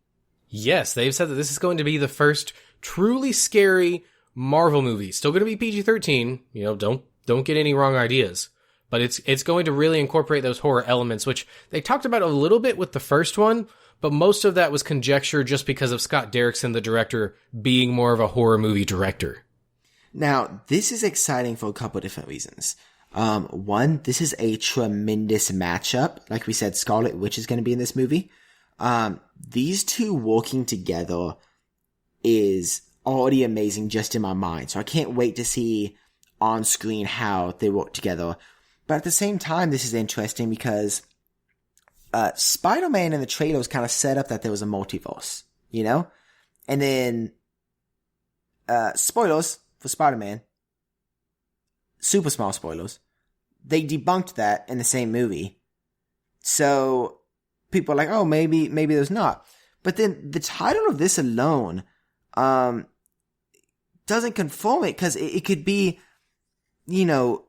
Yes, they've said that this is going to be the first truly scary Marvel movie. Still going to be PG-13. You know, don't get any wrong ideas. But it's going to really incorporate those horror elements, which they talked about a little bit with the first one, but most of that was conjecture just because of Scott Derrickson, the director, being more of a horror movie director. Now, this is exciting for a couple of different reasons. One, this is a tremendous matchup. Like we said, Scarlet Witch is going to be in this movie. These two working together is already amazing just in my mind. So I can't wait to see on screen how they work together. But at the same time, this is interesting because Spider-Man in the trailers kind of set up that there was a multiverse, you know? And then, spoilers for Spider-Man, super small spoilers, they debunked that in the same movie. So people are like, oh, maybe there's not. But then the title of this alone doesn't confirm it, because it could be, you know,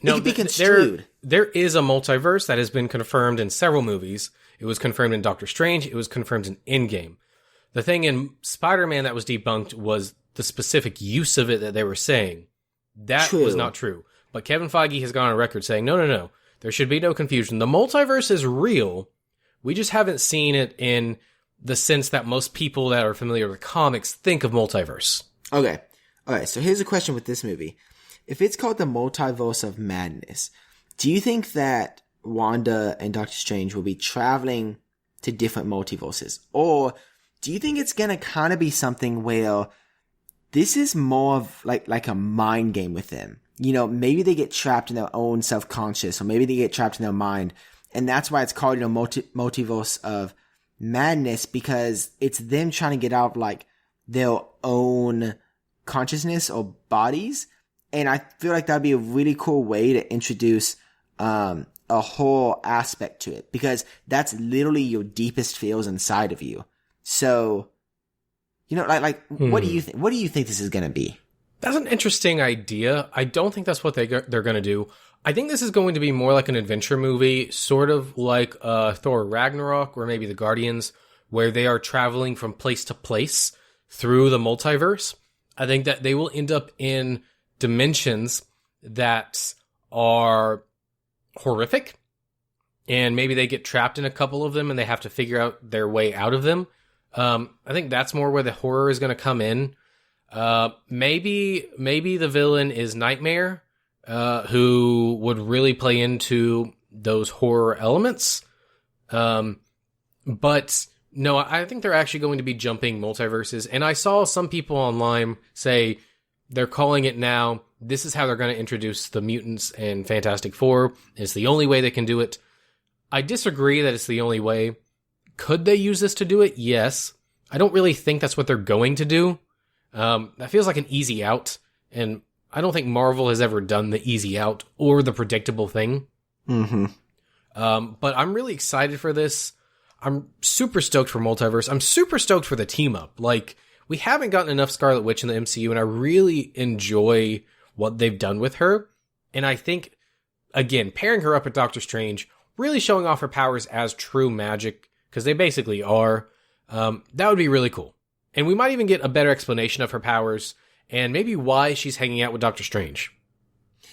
no, it could be construed. There is a multiverse that has been confirmed in several movies. It was confirmed in Doctor Strange. It was confirmed in Endgame. The thing in Spider-Man that was debunked was the specific use of it that they were saying. That was not true. But Kevin Feige has gone on record saying, no. There should be no confusion. The multiverse is real. We just haven't seen it in the sense that most people that are familiar with comics think of multiverse. Okay. All right. So here's a question with this movie. If it's called the Multiverse of Madness, do you think that Wanda and Doctor Strange will be traveling to different multiverses? Or do you think it's going to kind of be something where this is more of like a mind game with them? You know, maybe they get trapped in their own self-conscious, or maybe they get trapped in their mind. And that's why it's called, you know, Multiverse of Madness, because it's them trying to get out of like their own consciousness or bodies. And I feel like that'd be a really cool way to introduce a whole aspect to it, because that's literally your deepest feels inside of you. So, you know, what do you think? What do you think this is going to be? That's an interesting idea. I don't think that's what they're going to do. I think this is going to be more like an adventure movie, sort of like Thor Ragnarok or maybe The Guardians, where they are traveling from place to place through the multiverse. I think that they will end up in dimensions that are horrific, and maybe they get trapped in a couple of them and they have to figure out their way out of them. I think that's more where the horror is going to come in. Maybe the villain is Nightmare, who would really play into those horror elements. But No, I think they're actually going to be jumping multiverses. And I saw some people online say they're calling it now. This is how they're going to introduce the mutants and Fantastic Four. It's the only way they can do it. I disagree that it's the only way. Could they use this to do it? Yes. I don't really think that's what they're going to do. That feels like an easy out. And I don't think Marvel has ever done the easy out or the predictable thing. Mm-hmm. But I'm really excited for this. I'm super stoked for Multiverse. I'm super stoked for the team up. Like, we haven't gotten enough Scarlet Witch in the MCU, and I really enjoy what they've done with her. And I think, again, pairing her up with Doctor Strange, really showing off her powers as true magic, because they basically are, that would be really cool. And we might even get a better explanation of her powers, and maybe why she's hanging out with Doctor Strange.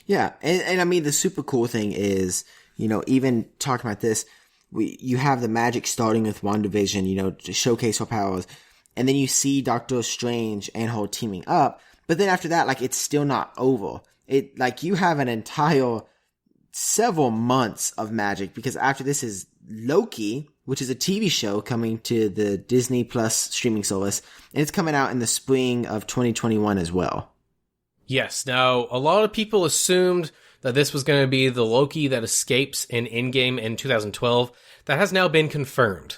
Yeah, and I mean, the super cool thing is, even talking about this, you have the magic starting with WandaVision, to showcase her powers, and then you see Doctor Strange and her teaming up, but then after that, like, it's still not over. You have an entire several months of magic, because after this is Loki, which is a TV show coming to the Disney Plus streaming service, and it's coming out in the spring of 2021 as well. Yes, now, a lot of people assumed that this was going to be the Loki that escapes in Endgame in 2012. That has now been confirmed.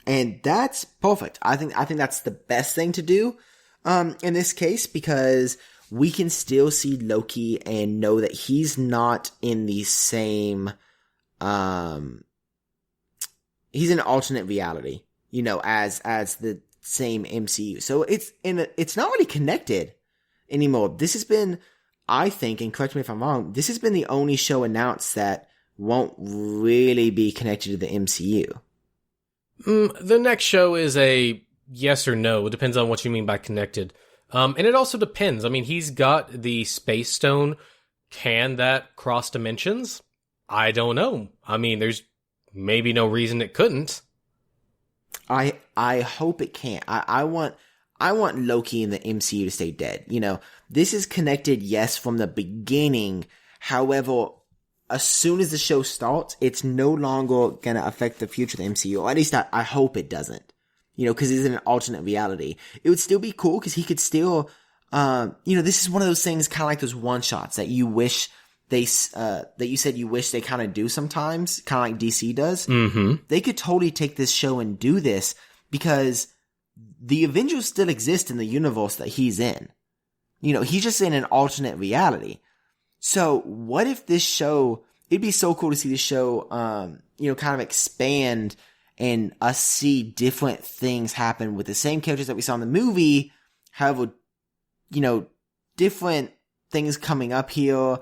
And that's perfect. I think that's the best thing to do in this case, because we can still see Loki and know that he's not in the same... he's in an alternate reality, as the same MCU. So it's not really connected anymore. This has been, I think, and correct me if I'm wrong, this has been the only show announced that won't really be connected to the MCU. The next show is a yes or no. It depends on what you mean by connected. And it also depends. I mean, he's got the Space Stone. Can that cross dimensions? I don't know. I mean, there's maybe no reason it couldn't. I hope it can't. I want Loki in the MCU to stay dead. This is connected, yes, from the beginning. However, as soon as the show starts, it's no longer going to affect the future of the MCU. Or at least I hope it doesn't. Because it's in an alternate reality. It would still be cool because he could still, this is one of those things kind of like those one-shots that you wish that you said you wish they kind of do sometimes, kind of like DC does. Mm-hmm. They could totally take this show and do this because the Avengers still exist in the universe that he's in. He's just in an alternate reality. So what if this show, it'd be so cool to see this show, kind of expand and us see different things happen with the same characters that we saw in the movie. However, different things coming up here.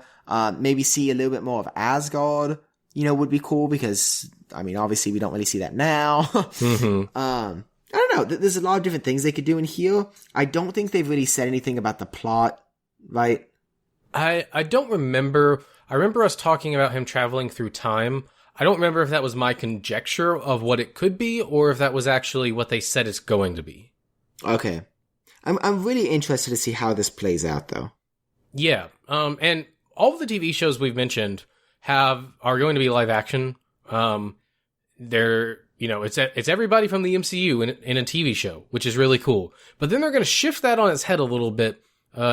Maybe see a little bit more of Asgard, would be cool because, I mean, obviously we don't really see that now. Mm-hmm. I don't know. There's a lot of different things they could do in here. I don't think they've really said anything about the plot, right? I don't remember. I remember us talking about him traveling through time. I don't remember if that was my conjecture of what it could be or if that was actually what they said it's going to be. Okay. I'm really interested to see how this plays out, though. Yeah. And all of the TV shows we've mentioned are going to be live action. They're, it's everybody from the MCU in a TV show, which is really cool. But then they're going to shift that on its head a little bit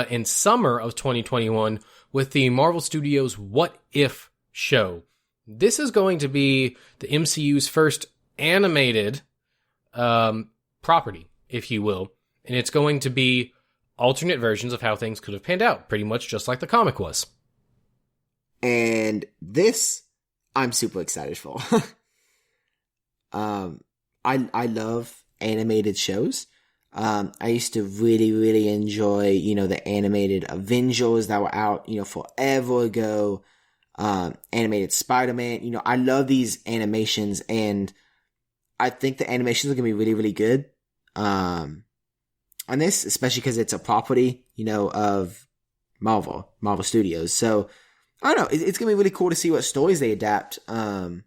in summer of 2021 with the Marvel Studios What If show. This is going to be the MCU's first animated property, if you will. And it's going to be alternate versions of how things could have panned out, pretty much just like the comic was. And this, I'm super excited for. I love animated shows. I used to really, really enjoy, the animated Avengers that were out, forever ago. Animated Spider-Man. I love these animations, and I think the animations are going to be really, really good. On this, especially because it's a property, of Marvel Studios. So, I don't know. It's going to be really cool to see what stories they adapt, in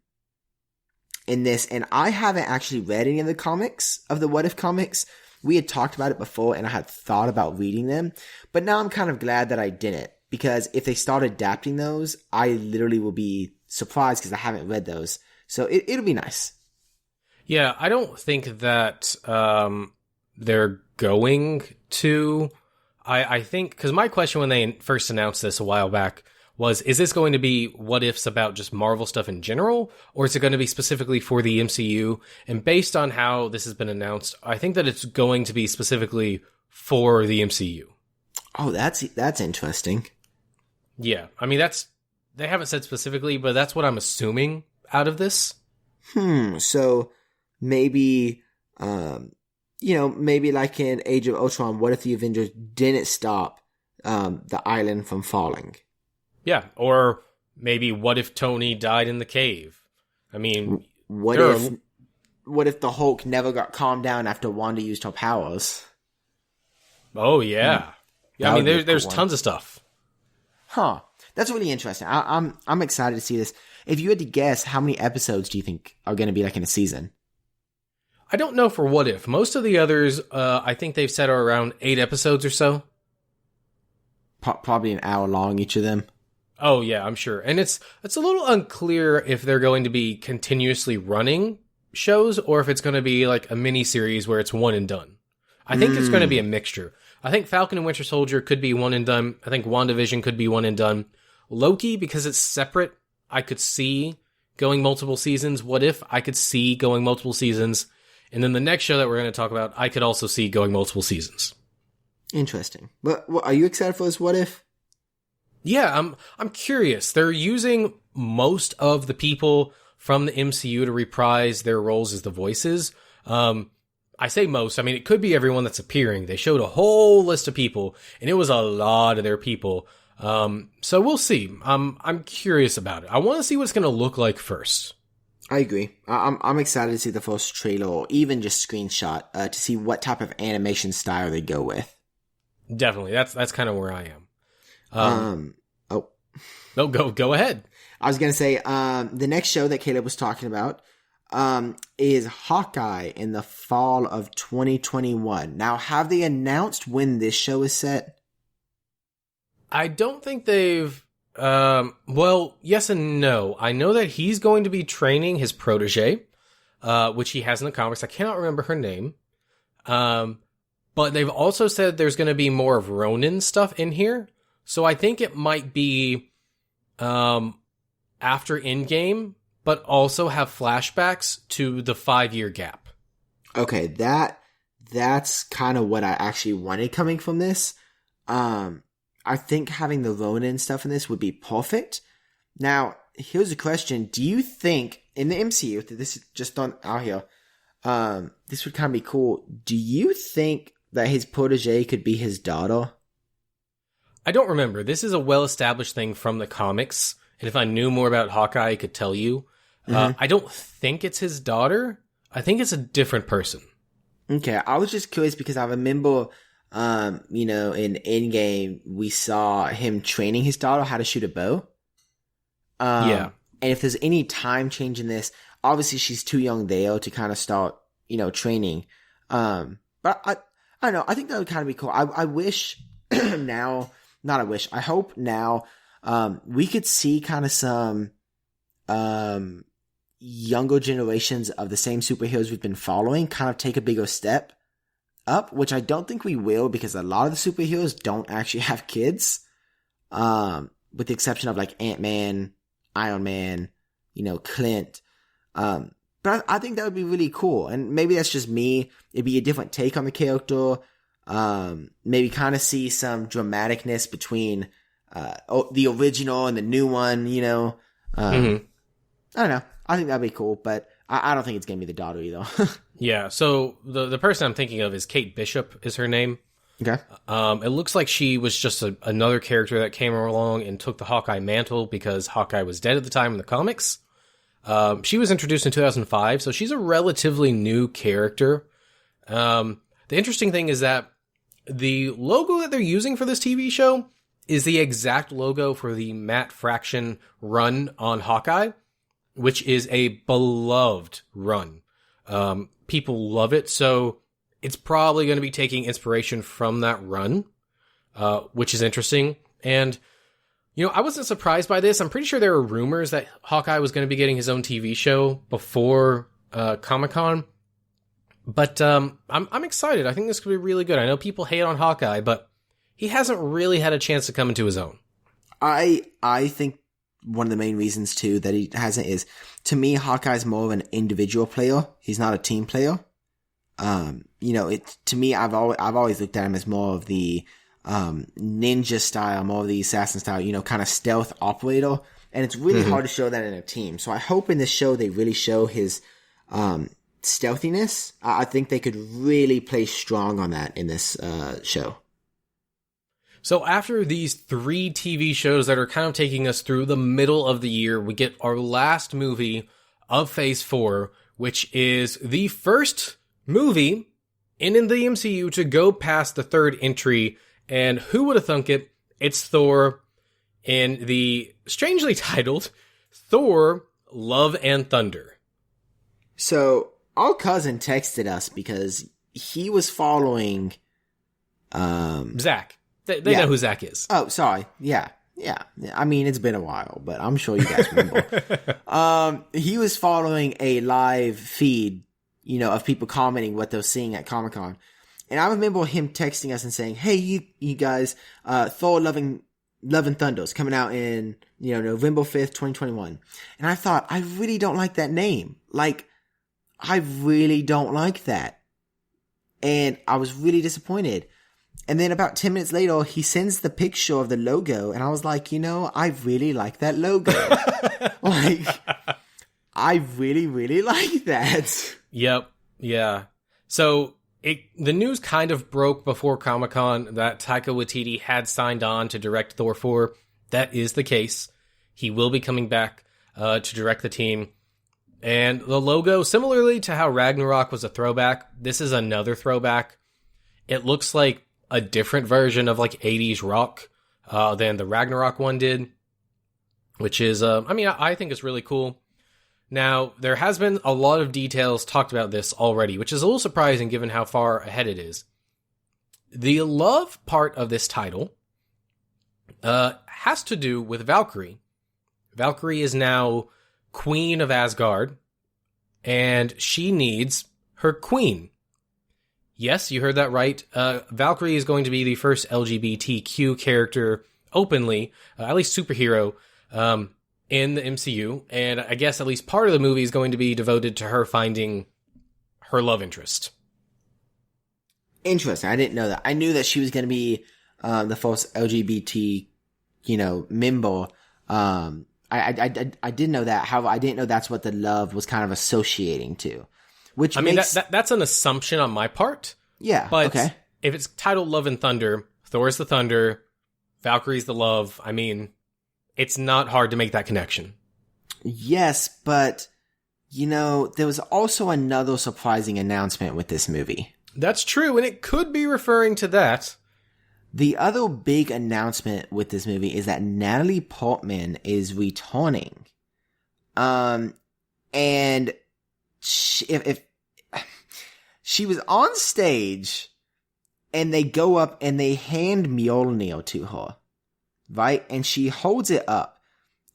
this. And I haven't actually read any of the comics, of the What If comics. We had talked about it before, and I had thought about reading them. But now I'm kind of glad that I didn't. Because if they start adapting those, I literally will be surprised because I haven't read those. So it'll be nice. Yeah, I don't think that they're going to. I think, because my question when they first announced this a while back was, is this going to be what ifs about just Marvel stuff in general, or is it going to be specifically for the MCU? And based on how this has been announced, I think that it's going to be specifically for the MCU. Oh, that's interesting. Yeah, I mean, they haven't said specifically, but that's what I'm assuming out of this. So maybe, maybe like in Age of Ultron, what if the Avengers didn't stop the island from falling? Yeah, or maybe what if Tony died in the cave? I mean, what if the Hulk never got calmed down after Wanda used her powers? Oh yeah, yeah. I mean, there's tons of stuff. Huh. That's really interesting. I'm excited to see this. If you had to guess, how many episodes do you think are going to be like in a season? I don't know for What If. Most of the others, I think they've said are around 8 episodes or so. Probably an hour long, each of them. Oh yeah, I'm sure. And it's a little unclear if they're going to be continuously running shows or if it's going to be like a mini series where it's one and done. I think it's going to be a mixture. I think Falcon and Winter Soldier could be one and done. I think WandaVision could be one and done. Loki, because it's separate, I could see going multiple seasons. What If, I could see going multiple seasons. And then the next show that we're going to talk about, I could also see going multiple seasons. Interesting. But are you excited for this What If? Yeah, I'm curious. They're using most of the people from the MCU to reprise their roles as the voices. I say most. I mean, it could be everyone that's appearing. They showed a whole list of people, and it was a lot of their people. So we'll see. I'm curious about it. I want to see what it's going to look like first. I agree. I'm excited to see the first trailer or even just screenshot to see what type of animation style they go with. Definitely. That's kind of where I am. No, go ahead. I was going to say, the next show that Caleb was talking about, is Hawkeye in the fall of 2021. Now, have they announced when this show is set? I don't think they've, well, yes and no. I know that he's going to be training his protege, which he has in the comics. I cannot remember her name. But they've also said there's going to be more of Ronin stuff in here. So I think it might be, after Endgame, but also have flashbacks to the 5-year gap. Okay, that's kind of what I actually wanted coming from this. I think having the Ronin stuff in this would be perfect. Now, here's a question. Do you think, in the MCU, this is just on out here, this would kind of be cool. Do you think that his protege could be his daughter? I don't remember. This is a well-established thing from the comics. And if I knew more about Hawkeye, I could tell you. I don't think it's his daughter. I think it's a different person. Okay, I was just curious because I remember, in Endgame, we saw him training his daughter how to shoot a bow. Yeah. And if there's any time change in this, obviously she's too young there to kind of start, training. But I don't know. I think that would kind of be cool. I wish now, not I wish, I hope now, we could see kind of some, younger generations of the same superheroes we've been following kind of take a bigger step up, which I don't think we will because a lot of the superheroes don't actually have kids, with the exception of like Ant-Man, Iron Man, Clint. But I think that would be really cool, and maybe that's just me. It'd be a different take on the character. Maybe kind of see some dramaticness between the original and the new one. I don't know. I think that'd be cool, but I don't think it's gonna be the daughter either. Yeah, so the person I'm thinking of is Kate Bishop is her name. Okay. It looks like she was just another character that came along and took the Hawkeye mantle because Hawkeye was dead at the time in the comics. She was introduced in 2005, so she's a relatively new character. The interesting thing is that the logo that they're using for this TV show is the exact logo for the Matt Fraction run on Hawkeye, which is a beloved run. People love it, so it's probably going to be taking inspiration from that run, which is interesting. And, I wasn't surprised by this. I'm pretty sure there were rumors that Hawkeye was going to be getting his own TV show before Comic-Con. But I'm excited. I think this could be really good. I know people hate on Hawkeye, but he hasn't really had a chance to come into his own. I think one of the main reasons too that he hasn't is, to me, Hawkeye's more of an individual player. He's not a team player. To me, I've always looked at him as more of the ninja style, more of the assassin style, kind of stealth operator. And it's really hard to show that in a team. So I hope in this show they really show his stealthiness. I think they could really play strong on that in this show. So after these 3 TV shows that are kind of taking us through the middle of the year, we get our last movie of Phase 4, which is the first movie in the MCU to go past the 3rd entry. And who would have thunk it? It's Thor in the strangely titled Thor: Love and Thunder. So our cousin texted us because he was following Zach. They know who Zach is. Oh, sorry. Yeah. I mean, it's been a while, but I'm sure you guys remember. He was following a live feed, of people commenting what they're seeing at Comic-Con. And I remember him texting us and saying, "Hey, you guys, Thor: Love and Thunder is coming out in, November 5th, 2021. And I thought, I really don't like that name. I really don't like that. And I was really disappointed. And then about 10 minutes later, he sends the picture of the logo, and I was like, I really like that logo. I really, really like that. Yep. Yeah. So the news kind of broke before Comic-Con that Taika Waititi had signed on to direct Thor 4. That is the case. He will be coming back to direct the team. And the logo, similarly to how Ragnarok was a throwback, this is another throwback. It looks like a different version of 80s rock than the Ragnarok one did, which is, I think it's really cool. Now, there has been a lot of details talked about this already, which is a little surprising given how far ahead it is. The love part of this title has to do with Valkyrie. Valkyrie is now Queen of Asgard, and she needs her queen. Yes, you heard that right. Valkyrie is going to be the first LGBTQ character openly, at least superhero, in the MCU. And I guess at least part of the movie is going to be devoted to her finding her love interest. Interesting. I didn't know that. I knew that she was going to be the first LGBT, member. I did know that. However, I didn't know that's what the love was kind of associating to. Which that's an assumption on my part. Yeah, but okay. If it's titled Love and Thunder, Thor's the thunder, Valkyrie's the love, it's not hard to make that connection. Yes, but, there was also another surprising announcement with this movie. That's true, and it could be referring to that. The other big announcement with this movie is that Natalie Portman is returning. And if she was on stage and they go up and they hand Mjolnir to her, right? And she holds it up.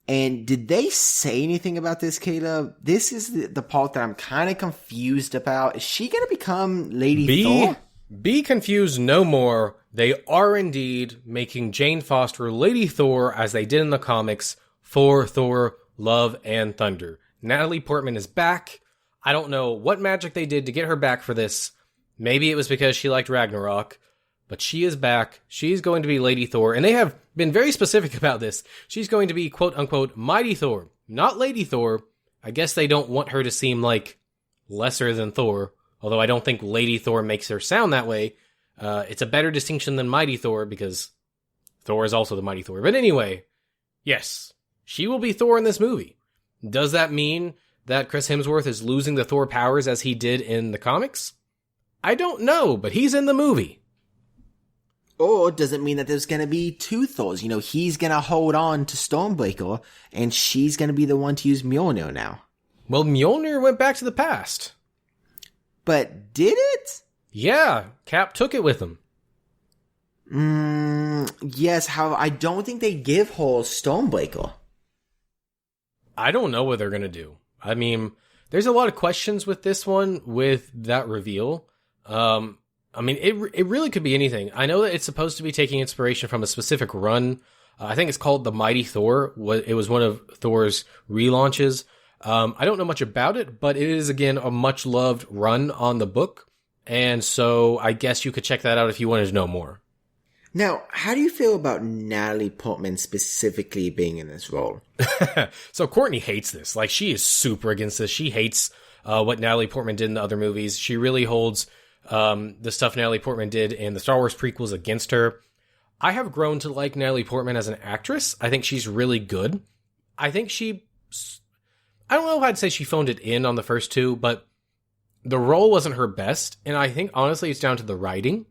And did they say anything about this, Caleb? This is the part that I'm kind of confused about. Is she going to become Lady Thor? Be confused no more. They are indeed making Jane Foster Lady Thor as they did in the comics for Thor: Love and Thunder. Natalie Portman is back. I don't know what magic they did to get her back for this. Maybe it was because she liked Ragnarok, but she is back. She's going to be Lady Thor, and they have been very specific about this. She's going to be quote-unquote Mighty Thor, not Lady Thor. I guess they don't want her to seem like lesser than Thor, although I don't think Lady Thor makes her sound that way. It's a better distinction than Mighty Thor, because Thor is also the Mighty Thor. But anyway, yes, she will be Thor in this movie. Does that mean that Chris Hemsworth is losing the Thor powers as he did in the comics? I don't know, but he's in the movie. Or does it mean that there's going to be two Thors? He's going to hold on to Stormbreaker, and she's going to be the one to use Mjolnir now. Well, Mjolnir went back to the past. But did it? Yeah, Cap took it with him. Yes, however, I don't think they give her Stormbreaker. I don't know what they're going to do. There's a lot of questions with this one, with that reveal. I mean, it really could be anything. I know that it's supposed to be taking inspiration from a specific run. I think it's called The Mighty Thor. It was one of Thor's relaunches. I don't know much about it, but it is, again, a much-loved run on the book. And so I guess you could check that out if you wanted to know more. Now, how do you feel about Natalie Portman specifically being in this role? So Courtney hates this. Like, she is super against this. She hates what Natalie Portman did in the other movies. She really holds the stuff Natalie Portman did in the Star Wars prequels against her. I have grown to like Natalie Portman as an actress. I think she's really good. I think I don't know if I'd say she phoned it in on the first two, but the role wasn't her best, and I think, honestly, it's down to the writing.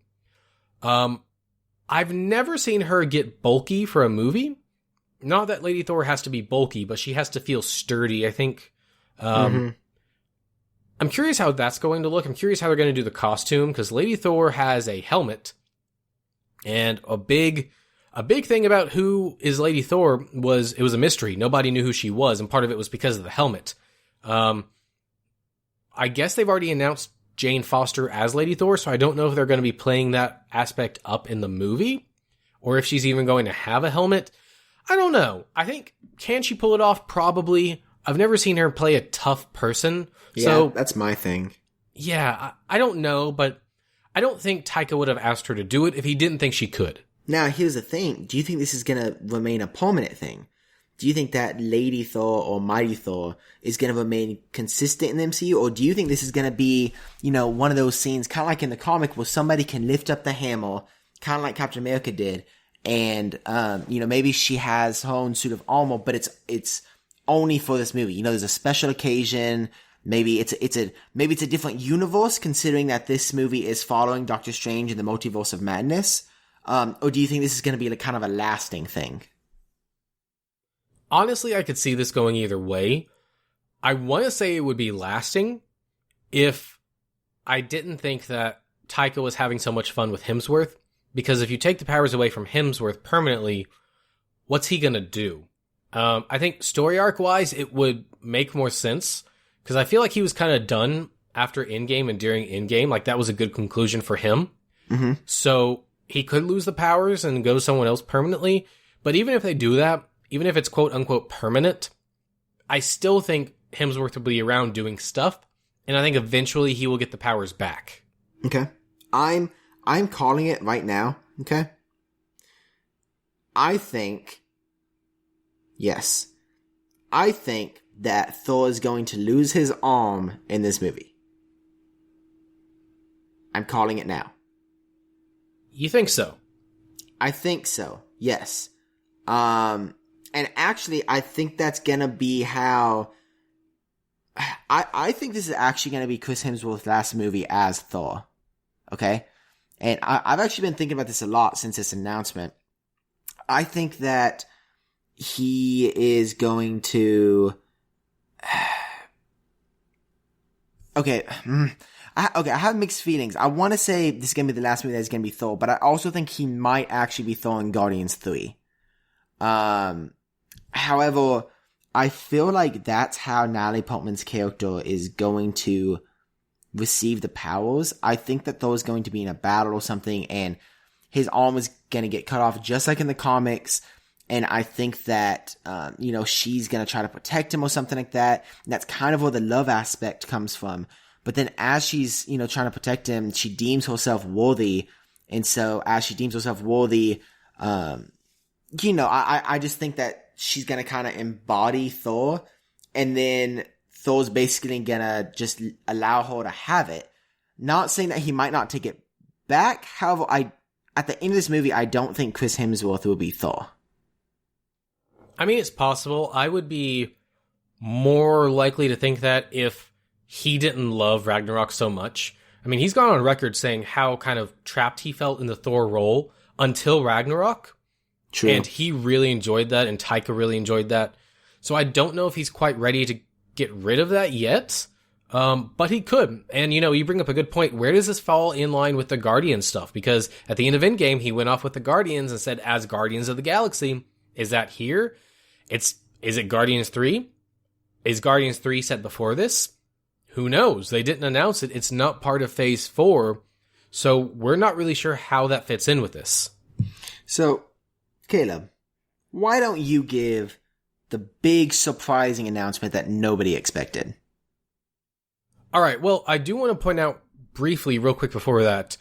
I've never seen her get bulky for a movie. Not that Lady Thor has to be bulky, but she has to feel sturdy, I think. I'm curious how that's going to look. I'm curious how they're going to do the costume, because Lady Thor has a helmet, and a big thing about who is Lady Thor was, it was a mystery. Nobody knew who she was, and part of it was because of the helmet. I guess they've already announced Jane Foster as Lady Thor, so I don't know if they're going to be playing that aspect up in the movie, or if she's even going to have a helmet. I don't know. I think, can she pull it off? Probably. I've never seen her play a tough person. Yeah, so, that's my thing. Yeah, I don't know, but I don't think Taika would have asked her to do it if he didn't think she could. Now, here's the thing. Do you think this is going to remain a permanent thing? Do you think that Lady Thor or Mighty Thor is going to remain consistent in the MCU? Or do you think this is going to be, one of those scenes, kind of like in the comic, where somebody can lift up the hammer, kind of like Captain America did, and, maybe she has her own suit of armor, but it's only for this movie. There's a special occasion. Maybe it's a different universe, considering that this movie is following Doctor Strange in the Multiverse of Madness. Or do you think this is going to be kind of a lasting thing? Honestly, I could see this going either way. I want to say it would be lasting if I didn't think that Taika was having so much fun with Hemsworth. Because if you take the powers away from Hemsworth permanently, what's he going to do? I think story arc-wise, it would make more sense. Because I feel like he was kind of done after Endgame and during Endgame. Like, that was a good conclusion for him. Mm-hmm. So he could lose the powers and go someone else permanently. But even if they do that, even if it's quote-unquote permanent, I still think Hemsworth will be around doing stuff, and I think eventually he will get the powers back. Okay. I'm calling it right now, okay? I think that Thor is going to lose his arm in this movie. I'm calling it now. You think so? I think so, yes. And actually, I think that's gonna be how... I think this is actually gonna be Chris Hemsworth's last movie as Thor. Okay? And I've actually been thinking about this a lot since this announcement. I think that he is going to... Okay. I have mixed feelings. I want to say this is going to be the last movie that's going to be Thor, but I also think he might actually be Thor in Guardians 3. However, I feel like that's how Natalie Portman's character is going to receive the powers. I think that Thor is going to be in a battle or something, and his arm is going to get cut off just like in the comics. And I think that, she's going to try to protect him or something like that. And that's kind of where the love aspect comes from. But then as she's, trying to protect him, she deems herself worthy. And so as she deems herself worthy, I just think that she's going to kind of embody Thor. And then Thor's basically going to just allow her to have it. Not saying that he might not take it back. However, at the end of this movie, I don't think Chris Hemsworth will be Thor. I mean, it's possible. I would be more likely to think that if he didn't love Ragnarok so much. I mean, he's gone on record saying how kind of trapped he felt in the Thor role until Ragnarok. True. And he really enjoyed that, and Taika really enjoyed that. So I don't know if he's quite ready to get rid of that yet, but he could. And, you bring up a good point. Where does this fall in line with the Guardians stuff? Because at the end of Endgame, he went off with the Guardians and said, as Guardians of the Galaxy. Is that here? Is it Guardians 3? Is Guardians 3 set before this? Who knows? They didn't announce it. It's not part of Phase 4, so we're not really sure how that fits in with this. So, Caleb, why don't you give the big surprising announcement that nobody expected? All right, well, I do want to point out briefly, real quick before that,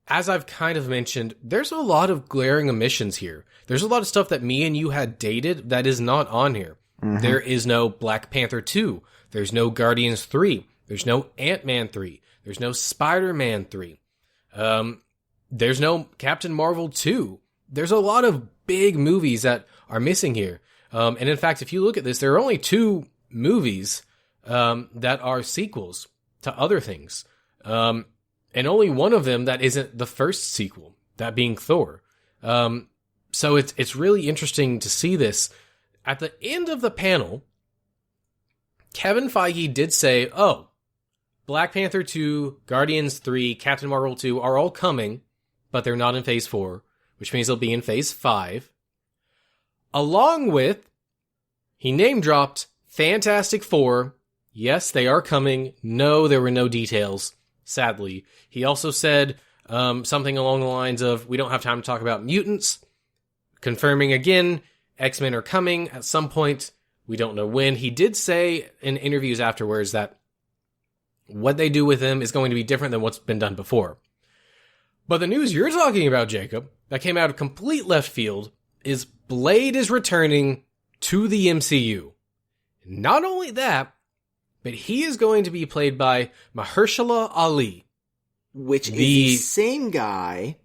as I've kind of mentioned, there's a lot of glaring omissions here. There's a lot of stuff that me and you had dated that is not on here. Mm-hmm. There is no Black Panther 2. There's no Guardians 3. There's no Ant-Man 3. There's no Spider-Man 3. There's no Captain Marvel 2. There's a lot of big movies that are missing here. And in fact, if you look at this, there are only 2 movies that are sequels to other things. And only one of them that isn't the first sequel, that being Thor. So it's really interesting to see this. At the end of the panel, Kevin Feige did say, Black Panther 2, Guardians 3, Captain Marvel 2 are all coming, but they're not in Phase 4, which means they'll be in Phase 5. Along with, he name-dropped Fantastic Four. Yes, they are coming. No, there were no details, sadly. He also said something along the lines of, we don't have time to talk about mutants. Confirming again, X-Men are coming at some point. We don't know when. He did say in interviews afterwards that what they do with them is going to be different than what's been done before. But the news you're talking about, Jacob, that came out of complete left field, is Blade is returning to the MCU. Not only that, but he is going to be played by Mahershala Ali. Which is the same guy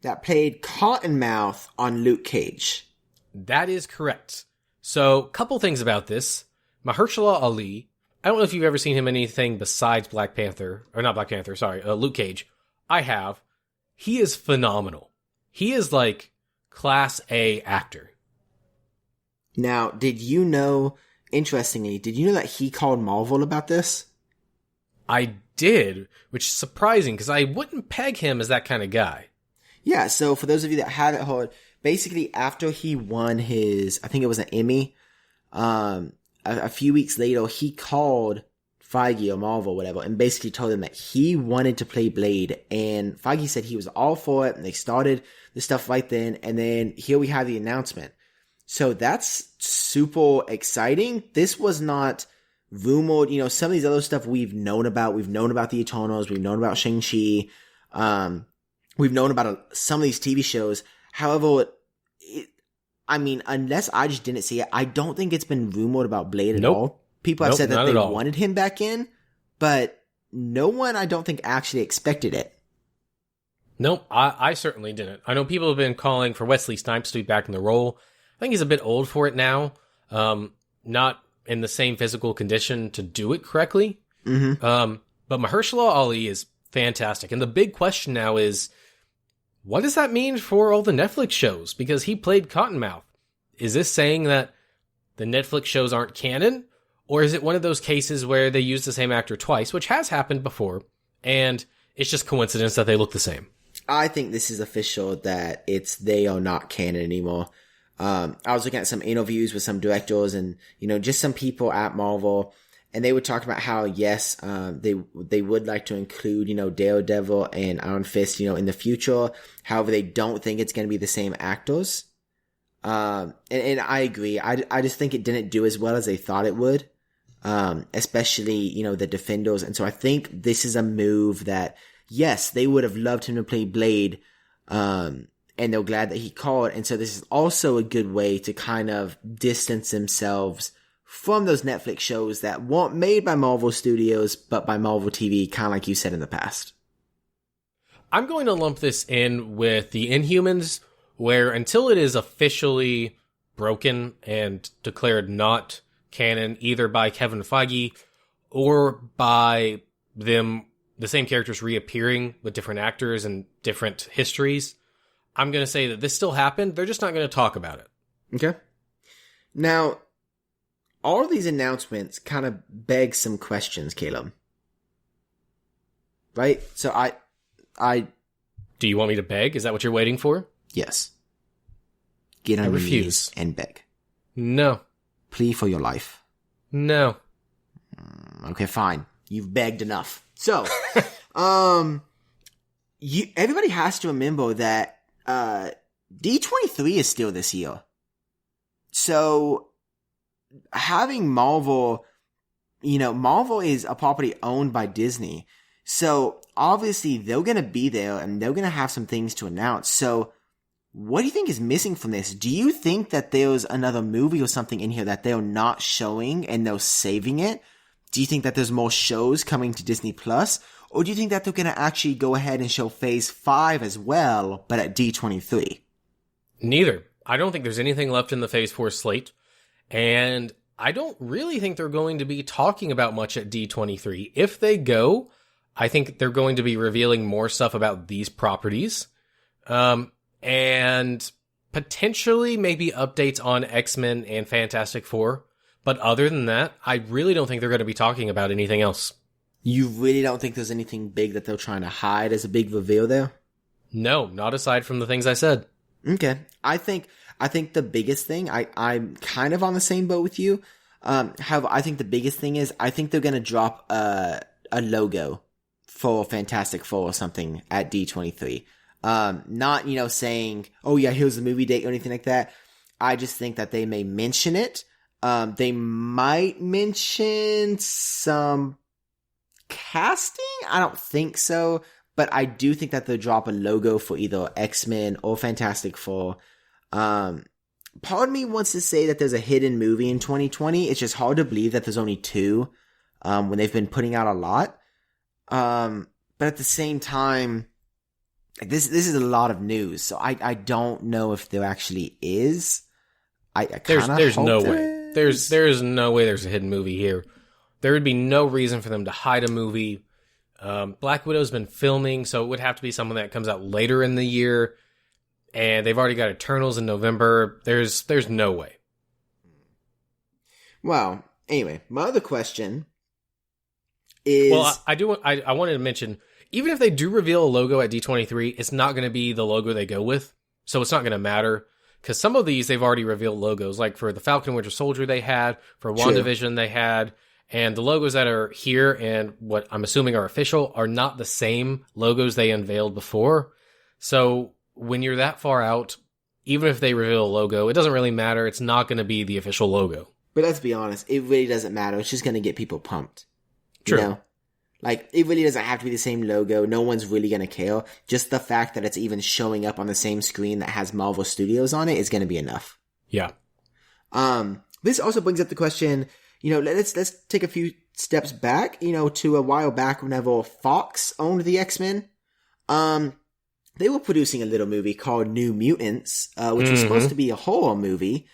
that played Cottonmouth on Luke Cage. That is correct. So, couple things about this. Mahershala Ali, I don't know if you've ever seen him in anything besides Luke Cage. I have. He is phenomenal. He is like Class A actor. Now, interestingly, did you know that he called Marvel about this? I did, which is surprising because I wouldn't peg him as that kind of guy. Yeah, so for those of you that haven't heard, basically after he won his, I think it was an Emmy, a few weeks later, he called Feige or Marvel, whatever, and basically told them that he wanted to play Blade, and Feige said he was all for it, and they started the stuff right then, and then here we have the announcement. So that's super exciting. This was not rumored, some of these other stuff we've known about. We've known about the Eternals, we've known about Shang-Chi, we've known about some of these TV shows. However, unless I just didn't see it, I don't think it's been rumored about Blade at all. People have said that they wanted him back in, but no one, I don't think, actually expected it. Nope, I certainly didn't. I know people have been calling for Wesley Snipes to be back in the role. I think he's a bit old for it now. Not in the same physical condition to do it correctly. Mm-hmm. But Mahershala Ali is fantastic. And the big question now is, what does that mean for all the Netflix shows? Because he played Cottonmouth. Is this saying that the Netflix shows aren't canon? Or is it one of those cases where they use the same actor twice, which has happened before, and it's just coincidence that they look the same? I think this is official that they are not canon anymore. I was looking at some interviews with some directors and, just some people at Marvel, and they would talk about how, yes, they would like to include, Daredevil and Iron Fist, in the future. However, they don't think it's going to be the same actors. And I agree. I just think it didn't do as well as they thought it would. Especially, the Defenders. And so I think this is a move that, yes, they would have loved him to play Blade, and they're glad that he called. And so this is also a good way to kind of distance themselves from those Netflix shows that weren't made by Marvel Studios, but by Marvel TV, kind of like you said in the past. I'm going to lump this in with the Inhumans, where until it is officially broken and declared not canon, either by Kevin Feige or by them, the same characters reappearing with different actors and different histories, I'm going to say that this still happened. They're just not going to talk about it. Okay. Now, all of these announcements kind of beg some questions, Caleb. Right? So I... Do you want me to beg? Is that what you're waiting for? Yes. Get on your knees and beg. No. Plea for your life. No. Okay, fine. You've begged enough. So, everybody has to remember that D23 is still this year. So, having Marvel, Marvel is a property owned by Disney. So, obviously, they're going to be there and they're going to have some things to announce. So, what do you think is missing from this? Do you think that there's another movie or something in here that they're not showing and they're saving it? Do you think that there's more shows coming to Disney Plus? Or do you think that they're going to actually go ahead and show Phase 5 as well, but at D23? Neither. I don't think there's anything left in the Phase 4 slate. And I don't really think they're going to be talking about much at D23. If they go, I think they're going to be revealing more stuff about these properties. And potentially maybe updates on X-Men and Fantastic Four. But other than that, I really don't think they're going to be talking about anything else. You really don't think there's anything big that they're trying to hide as a big reveal there? No, not aside from the things I said. Okay. I think the biggest thing, I'm kind of on the same boat with you. However, I think the biggest thing is, I think they're going to drop a logo for Fantastic Four or something at D23. Not, saying, oh yeah, here's the movie date or anything like that. I just think that they may mention it. They might mention some casting. I don't think so, but I do think that they'll drop a logo for either X-Men or Fantastic Four. Part of me wants to say that there's a hidden movie in 2020. It's just hard to believe that there's only 2, when they've been putting out a lot. But at the same time, this is a lot of news, so I don't know if there actually is. There's no way. There's no way there's a hidden movie here. There would be no reason for them to hide a movie. Black Widow's been filming, so it would have to be someone that comes out later in the year. And they've already got Eternals in November. There's no way. Well, anyway, my other question is... Well, I wanted to mention, even if they do reveal a logo at D23, it's not going to be the logo they go with. So it's not going to matter. Because some of these, they've already revealed logos. Like for the Falcon and Winter Soldier they had. For WandaVision they had. And the logos that are here and what I'm assuming are official are not the same logos they unveiled before. So when you're that far out, even if they reveal a logo, it doesn't really matter. It's not going to be the official logo. But let's be honest, it really doesn't matter. It's just going to get people pumped. True. You know? Like, it really doesn't have to be the same logo. No one's really going to care. Just the fact that it's even showing up on the same screen that has Marvel Studios on it is going to be enough. Yeah. This also brings up the question, let's take a few steps back, to a while back whenever Fox owned the X-Men. They were producing a little movie called New Mutants, which was supposed to be a horror movie.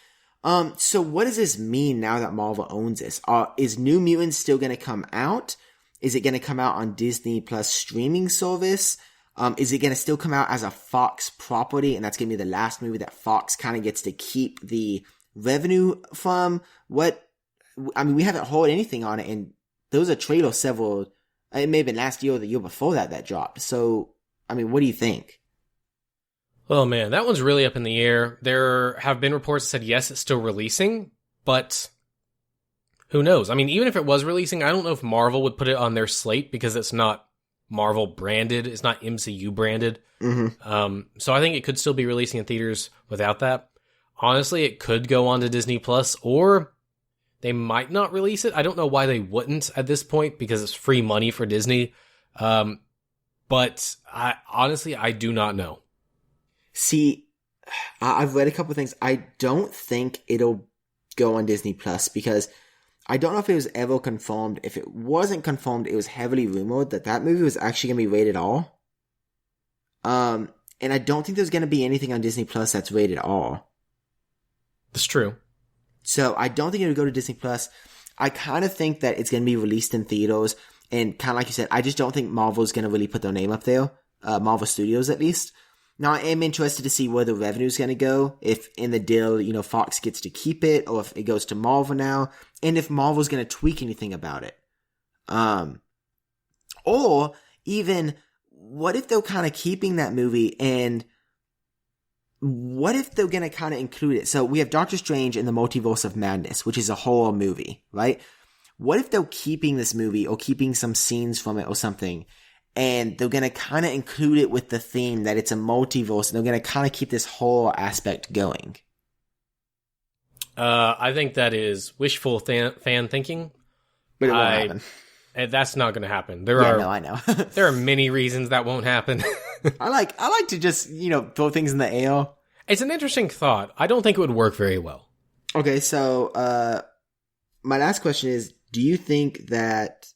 So what does this mean now that Marvel owns this? Is New Mutants still going to come out? Is it going to come out on Disney Plus streaming service? Is it going to still come out as a Fox property? And that's going to be the last movie that Fox kind of gets to keep the revenue from. We haven't heard anything on it. And there was a trailer it may have been last year or the year before that dropped. So, what do you think? Well, man, that one's really up in the air. There have been reports that said, yes, it's still releasing, but who knows? Even if it was releasing, I don't know if Marvel would put it on their slate because it's not Marvel branded. It's not MCU branded. Mm-hmm. So I think it could still be releasing in theaters without that. Honestly, it could go on to Disney Plus, or they might not release it. I don't know why they wouldn't at this point because it's free money for Disney. But I do not know. See, I've read a couple of things. I don't think it'll go on Disney Plus because I don't know if it was ever confirmed. If it wasn't confirmed, it was heavily rumored that movie was actually going to be rated R. And I don't think there's going to be anything on Disney Plus that's rated R. That's true. So I don't think it'll go to Disney Plus. I kind of think that it's going to be released in theaters. And kind of like you said, I just don't think Marvel's going to really put their name up there. Marvel Studios, at least. Now, I am interested to see where the revenue's going to go. If in the deal, Fox gets to keep it, or if it goes to Marvel now, and if Marvel's going to tweak anything about it. Or even, what if they're kind of keeping that movie, and what if they're going to kind of include it? So we have Doctor Strange in the Multiverse of Madness, which is a horror movie, right? what if they're keeping this movie or keeping some scenes from it or something, and they're going to kind of include it with the theme that it's a multiverse, and they're going to kind of keep this horror aspect going? I think that is wishful fan thinking. But it won't happen. That's not going to happen. I know. There are many reasons that won't happen. I like to just, throw things in the air. It's an interesting thought. I don't think it would work very well. Okay, so my last question is, do you think that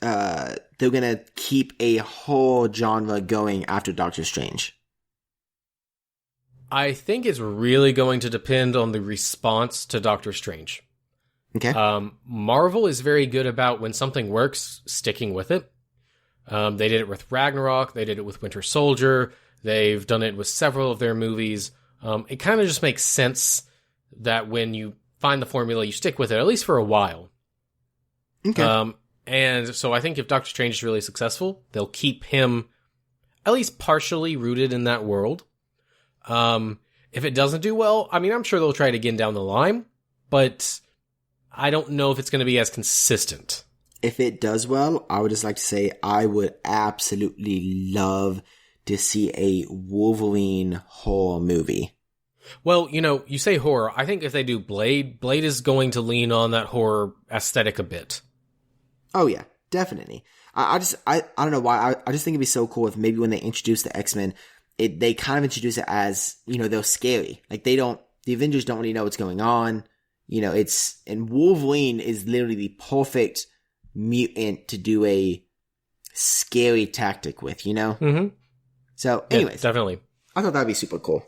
they're going to keep a whole genre going after Doctor Strange? I think it's really going to depend on the response to Doctor Strange. Okay. Marvel is very good about when something works, sticking with it. They did it with Ragnarok. They did it with Winter Soldier. They've done it with several of their movies. It kind of just makes sense that when you find the formula, you stick with it, at least for a while. Okay. And so I think if Doctor Strange is really successful, they'll keep him at least partially rooted in that world. If it doesn't do well, I mean, I'm sure they'll try it again down the line, but I don't know if it's going to be as consistent. If it does well, I would just like to say I would absolutely love to see a Wolverine horror movie. Well, you say horror. I think if they do Blade is going to lean on that horror aesthetic a bit. Oh yeah, definitely. I don't know why. I just think it'd be so cool if maybe when they introduce the X-Men, they kind of introduce it as, they're scary. Like the Avengers don't really know what's going on. And Wolverine is literally the perfect mutant to do a scary tactic with, Mm-hmm. So anyways, yeah, definitely. I thought that'd be super cool.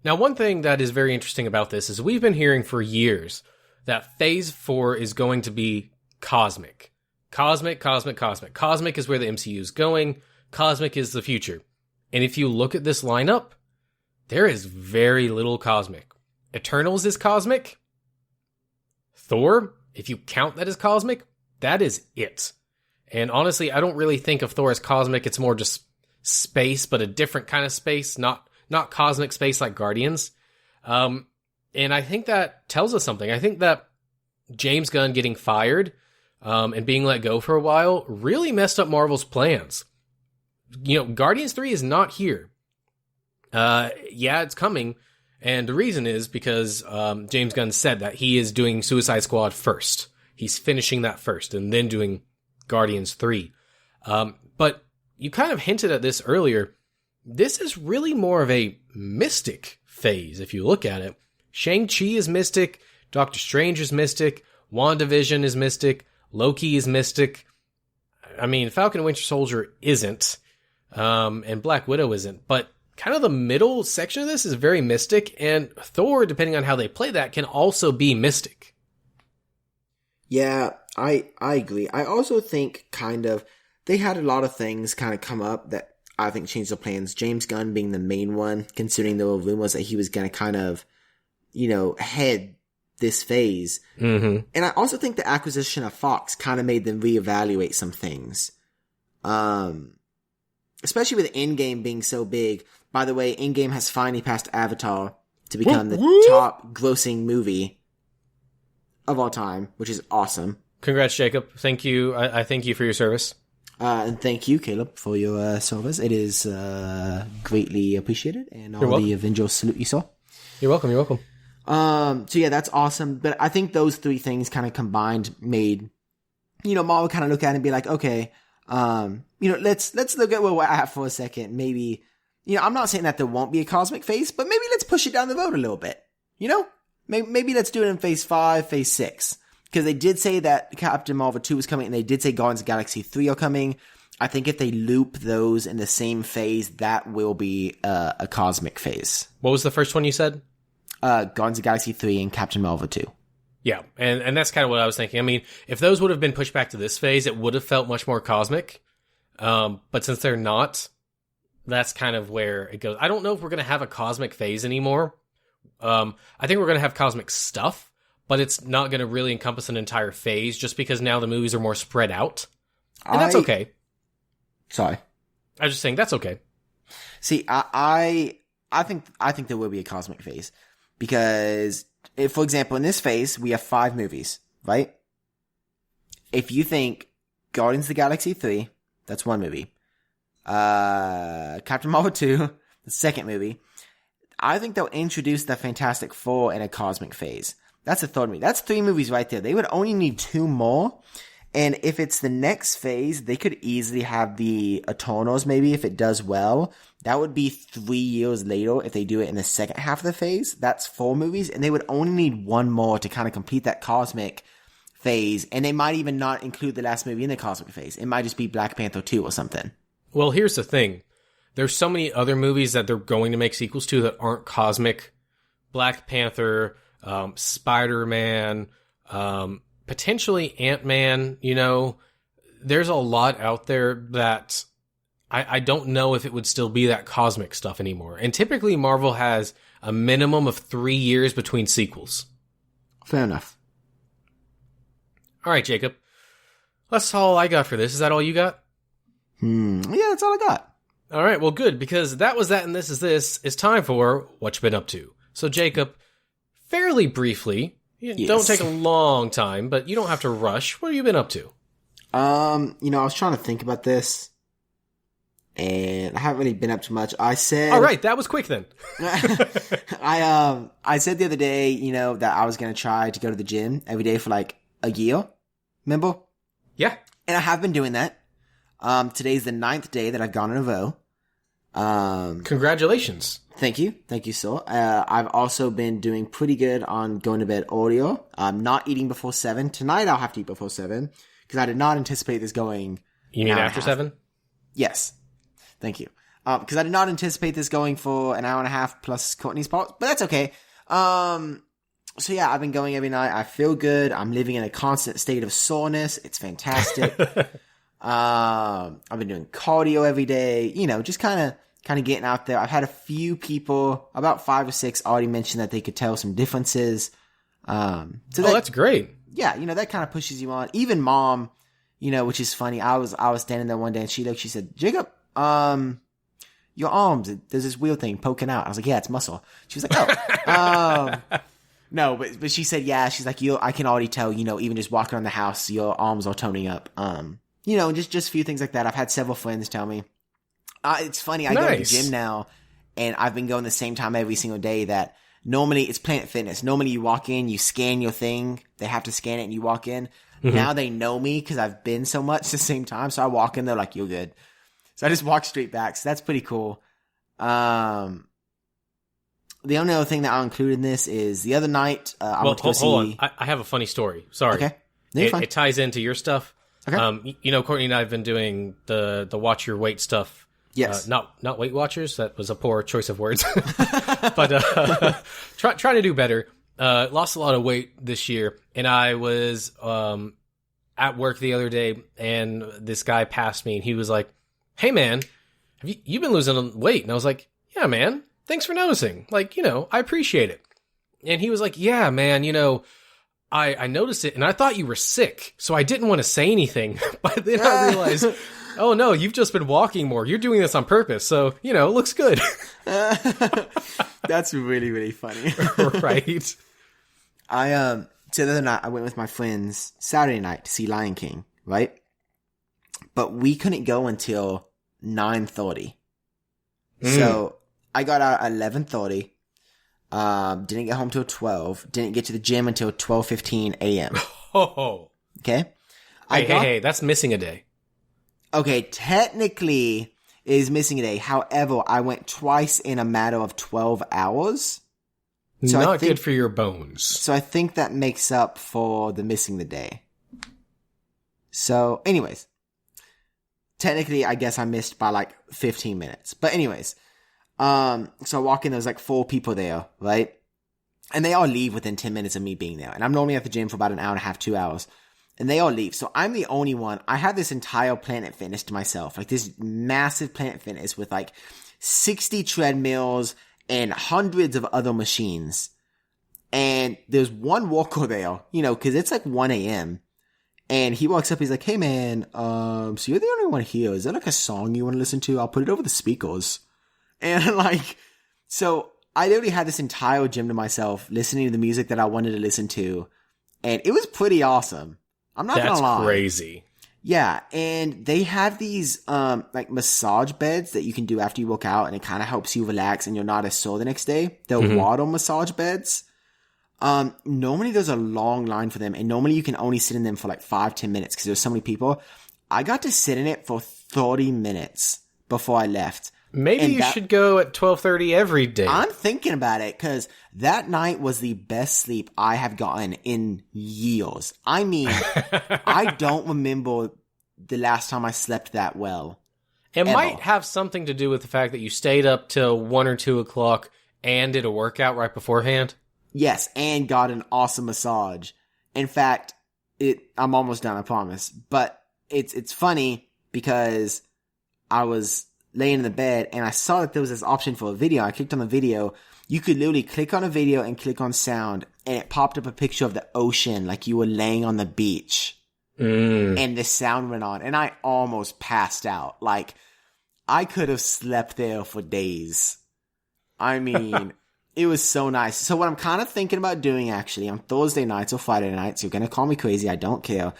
Now, one thing that is very interesting about this is we've been hearing for years that Phase 4 is going to be cosmic. Cosmic. Cosmic is where the MCU is going. Cosmic is the future. And if you look at this lineup, there is very little cosmic. Eternals is cosmic. Thor, if you count that as cosmic, that is it. And honestly, I don't really think of Thor as cosmic. It's more just space, but a different kind of space, not cosmic space like Guardians. And I think that tells us something. I think that James Gunn getting fired and being let go for a while really messed up Marvel's plans. Guardians 3 is not here. Yeah, it's coming. And the reason is because James Gunn said that he is doing Suicide Squad first. He's finishing that first and then doing Guardians 3. But you kind of hinted at this earlier. This is really more of a mystic phase, if you look at it. Shang-Chi is mystic. Doctor Strange is mystic. WandaVision is mystic. Loki is mystic. I mean, Falcon and Winter Soldier isn't. And Black Widow isn't. But kind of the middle section of this is very mystic. And Thor, depending on how they play that, can also be mystic. Yeah, I agree. I also think they had a lot of things kind of come up that I think changed the plans. James Gunn being the main one, considering there were rumors that he was going to kind of, head this phase. Mm-hmm. And I also think the acquisition of Fox kind of made them reevaluate some things. Especially with Endgame being so big. By the way, Endgame has finally passed Avatar to become the top grossing movie of all time, which is awesome. Congrats, Jacob. Thank you. I thank you for your service. And thank you, Caleb, for your service. It is greatly appreciated, and You're all welcome. the Avengers salute you saw. You're welcome. You're welcome. So yeah, that's awesome. But I think those three things kind of combined made, Marvel kind of look at it and be like, okay, let's look at where we're at for a second. Maybe, I'm not saying that there won't be a cosmic phase, but maybe let's push it down the road a little bit. Maybe let's do it in phase 5, phase 6. Because they did say that Captain Marvel 2 was coming, and they did say Guardians of the Galaxy 3 are coming. I think if they loop those in the same phase, that will be a cosmic phase. What was the first one you said? Guardians of the Galaxy 3 and Captain Marvel 2. Yeah, and that's kind of what I was thinking. I mean, if those would have been pushed back to this phase, it would have felt much more cosmic. But since they're not, that's kind of where it goes. I don't know if we're going to have a cosmic phase anymore. I think we're going to have cosmic stuff. But it's not going to really encompass an entire phase just because now the movies are more spread out. And that's okay. Sorry. I was just saying that's okay. See, I think there will be a cosmic phase. Because, for example, in this phase, we have 5 movies, right? if you think Guardians of the Galaxy 3, that's one movie. Captain Marvel 2, the second movie. I think they'll introduce the Fantastic Four in a cosmic phase. That's the third movie. That's 3 movies right there. They would only need 2 more. And if it's the next phase, they could easily have the Eternals maybe if it does well. That would be 3 years later if they do it in the second half of the phase. That's 4 movies. And they would only need 1 more to kind of complete that cosmic phase. And they might even not include the last movie in the cosmic phase. It might just be Black Panther 2 or something. Well, here's the thing. There's so many other movies that they're going to make sequels to that aren't cosmic. Black Panther, Spider-Man, potentially Ant-Man, you know. There's a lot out there that I don't know if it would still be that cosmic stuff anymore. And typically Marvel has a minimum of 3 years between sequels. Fair enough. All right, Jacob. That's all I got for this. Is that all you got? Yeah, that's all I got. All right, well, good, because that was that and this is this. It's time for What You Been Up To. So, Jacob, fairly briefly, Yes. Don't take a long time, but you don't have to rush. What have you been up to? I was trying to think about this, and I haven't really been up to much. I said... All right, that was quick then. I said the other day, that I was going to try to go to the gym every day for like a year. Remember? Yeah. And I have been doing that. Today's the 9th day that I've gone in a row. Congratulations. Thank you, sir. I've also been doing pretty good on going to bed earlier. Not eating before 7. Tonight I'll have to eat before 7, because I did not anticipate this going... You mean after 7? Yes. Thank you. Because I did not anticipate this going for an hour and a half plus Courtney's part, but that's okay. So yeah, I've been going every night. I feel good. I'm living in a constant state of soreness. It's fantastic. I've been doing cardio every day, just kind of getting out there. I've had a few people, about 5 or 6, already mention that they could tell some differences. That's great. Yeah, that kind of pushes you on. Even Mom, which is funny. I was standing there one day and she said, Jacob, your arms, there's this weird thing poking out. I was like, yeah, it's muscle. She was like, oh, no, but she said, yeah, she's like, I can already tell, even just walking around the house, your arms are toning up. Just a few things like that. I've had several friends tell me. It's funny, I go to the gym now, and I've been going the same time every single day that normally it's Planet Fitness. Normally you walk in, you scan your thing, they have to scan it, and you walk in. Mm-hmm. Now they know me because I've been so much the same time, so I walk in, they're like, you're good. So I just walk straight back, so that's pretty cool. The only other thing that I'll include in this is the other night, I went to go see... Hold on, I have a funny story. Sorry. Okay. No, it ties into your stuff. Okay. Courtney and I have been doing the watch your weight stuff. Yes. Not Weight Watchers. That was a poor choice of words. But trying to do better. Lost a lot of weight this year, and I was at work the other day, and this guy passed me, and he was like, "Hey man, have you been losing weight?" And I was like, "Yeah, man. Thanks for noticing. Like, I appreciate it." And he was like, "Yeah, man. I noticed it, and I thought you were sick, so I didn't want to say anything. But then I realized, oh no, you've just been walking more. You're doing this on purpose, so, it looks good." That's really, really funny. Right. So the other night, I went with my friends Saturday night to see Lion King, right? But we couldn't go until 9:30. So I got out at 11:30. Didn't get home till 12. Didn't get to the gym until 12:15 a.m. Oh. Okay? Hey, that's missing a day. Okay, technically it is missing a day. However, I went twice in a matter of 12 hours. So Not good for your bones. So I think that makes up for the missing the day. So, anyways. Technically, I guess I missed by like 15 minutes. But anyways. So I walk in, there's like 4 people there, right? And they all leave within 10 minutes of me being there. And I'm normally at the gym for about an hour and a half, 2 hours. And they all leave. So I'm the only one. I have this entire Planet Fitness to myself. Like this massive Planet Fitness with like 60 treadmills and hundreds of other machines. And there's one walker there, cause it's like 1 a.m. And he walks up, he's like, "Hey man, so you're the only one here. Is there like a song you want to listen to? I'll put it over the speakers." And so I literally had this entire gym to myself, listening to the music that I wanted to listen to. And it was pretty awesome. I'm not gonna lie. That's crazy. Yeah, and they have these like massage beds that you can do after you work out, and it kind of helps you relax and you're not as sore the next day. They're waddle massage beds. Normally there's a long line for them, and normally you can only sit in them for like 5-10 minutes because there's so many people. I got to sit in it for 30 minutes before I left. Maybe you should go at 12:30 every day. I'm thinking about it because that night was the best sleep I have gotten in years. I mean, I don't remember the last time I slept that well. It might have something to do with the fact that you stayed up till 1 or 2 o'clock and did a workout right beforehand. Yes, and got an awesome massage. In fact, I'm almost done, I promise. But it's funny because I was laying in the bed and I saw that there was this option for a video. I clicked on the video. You could literally click on a video and click on sound, and it popped up a picture of the ocean like you were laying on the beach. And the sound went on, and I almost passed out. Like, I could have slept there for days. I mean, it was so nice. So what I'm kind of thinking about doing, actually, on Thursday nights or Friday nights, you're going to call me crazy, I don't care,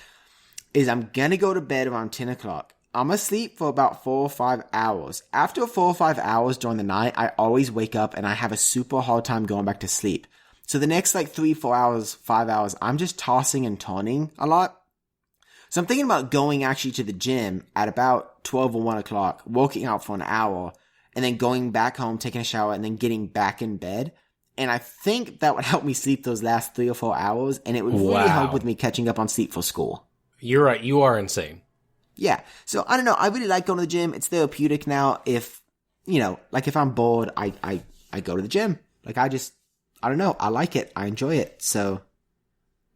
is I'm going to go to bed around 10 o'clock. I'm going to sleep for about 4 or 5 hours. After 4 or 5 hours during the night, I always wake up and I have a super hard time going back to sleep. So the next like 3, 4 hours, 5 hours, I'm just tossing and turning a lot. So I'm thinking about going actually to the gym at about 12 or 1 o'clock, working out for an hour, and then going back home, taking a shower, and then getting back in bed. And I think that would help me sleep those last 3 or 4 hours, and it would really help with me catching up on sleep for school. You're right. You are insane. Yeah. So, I don't know. I really like going to the gym. It's therapeutic now. If, like if I'm bored, I go to the gym. Like I don't know. I like it. I enjoy it. So,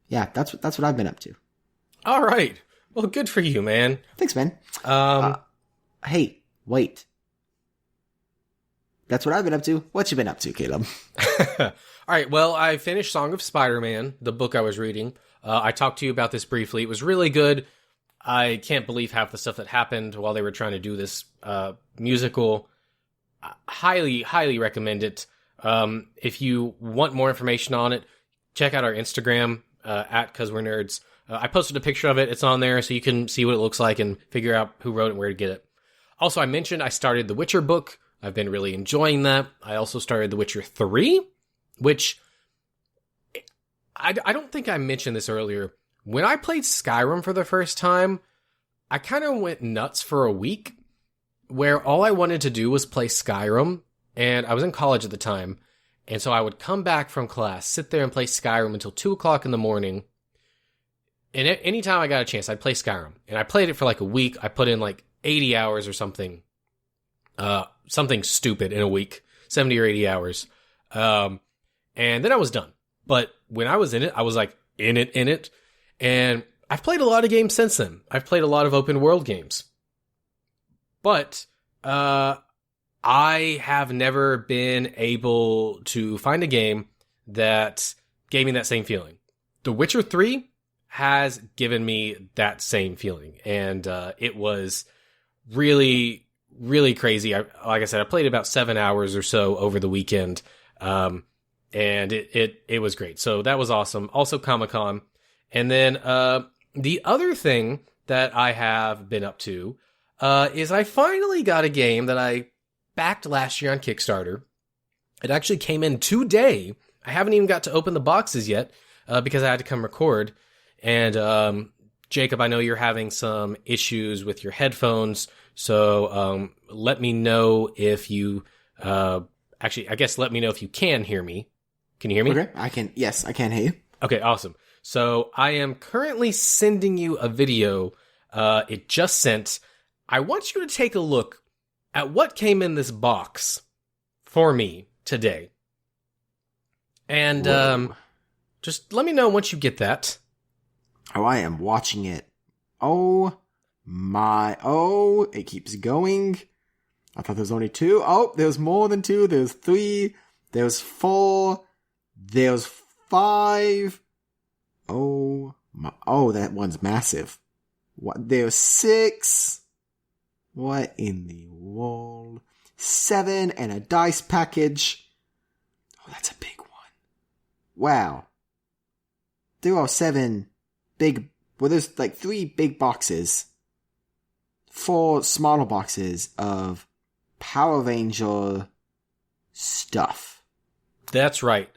yeah, that's what I've been up to. All right. Well, good for you, man. Thanks, man. Hey, wait. That's what I've been up to. What you been up to, Caleb? All right. Well, I finished Song of Spider-Man, the book I was reading. I talked to you about this briefly. It was really good. I can't believe half the stuff that happened while they were trying to do this musical. Highly, highly recommend it. If you want more information on it, check out our Instagram, at 'Cause We're Nerds. I posted a picture of it. It's on there, so you can see what it looks like and figure out who wrote it and where to get it. Also, I mentioned I started the Witcher book. I've been really enjoying that. I also started The Witcher 3, which I don't think I mentioned this earlier. When I played Skyrim for the first time, I kind of went nuts for a week where all I wanted to do was play Skyrim, and I was in college at the time, and so I would come back from class, sit there and play Skyrim until 2 o'clock in the morning, and anytime I got a chance, I'd play Skyrim, and I played it for like a week. I put in like 80 hours or something, something stupid in a week, 70 or 80 hours, and then I was done. But when I was in it, I was like in it. And I've played a lot of games since then. I've played a lot of open world games. But I have never been able to find a game that gave me that same feeling. The Witcher 3 has given me that same feeling. And it was really, really crazy. Like I said, I played about 7 hours or so over the weekend. And it was great. So that was awesome. Also Comic-Con. And then the other thing that I have been up to is I finally got a game that I backed last year on Kickstarter. It actually came in today. I haven't even got to open the boxes yet because I had to come record. And Jacob, I know you're having some issues with your headphones, so let me know if you actually, I guess let me know if you can hear me. Can you hear me? Okay, yes, I can hear you. Okay, awesome. So I am currently sending you a video. It just sent. I want you to take a look at what came in this box for me today. And just let me know once you get that. Oh, I am watching it. Oh, it keeps going. I thought there was only 2. Oh, there's more than 2. There's 3. There's 4. There's 5. Oh, that one's massive. What? There's 6. What in the world? 7 and a dice package. Oh, that's a big one. Wow. There are 7 big where there's like 3 big boxes, 4 smaller boxes of Power Ranger stuff. That's right.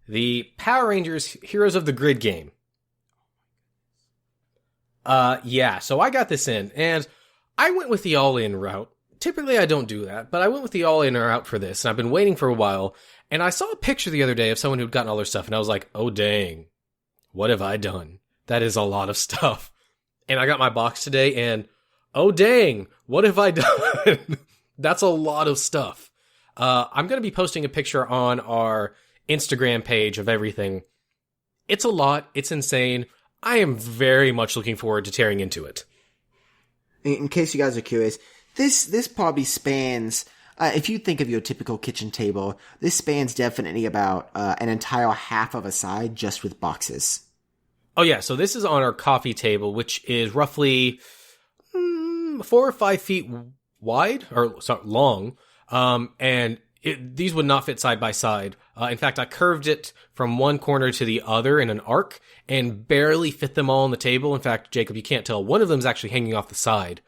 The Power Rangers Heroes of the Grid game. Yeah, so I got this in, and I went with the all-in route. Typically I don't do that, but I went with the all-in route for this, and I've been waiting for a while, and I saw a picture the other day of someone who'd gotten all their stuff, and I was like, oh dang, what have I done? That is a lot of stuff. And I got my box today, and oh dang, what have I done? That's a lot of stuff. I'm going to be posting a picture on our Instagram page of everything. It's a lot. It's insane. I am very much looking forward to tearing into it. In case you guys are curious, this probably spans, if you think of your typical kitchen table, this spans definitely about an entire half of a side just with boxes. Oh yeah, so this is on our coffee table, which is roughly 4 or 5 feet wide, or sorry, long, and these would not fit side by side. In fact, I curved it from one corner to the other in an arc and barely fit them all on the table. In fact, Jacob, you can't tell. One of them is actually hanging off the side.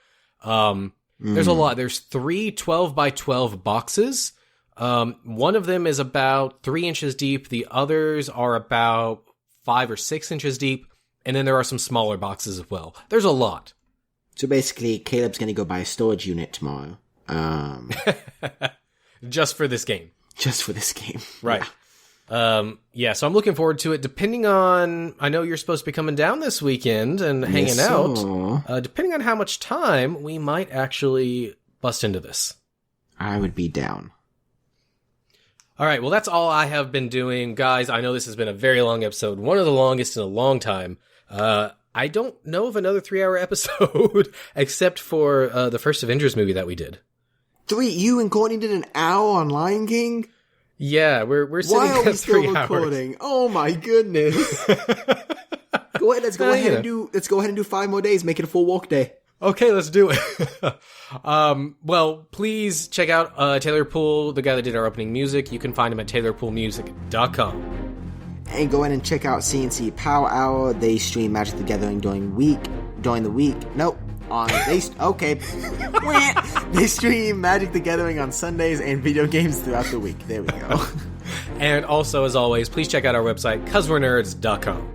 There's a lot. There's 3 12 by 12 boxes. One of them is about 3 inches deep. The others are about 5 or 6 inches deep. And then there are some smaller boxes as well. There's a lot. So basically, Caleb's going to go buy a storage unit tomorrow. Just for this game. Just for this game. Right. Yeah, so I'm looking forward to it. Depending on, I know you're supposed to be coming down this weekend and hanging out. Depending on how much time, we might actually bust into this. I would be down. All right, well, that's all I have been doing. Guys, I know this has been a very long episode, one of the longest in a long time. I don't know of another 3-hour episode, except for the first Avengers movie that we did. 3? You and Courtney did an hour on Lion King? Yeah, we're sitting at 3 hours. Why are we still recording? Oh my goodness! Go ahead, let's go ahead and do 5 more days. Make it a full walk day. Okay, let's do it. Well, please check out Taylor Poole, the guy that did our opening music. You can find him at taylorpoolmusic.com. And go ahead and check out CNC Power Hour. They stream Magic the Gathering during the week. Nope. Okay. They stream Magic the Gathering on Sundays and video games throughout the week. There we go. And also, as always, please check out our website, causewe'renerds.com.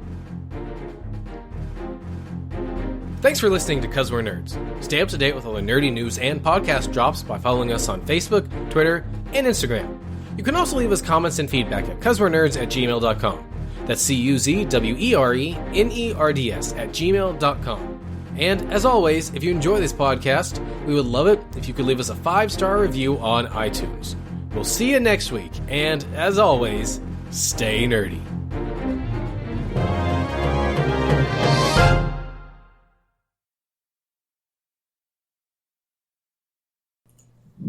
Thanks for listening to 'Cause We're Nerds. Stay up to date with all the nerdy news and podcast drops by following us on Facebook, Twitter, and Instagram. You can also leave us comments and feedback at causewe'renerds@gmail.com. That's CUZWERENERDS@gmail.com. And as always, if you enjoy this podcast, we would love it if you could leave us a 5-star review on iTunes. We'll see you next week, and as always, stay nerdy.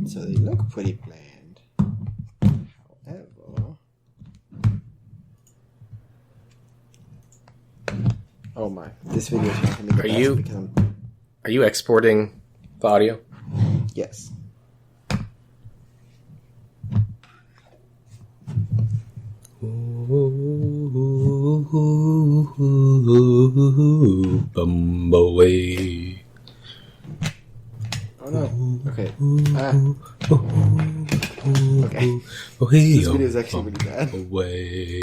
So they look pretty bland. However... Oh my, this video is not going to be the best. Are you exporting the audio? Yes. Bumblebee. Oh no. Okay. Okay. This video is actually really bad. Away.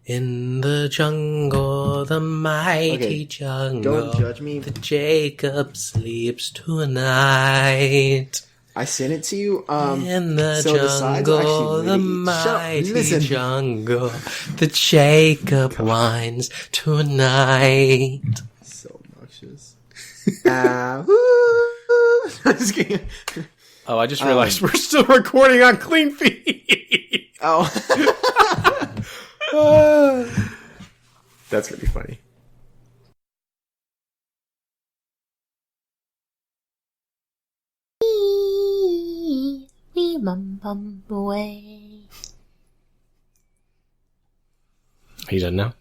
In the jungle, the mighty jungle. Don't judge me. The Jacob sleeps tonight. I sent it to you. In the jungle, the mighty jungle, the Jacob whines tonight. So obnoxious. I'm just kidding. Oh, I just realized we're still recording on Clean Feed. Oh. That's really funny. We bum away. Are you done now?